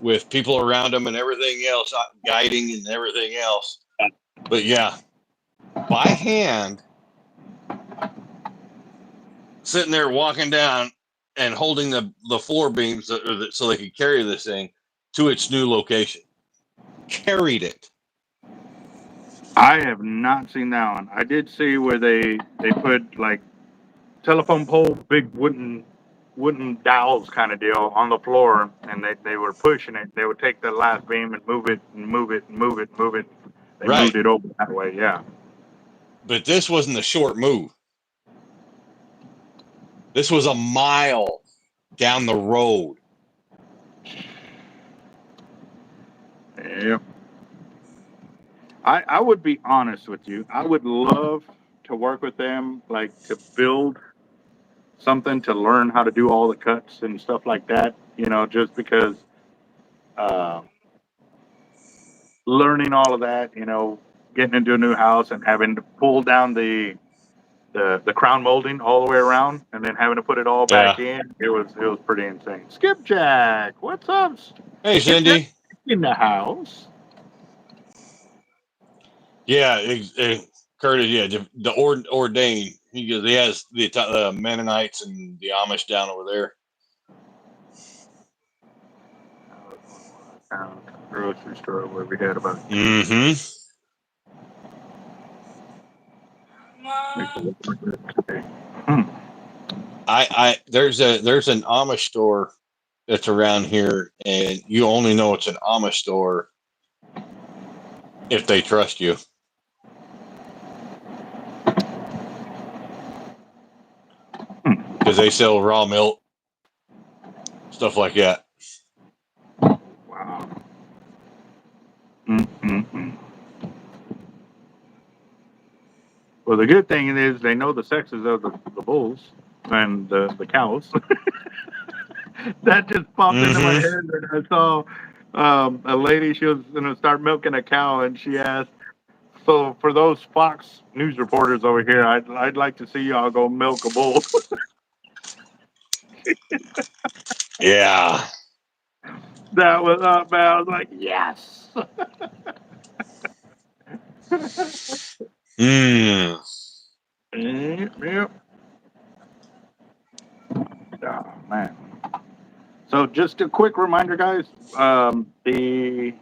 with people around them and everything else, guiding and everything else. But yeah, by hand, sitting there walking down and holding the floor beams so they could carry this thing to its new location. Carried it. I have not seen that one. I did see where they put like telephone pole, big wooden dowels kind of deal on the floor, and they were pushing it. They would take the last beam and move it and move it and move it and move it. They Right. moved it over that way, yeah. But this wasn't a short move. This was a mile down the road. Yep. I would be honest with you. I would love to work with them, like to build something to learn how to do all the cuts and stuff like that. You know, just because uh, learning all of that, you know, getting into a new house and having to pull down the crown molding all the way around and then having to put it all back in. It was pretty insane. Skipjack, what's up? Hey, Skipjack Cindy. in the house. Yeah, Curtis. Yeah, the ordained. He has the Mennonites and the Amish down over there. Grocery store where we had about. Mm-hmm. There's an Amish store that's around here, and you only know it's an Amish store if they trust you. Because they sell raw milk, stuff like that. Wow. Mm-mm-mm. Well, the good thing is they know the sexes of the bulls and the cows. That just popped into my head, and I saw a lady. She was going to start milking a cow, and she asked, "So for those Fox News reporters over here, I'd like to see y'all go milk a bull." Yeah. That was up, man. I was like, yes. Yep. Oh, man. So just a quick reminder, guys. The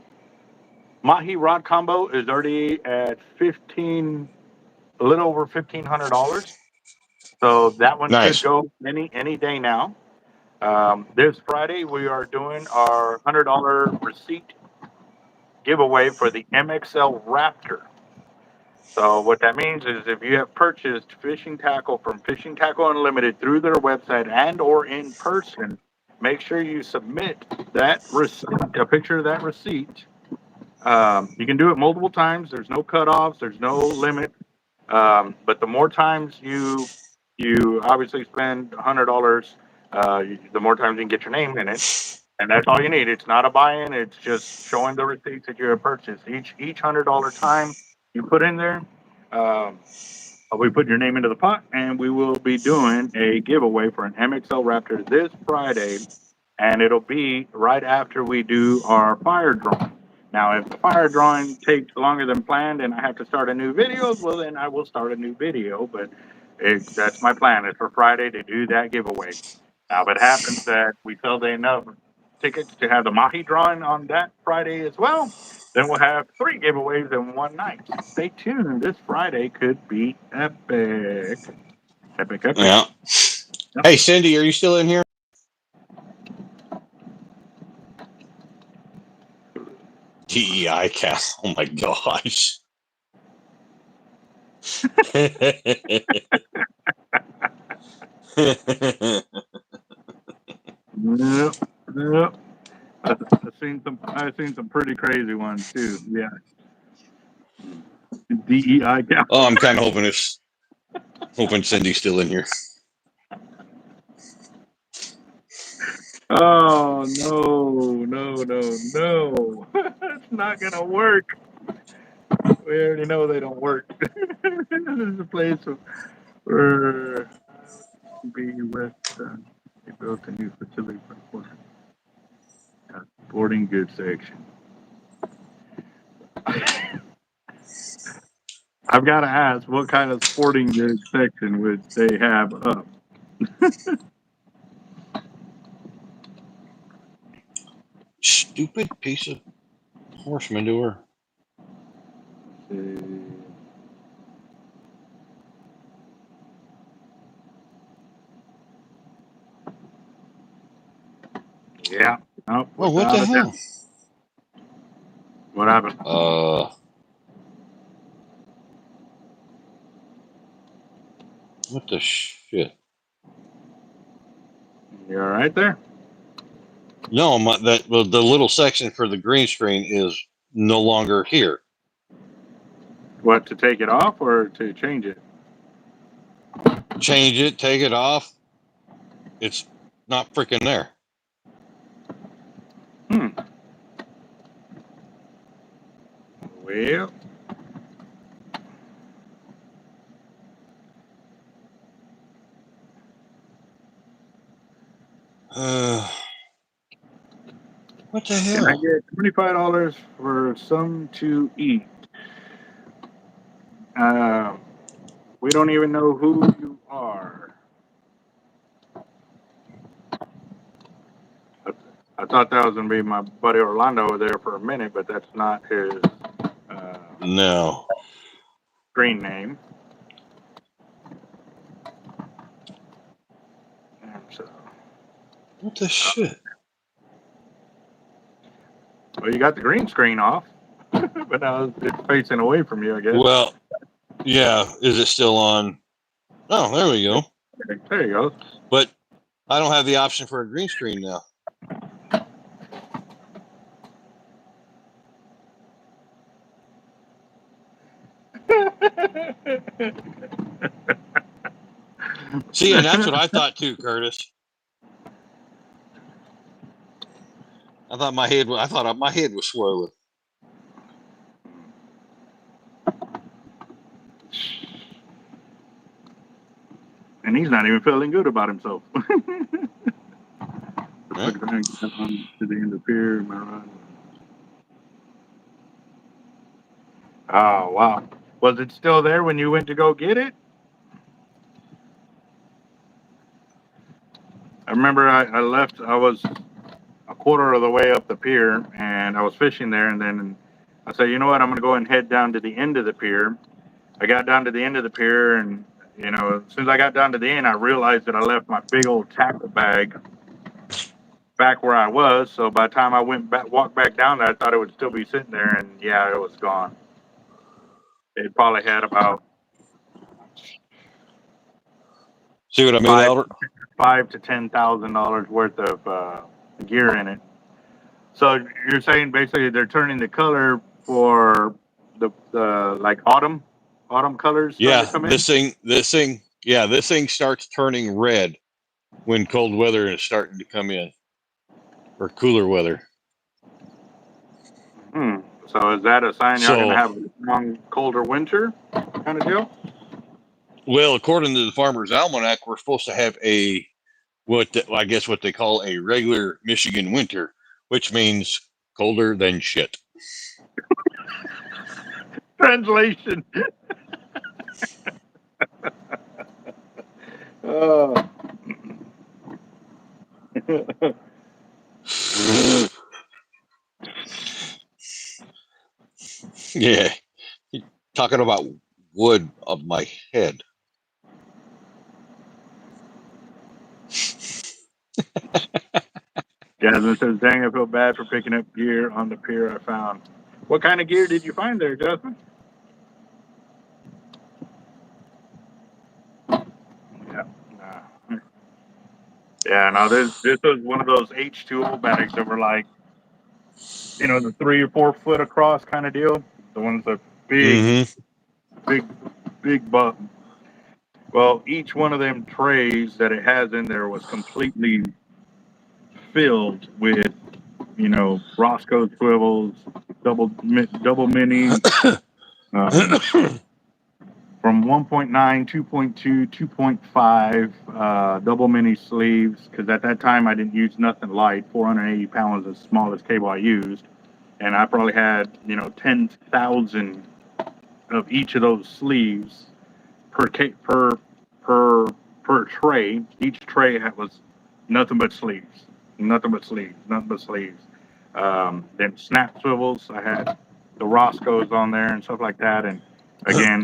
Mahi rod combo is already at a little over $1,500. So that one should Nice. go any day now. This Friday we are doing our $100 receipt giveaway for the MXL Raptor. So what that means is if you have purchased fishing tackle from Fishing Tackle Unlimited through their website and or in person, make sure you submit that receipt, a picture of that receipt. You can do it multiple times. There's no cutoffs. There's no limit. But the more times you obviously spend $100, the more times you can get your name in it, and that's all you need. It's not a buy-in. It's just showing the receipts that you have purchased. Each $100 time you put in there, um, we put your name into the pot, and we will be doing a giveaway for an MXL Raptor this Friday, and it'll be right after we do our fire drawing. Now, if the fire drawing takes longer than planned and I have to start a new video, well, then I will start a new video. But that's my plan. Is for Friday to do that giveaway. Now, if it happens that we sell enough tickets to have the Mahi drawing on that Friday as well, then we'll have 3 giveaways in one night. Stay tuned. This Friday could be epic. Epic, epic. Yeah. Yep. Hey, Cindy, are you still in here? DEI cast. Oh my gosh. Yep. Yep. seen some pretty crazy ones too. Yeah. DEI cow. Oh, I'm kind of hoping Cindy's still in here. Oh no. It's not gonna work. We already know they don't work. This is a place where be west. They built a new facility for a sporting goods section. I've got to ask, what kind of sporting goods section would they have up? Stupid piece of horse manure. Yeah. Nope, Oh, what the without a doubt. hell? What happened? What the shit? You all right there? No, the little section for the green screen is no longer here. What, to take it off or to change it? Change it, take it off. It's not freaking there. Well, What the can I hell? get $25 for some to eat? We don't even know who you are. I thought that was going to be my buddy Orlando over there for a minute, but that's not his No. screen name. And so, What the shit? well, you got the green screen off, but now it's facing away from you, I guess. Well, yeah. Is it still on? Oh, there we go. There you go. But I don't have the option for a green screen now. See, and that's what I thought too, Curtis. I thought my head was swollen. And he's not even feeling good about himself. Huh? To the end of the pier, am I right? Oh, wow. Was it still there when you went to go get it? I remember I left, I was a quarter of the way up the pier and I was fishing there. And then I said, you know what, I'm going to go and head down to the end of the pier. I got down to the end of the pier and, you know, as soon as I got down to the end, I realized that I left my big old tackle bag back where I was. So by the time I walked back down there, I thought it would still be sitting there. And yeah, it was gone. It probably had about See what I mean, Albert? $5,000 to $10,000 worth of gear in it. So you're saying basically they're turning the color for the like autumn colors starting Yeah, to come in. this thing starts turning red when cold weather is starting to come in, or cooler weather. So is that a sign y'all going to So, have a long, colder winter kind of deal? well, according to the Farmer's Almanac, we're supposed to have what they call a regular Michigan winter, which means colder than shit. Translation. Oh. Yeah, talking about wood of my head. Jasmine says, dang, I feel bad for picking up gear on the pier I found. What kind of gear did you find there, Jasmine? Yeah. Yeah, no, this was one of those H2O bags that were like the 3 or 4 foot across kind of deal. The ones that Mm-hmm. big, big buck. Well, each one of them trays that it has in there was completely filled with, Roscoe swivels, double minis, um, from 1.9, 2.2, 2.5, double mini sleeves. Because at that time I didn't use nothing light. 480 pounds is the smallest cable I used, and I probably had 10,000 of each of those sleeves per per tray. Each tray was nothing but sleeves, nothing but sleeves, nothing but sleeves. Then snap swivels. I had the Roscoes on there and stuff like that. And again,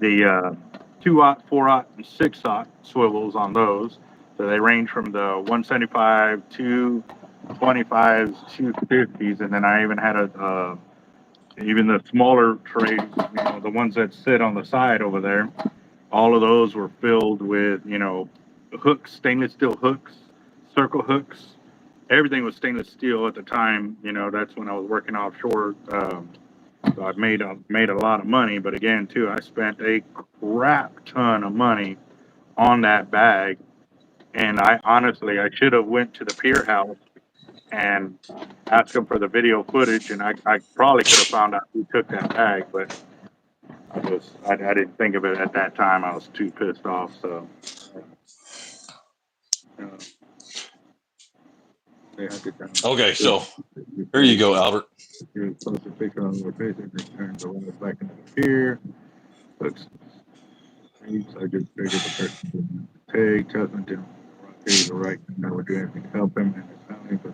the 2-aught, 4-aught, and 6-aught swivels on those. So they range from the 175, 225s, 250s, and then I even had even the smaller trays, the ones that sit on the side over there. All of those were filled with, hooks, stainless steel hooks, circle hooks. Everything was stainless steel at the time. That's when I was working offshore. So I made a lot of money. But again, too, I spent a crap ton of money on that bag. And I should have went to the pier house and asked them for the video footage, and I probably could have found out who took that bag, but I didn't think of it at that time. I was too pissed off. So uh, they had to Okay, so here you go, Albert. post a picture on the face and return the water back into the pier. Looks I just figured the person didn't take Justin didn't pay the right thing. I would do anything to help him and his family, but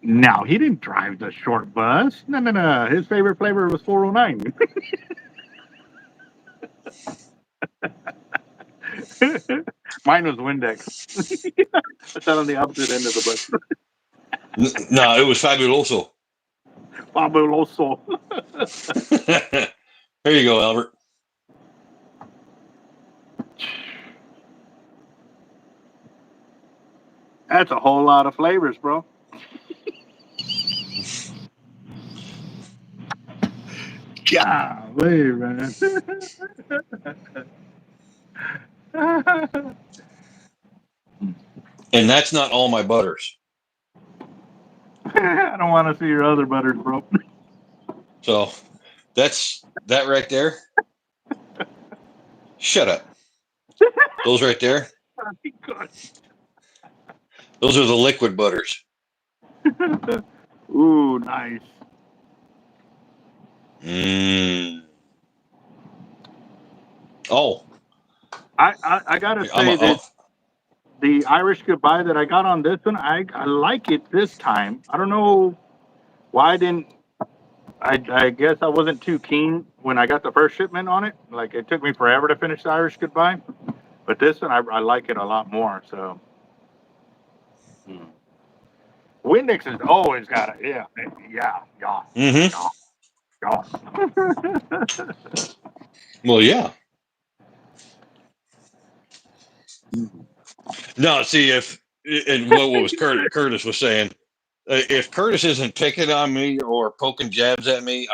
no, he didn't drive the short bus. No, no, no. His favorite flavor was 409. Mine was Windex. I sat on the opposite end of the bus. No, it was fabuloso. Fabuloso. Here you go, Albert. That's a whole lot of flavors, bro. Golly, man. And that's not all my butters. I don't want to see your other butters, bro. So that's that right there. Shut up. Those right there. Those are the liquid butters. Ooh, nice. Oh, I gotta say that the Irish goodbye that I got on this one, I like it this time. I don't know why I didn't. I guess I wasn't too keen when I got the first shipment on it. Like it took me forever to finish the Irish goodbye, but this one I like it a lot more. So. Windex has always got it. Yeah. Mm-hmm. Yeah. Well, yeah. No, see and what was Curtis was saying. If Curtis isn't picking on me or poking jabs at me,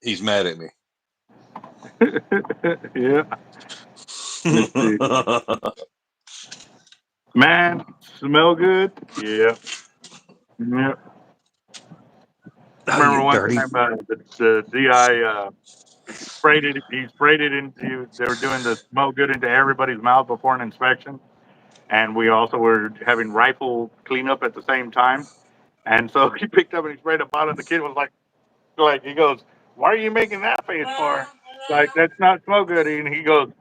he's mad at me. Yeah. Let's see. Man, smell good? Yeah. Yeah. I remember one time the DI he sprayed it into, they were doing the smell good into everybody's mouth before an inspection. And we also were having rifle cleanup at the same time. And so he picked up and he sprayed a bottle, and the kid was like, he goes, "Why are you making that face for?" Like, that's not smoke good. And he goes,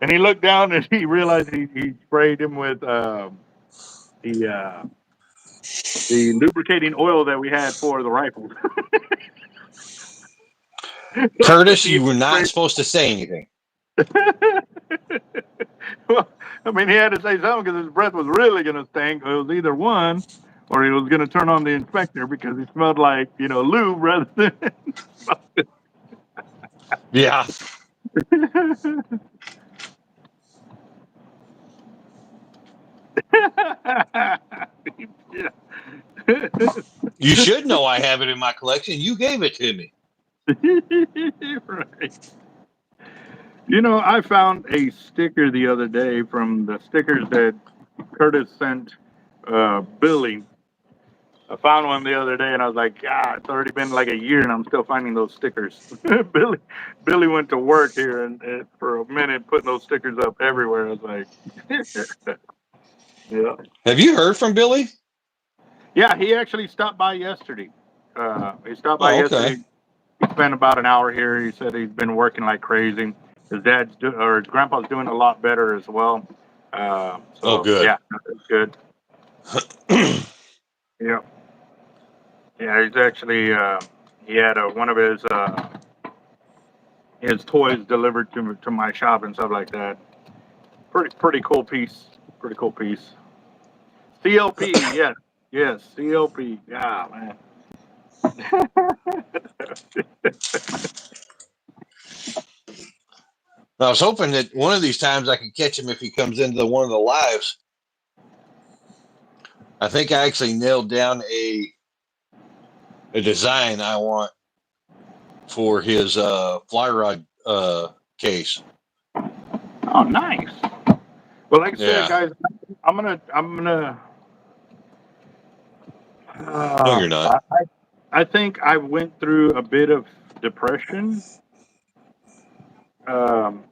and he looked down and he realized he sprayed him with the uh, the lubricating oil that we had for the rifle. Curtis, you were not supposed to say anything. Well, I mean, he had to say something because his breath was really going to stink. It was either one, or he was going to turn on the inspector because he smelled like lube rather than. Yeah. Yeah. You should know I have it in my collection. You gave it to me. Right. You know, I found a sticker the other day from the stickers that Curtis sent Billy. I found one the other day, and I was like, "God, it's already been like a year, and I'm still finding those stickers." Billy, Billy went to work here and for a minute, putting those stickers up everywhere. I was like, "Yeah, Have you heard from Billy? yeah." He actually stopped by yesterday. He stopped by Oh, okay. yesterday. He spent about an hour here. He said he's been working like crazy. His grandpa's doing a lot better as well. Oh, So good. yeah, that's good. Yeah, yeah. He's actually he had one of his toys delivered to my shop and stuff like that. Pretty cool piece. Pretty cool piece. CLP, yes, yes, CLP. Yeah, man. I was hoping that one of these times I could catch him if he comes into one of the lives. I think I actually nailed down a design I want for his fly rod case. Oh, nice. Well, like I said, Yeah. guys, I'm gonna. No, you're not. I think I went through a bit of depression um,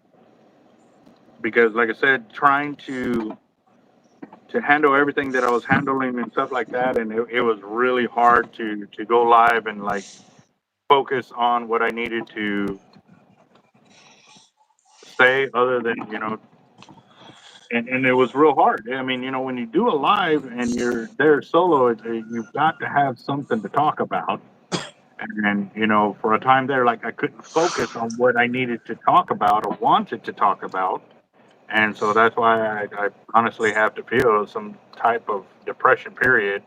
because, like I said, trying to handle everything that I was handling and stuff like that, and it was really hard to go live and like focus on what I needed to say, other than and it was real hard. I mean, when you do a live and you're there solo, you've got to have something to talk about. And for a time there, like I couldn't focus on what I needed to talk about or wanted to talk about, and so that's why I honestly have to feel some type of depression period.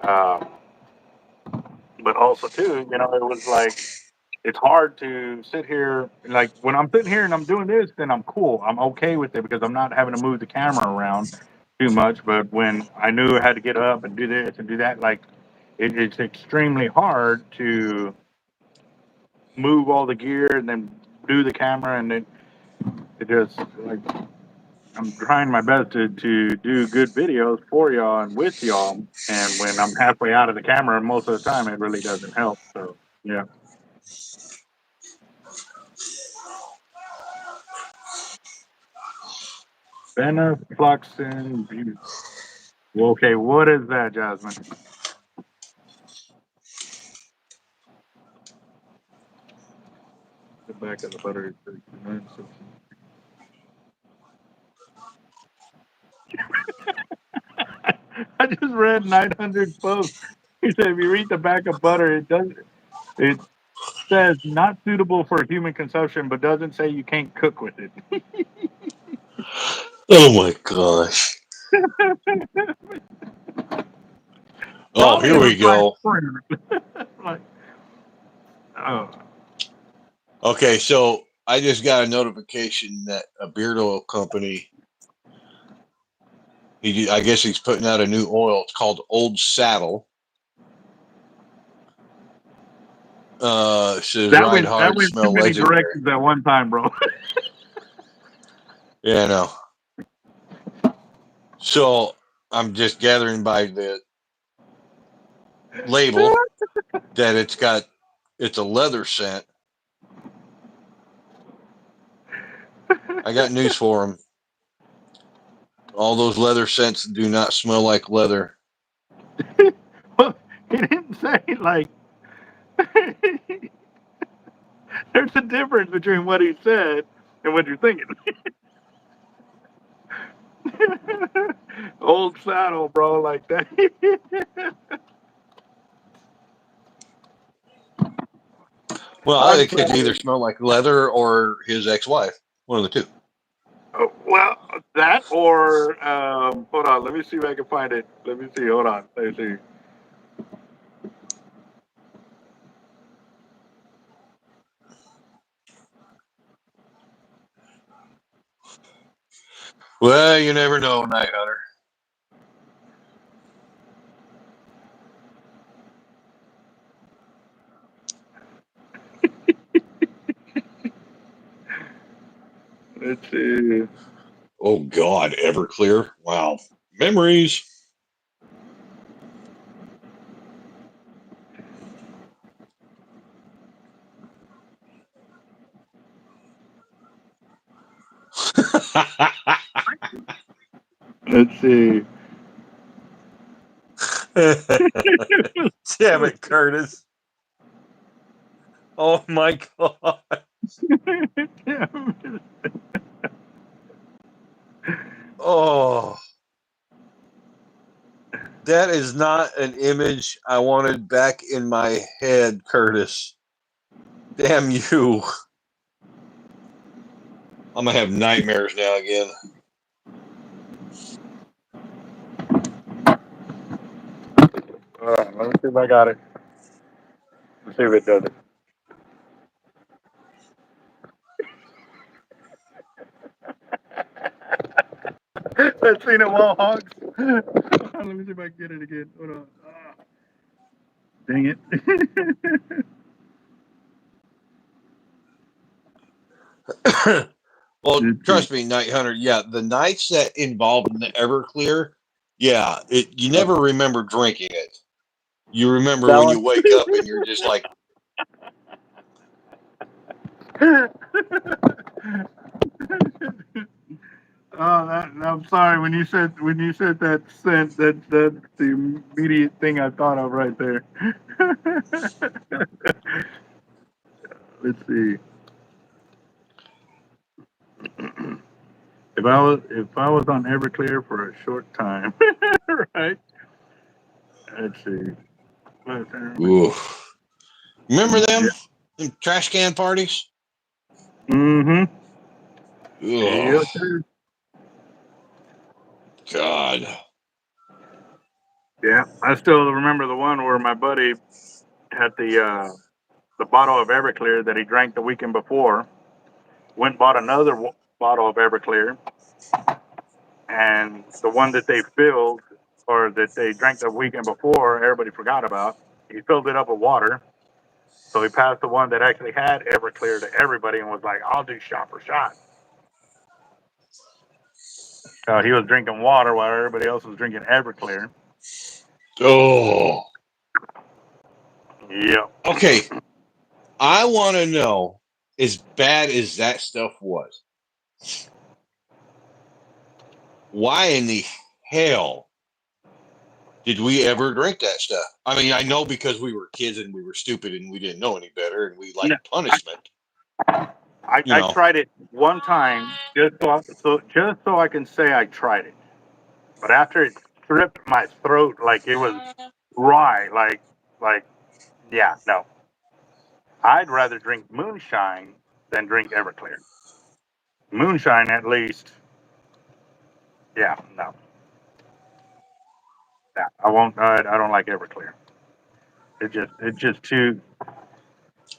Um, but also too, it was like it's hard to sit here. Like when I'm sitting here and I'm doing this, then I'm cool. I'm okay with it because I'm not having to move the camera around too much. But when I knew I had to get up and do this and do that, like it's extremely hard to move all the gear and then do the camera, and then it just like I'm trying my best to do good videos for y'all and with y'all. And when I'm halfway out of the camera, most of the time it really doesn't help. So yeah. Venafluxin butane. Okay, what is that, Jasmine? The back of the butter. I just read 900 posts. He said if you read the back of butter, it says not suitable for human consumption, but doesn't say you can't cook with it. Oh my gosh. Oh, Probably here in the we fine go. print. Like, oh, Okay, so I just got a notification that a beard oil company, I guess he's putting out a new oil. It's called Old Saddle. Says that ride went that hard, went too smell many legendary. directions at one time, bro. Yeah, no. So I'm just gathering by the label that it's a leather scent. I got news for him. All those leather scents do not smell like leather. Well, he didn't say like. There's a difference between what he said and what you're thinking. Old saddle, bro, like that. Well, I'm it could either sorry. smell like leather or his ex-wife. One of the two. Well, that or hold on. Let me see if I can find it. Let me see. Hold on. Let me see. Well, you never know, Night Hunter. Let's see. Oh God, Everclear. Wow, memories. Let's see. Damn it, Curtis. Oh my God. Oh, that is not an image I wanted back in my head, Curtis. Damn you. I'm going to have nightmares now again. Let me see if I got it. Let's see if it does it. Let's see the wall hogs. Let me see if I can get it again. Hold on. Dang it. Well, trust me, Night Hunter. Yeah, the nights that involved in the Everclear, yeah, you never remember drinking it. You remember That when one. you wake up and you're just like, Oh, I'm sorry. When you said that scent, that's the immediate thing I thought of right there. Let's see. If I was on Everclear for a short time, right? Let's see. oof. Remember Yeah. them? Them trash can parties? Mm-hmm. Ugh, Yeah. God. Yeah. I still remember the one where my buddy had the bottle of Everclear that he drank the weekend before. Went and bought another bottle of Everclear, and the one that they filled or that they drank the weekend before, everybody forgot about. He filled it up with water. So he passed the one that actually had Everclear to everybody and was like, I'll do shot for shot. He was drinking water while everybody else was drinking Everclear. Oh. Yep. Okay. I want to know, as bad as that stuff was, why in the hell did we ever drink that stuff? I mean, I know because we were kids and we were stupid and we didn't know any better and we No, liked punishment. You I know, tried it one time just so I can say I tried it. But after it stripped my throat like it was dry, like yeah, no. I'd rather drink moonshine than drink Everclear. Moonshine, at least, yeah, no, yeah, I won't. I don't like Everclear. It's just too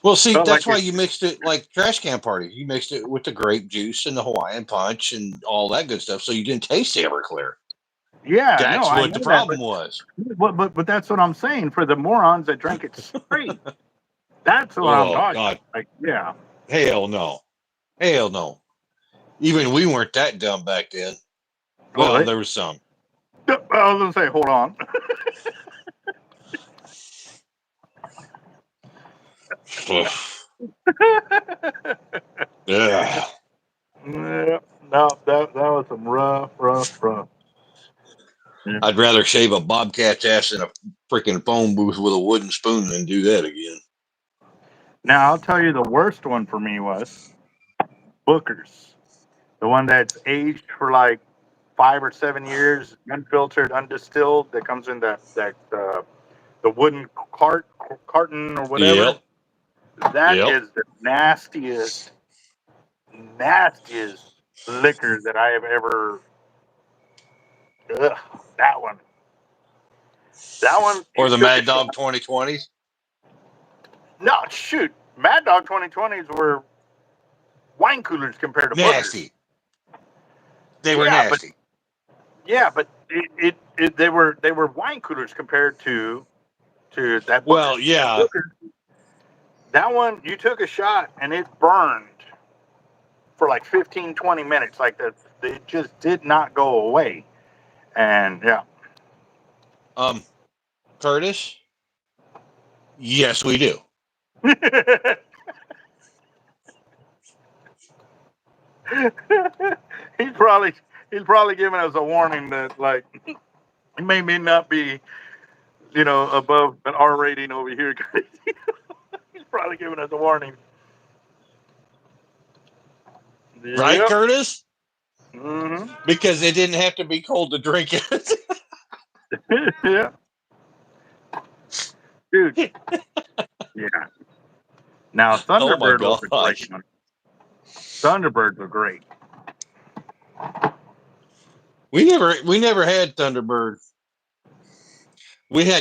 well, see, felt like that's why it. you mixed it like trash can party. You mixed it with the grape juice and the Hawaiian punch and all that good stuff, so you didn't taste the Everclear. Yeah, no, That's I what the know that, problem was. but that's what I'm saying for the morons that drank it straight. That's what I'm Oh talking. God, Like, yeah. hell no, hell no. Even we weren't that dumb back then. Oh, Well, there was some. I was gonna say, hold on. Yeah. Yeah, no, that was some rough. Yeah. I'd rather shave a bobcat's ass in a freaking phone booth with a wooden spoon than do that again. Now I'll tell you the worst one for me was Booker's, the one that's aged for like 5 or 7 years, unfiltered, undistilled. That comes in that the wooden carton or whatever. Yep. That Yep. is the nastiest liquor that I have ever. Ugh, that one. That one. Or You the took a Mad shot. Dog 2020s. No, shoot. Mad Dog 2020s were wine coolers compared to Booker's. Nasty. They were Yeah, but nasty. they were wine coolers compared to that Well, Booker's. That yeah. Booker, that one you took a shot and it burned. for like 15, 20 minutes. Like that, it just did not go away. And yeah. Curtis? Yes, we do. he's probably giving us a warning that like it may not be, above an R rating over here. He's probably giving us a warning. Right, Yep. Curtis? Mm-hmm. Because it didn't have to be cold to drink it. Yeah. Dude. Yeah. Now Oh my Thunderbird was a great gosh. one. Thunderbirds were great. We never had Thunderbird. We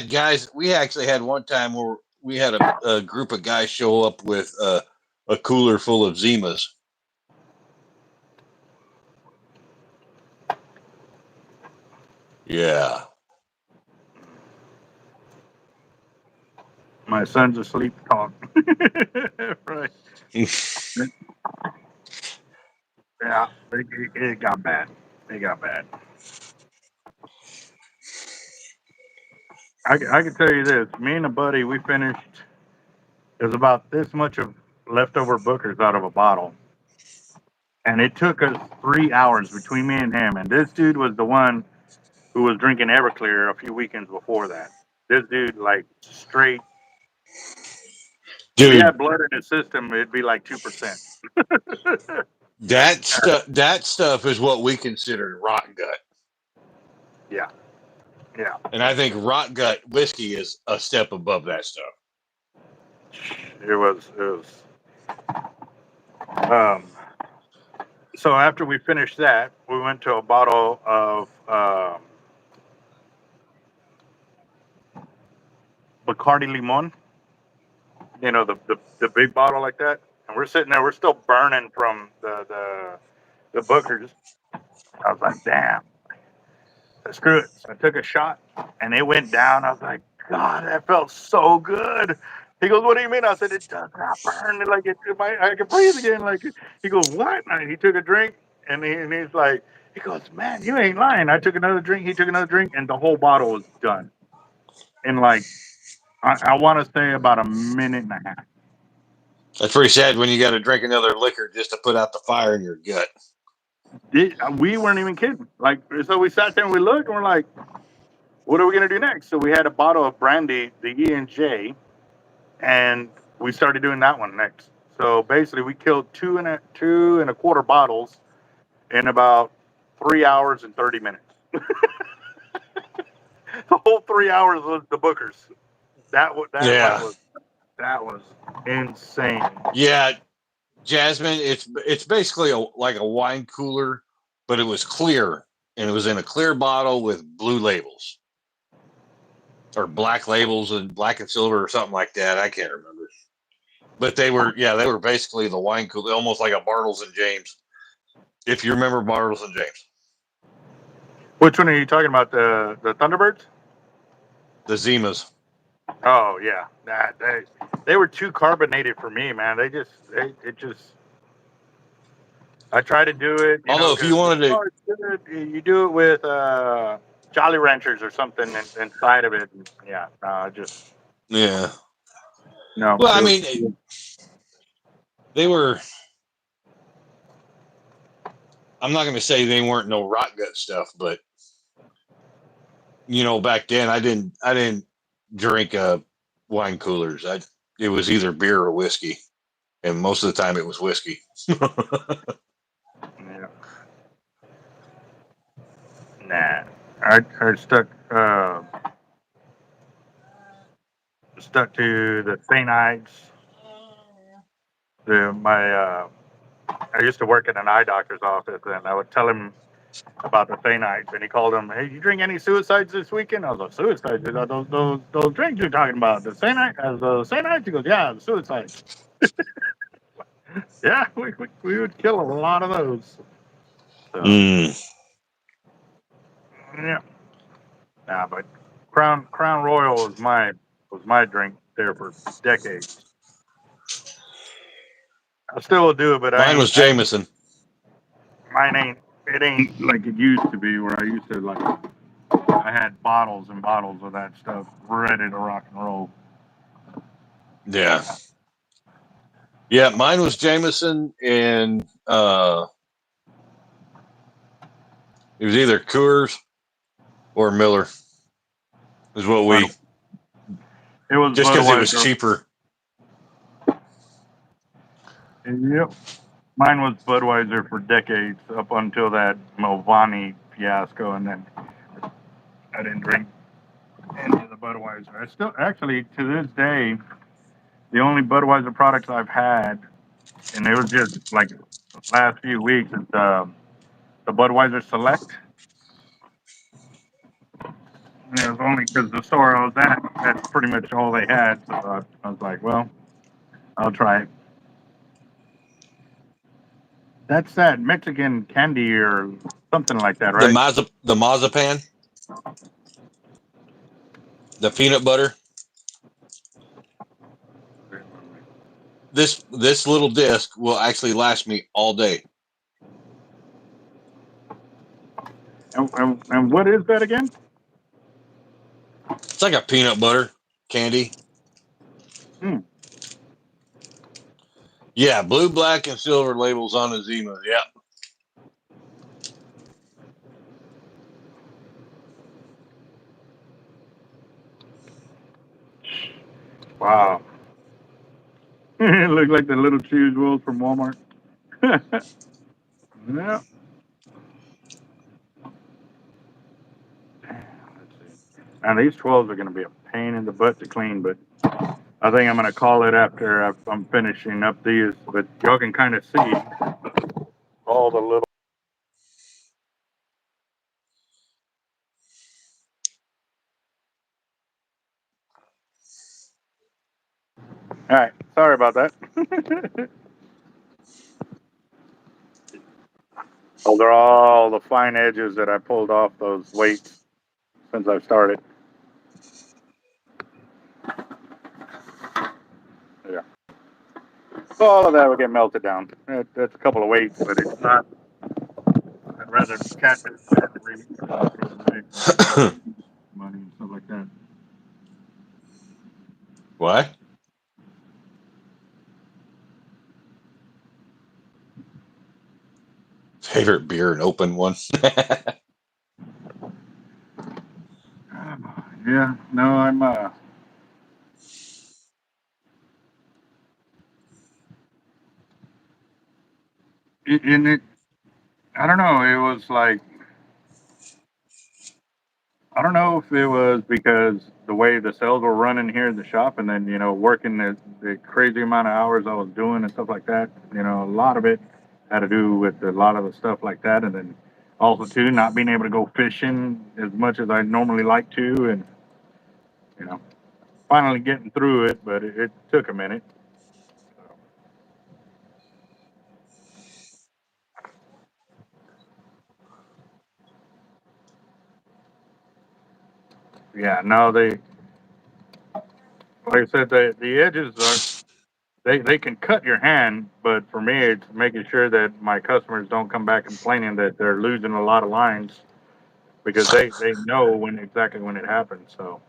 actually had one time where we had a group of guys show up with a cooler full of Zimas. Yeah. My son's asleep. Talk. Right. Yeah. It got bad. It got bad. I can tell you this. Me and a buddy, we finished. There's about this much of leftover Bookers out of a bottle. And it took us 3 hours between me and him. And this dude was the one who was drinking Everclear a few weekends before that. This dude, like, straight. If he Dude, had blood in his system, it'd be like 2%. that stuff is what we consider rot gut. Yeah. Yeah. And I think rot gut whiskey is a step above that stuff. It was. So after we finished that, we went to a bottle of Bacardi Limon. The big bottle like that. And we're sitting there, we're still burning from the Bookers. I was like, damn, screw it. So I took a shot and it went down. I was like, God, that felt so good. He goes, what do you mean? I said, it does not burn. Like I can breathe again. Like he goes, what? And he took a drink and he's like, he goes, man, you ain't lying. I took another drink. He took another drink and the whole bottle was done in like I want to say about a minute and a half. That's pretty sad when you got to drink another liquor just to put out the fire in your gut. We weren't even kidding. Like, so we sat there and we looked and we're like, what are we going to do next? So we had a bottle of brandy, the E&J, and we started doing that one next. So basically, we killed two and a quarter bottles in about 3 hours and 30 minutes. The whole 3 hours was the Bookers. That was insane. Yeah, Jasmine, it's basically like a wine cooler, but it was clear and it was in a clear bottle with blue labels or black labels and black and silver or something like that. I can't remember, but they were basically the wine cooler, almost like a Bartles and James. If you remember Bartles and James, Which one are you talking about? The Thunderbirds? the Zimas. Oh yeah, they were too carbonated for me, man. It just. I try to do it, Although if you because wanted to, it's good. You do it with Jolly Ranchers or something inside of it. And, yeah, just yeah. no. Well, I mean, they were. I'm not going to say they weren't no rot gut stuff, but back then I didn't drink wine coolers. It was either beer or whiskey, and most of the time it was whiskey. Yeah. Nah, I stuck to the St. Ides. I used to work in an eye doctor's office, and I would tell him about the St. Ides, and he called him, "Hey, you drink any suicides this weekend?" I was like, "Suicides? Those drinks you're talking about? The St. Ides? The St. Ides?" He goes, "Yeah, the suicides." Yeah, we would kill a lot of those. So yeah, nah, but Crown Royal was my drink there for decades. I still will do it, but Mine was Jameson. mine ain't. It ain't like it used to be, where I used to like. I had bottles and bottles of that stuff ready to rock and roll. Yeah. Yeah, mine was Jameson, and it was either Coors or Miller. Is what Well, we it was just because it was Budweiser. cheaper. Yep. Mine was Budweiser for decades up until that Movani fiasco, and then I didn't drink any of the Budweiser. I still, actually, to this day, the only Budweiser products I've had, and it was just like the last few weeks, is the Budweiser Select. And it was only because the store I was at, that's pretty much all they had. So I was like, well, I'll try it. That's that Mexican candy or something like that, right? The marzipan, the peanut butter. This little disc will actually last me all day. And what is that again? It's like a peanut butter candy. Hmm. Yeah, blue, black, and silver labels on the Zima. Yeah. Wow. It looked like the little cheese wheels from Walmart. Yeah. Let's see. And these 12s are going to be a pain in the butt to clean, but I think I'm going to call it after I'm finishing up these. But y'all can kind of see all the little. All right. Sorry about that. Those are all the fine edges that I pulled off those weights since I've started. Yeah. So all of that will get melted down. That's a couple of weights, but it's not. I'd rather catch it than money and stuff like that. What? Favorite beer and open one. Yeah. No, I'm. In it. I don't know. It was like. I don't know if it was because the way the sales were running here in the shop, and then working the crazy amount of hours I was doing and stuff like that. A lot of it had to do with a lot of the stuff like that, and then also too not being able to go fishing as much as I normally like to, and you know finally getting through it, but it took a minute. Yeah, no, like I said, the edges are they can cut your hand, but for me, it's making sure that my customers don't come back complaining that they're losing a lot of lines because they know exactly when it happens. So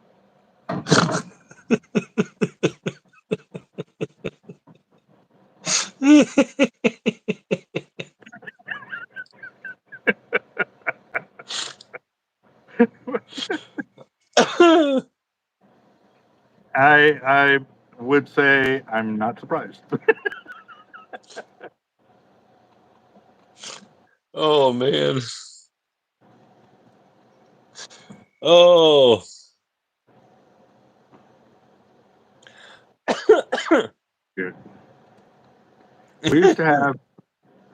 I would say I'm not surprised. Oh man. Oh. Good. We used to have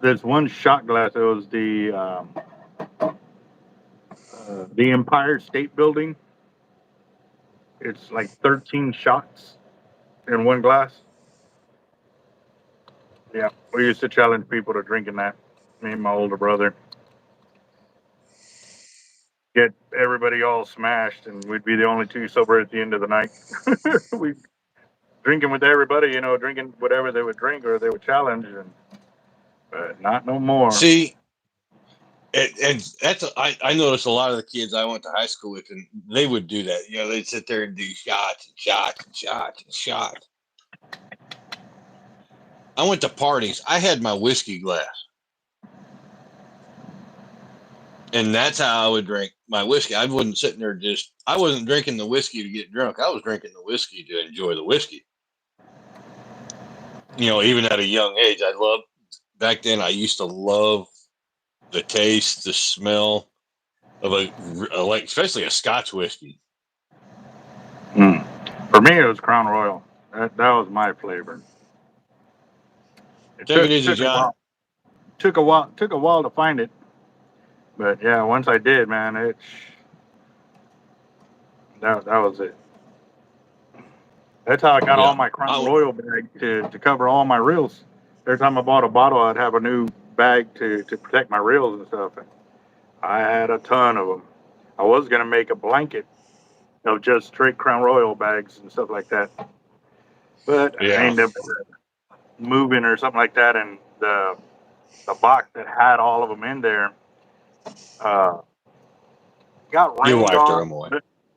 this one shot glass. It was the Empire State Building. It's like 13 shots in one glass. Yeah, we used to challenge people to drinking that. Me and my older brother get everybody all smashed, and we'd be the only two sober at the end of the night. We drinking with everybody, drinking whatever they would drink or they would challenge, and but not no more. See, And that's I noticed a lot of the kids I went to high school with, and they would do that. You know, they'd sit there and do shots and shots and shots and shots. I went to parties. I had my whiskey glass, and that's how I would drink my whiskey. I wasn't sitting there I wasn't drinking the whiskey to get drunk. I was drinking the whiskey to enjoy the whiskey. You know, even at a young age, back then I used to love the taste, the smell of like especially a Scotch whiskey. Mm. For me, it was Crown Royal. That was my flavor. It Take it took easy, took a John. while. Took a while to find it, but yeah, once I did, man, that was it. That's how I got all Yeah. my Crown Royal bag to cover all my reels. Every time I bought a bottle, I'd have a new bag to protect my reels and stuff. And I had a ton of them. I was gonna make a blanket of just straight Crown Royal bags and stuff like that, but I Yeah. ended up moving or something like that, and the box that had all of them in there uh, got Your rained wife threw on. them away.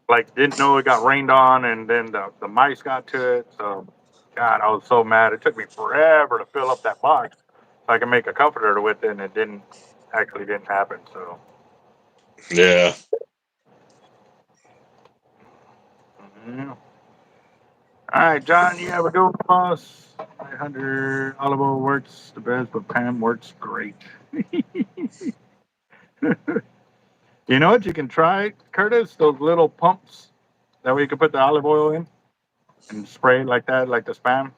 Like didn't know it got rained on, and then the mice got to it. So, God, I was so mad. It took me forever to fill up that box so I could make a comforter with it, and it didn't happen. So, Yeah. yeah. All right, John, you have a go, boss. 500 olive oil works the best, but Pam works great. You know what? You can try, Curtis, those little pumps. That way you can put the olive oil in and spray it like that, like the spam.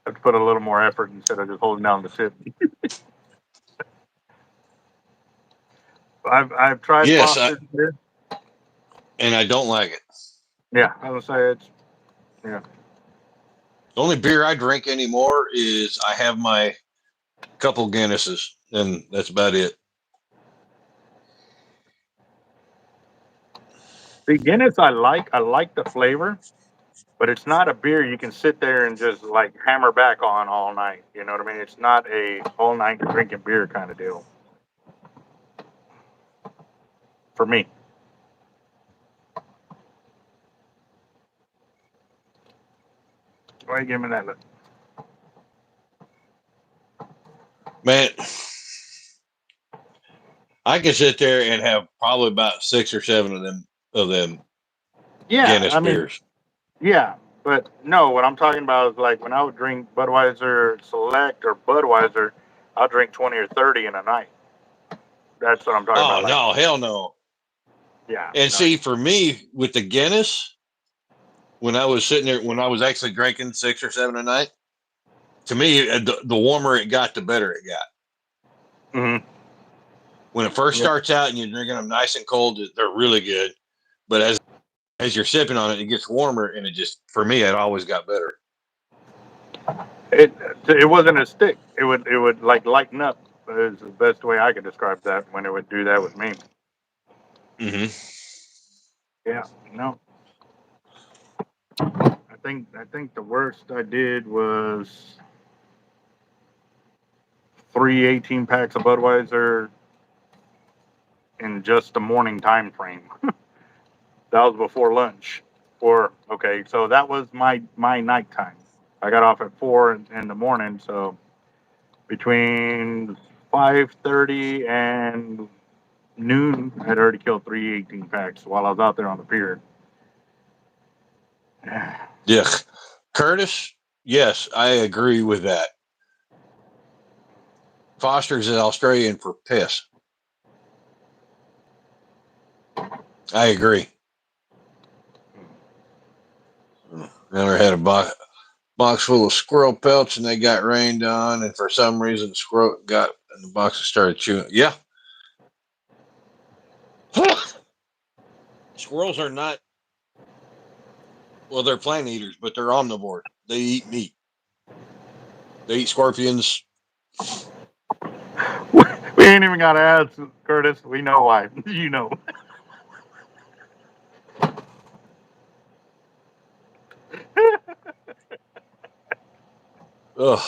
Have to put a little more effort instead of just holding down the tip. I've tried Yes, Foster's beer. and I don't like it. Yeah, I would say it's yeah. The only beer I drink anymore is I have my couple Guinnesses, and that's about it. The Guinness I like the flavor, but it's not a beer you can sit there and just like hammer back on all night. You know what I mean? It's not a all night drinking beer kind of deal for me. Why you give me that look? Man, I can sit there and have probably about 6 or 7 of them Yeah, Guinness I mean, beers. yeah, but no, what I'm talking about is like when I would drink Budweiser Select or Budweiser, I'll drink 20 or 30 in a night. That's what I'm talking Oh about. Like, no, hell no. yeah, And no. see, for me with the Guinness, when I was sitting there, when I was actually drinking 6 or 7 a night, to me, the warmer it got, the better it got. Mm-hmm. When it first Yeah. starts out and you're drinking them nice and cold, they're really good. But as you're sipping on it, it gets warmer, and it just for me, it always got better. It it wasn't a stick. It would like lighten up. Is the best way I could describe that when it would do that with me. Mm-hmm. Yeah. No. I think the worst I did was 3 18 packs of Budweiser in just the morning time frame. That was before lunch. Or okay, so that was my nighttime. I got off at 4 in the morning, so between 5:30 and noon, I'd already killed 3 18 packs while I was out there on the pier. Yeah, Curtis. Yes, I agree with that. Foster's is Australian for piss. I agree. Never had a box full of squirrel pelts, and they got rained on, and for some reason, the squirrel got in the box and started chewing. Yeah, squirrels are not. Well, they're plant eaters, but they're omnivore. They eat meat. They eat scorpions. We ain't even got to ask, Curtis. We know why. You know. Ugh.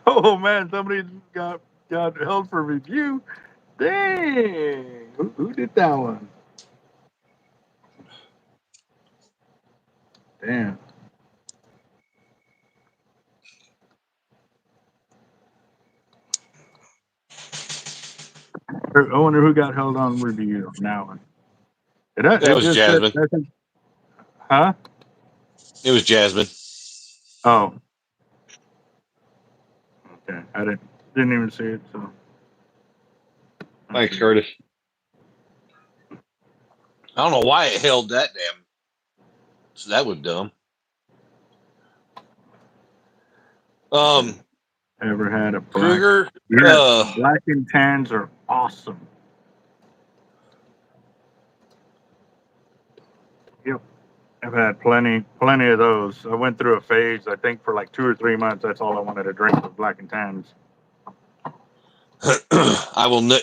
Oh man, somebody got held for review. Dang, who did that one? Damn. I wonder who got held on review on that one. That It was just said, Jasmine. huh? It was Jasmine. Oh, okay. I didn't even see it. So let's Thanks, see. Curtis. I don't know why it held that damn. So that was dumb. Ever had a black? Kruger. Yes, black and tans are awesome. Yep, I've had plenty of those. I went through a phase. I think for like 2 or 3 months, that's all I wanted to drink was black and tans.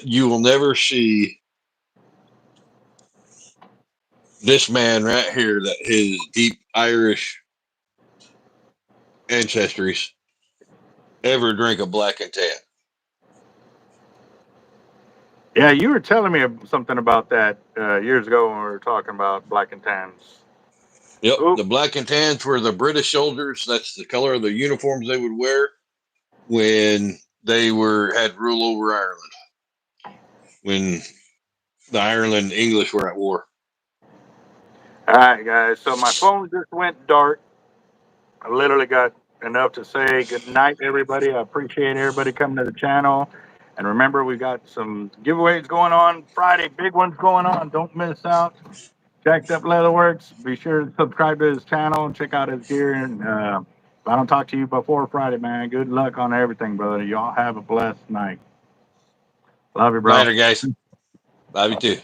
You will never see this man right here that his deep Irish ancestries ever drink a black and tan. Yeah, you were telling me something about that years ago when we were talking about black and tans. Yep, Oop. the black and tans were the British soldiers. That's the color of the uniforms they would wear when they had rule over Ireland. When the Ireland English were at war. All right, guys. So my phone just went dark. I literally got enough to say good night, everybody. I appreciate everybody coming to the channel. And remember, we got some giveaways going on Friday, big ones going on. Don't miss out. Jacked Up Leatherworks. Be sure to subscribe to his channel and check out his gear. And if I don't talk to you before Friday, man, good luck on everything, brother. Y'all have a blessed night. Love you, bro. Later, guys. Love you too.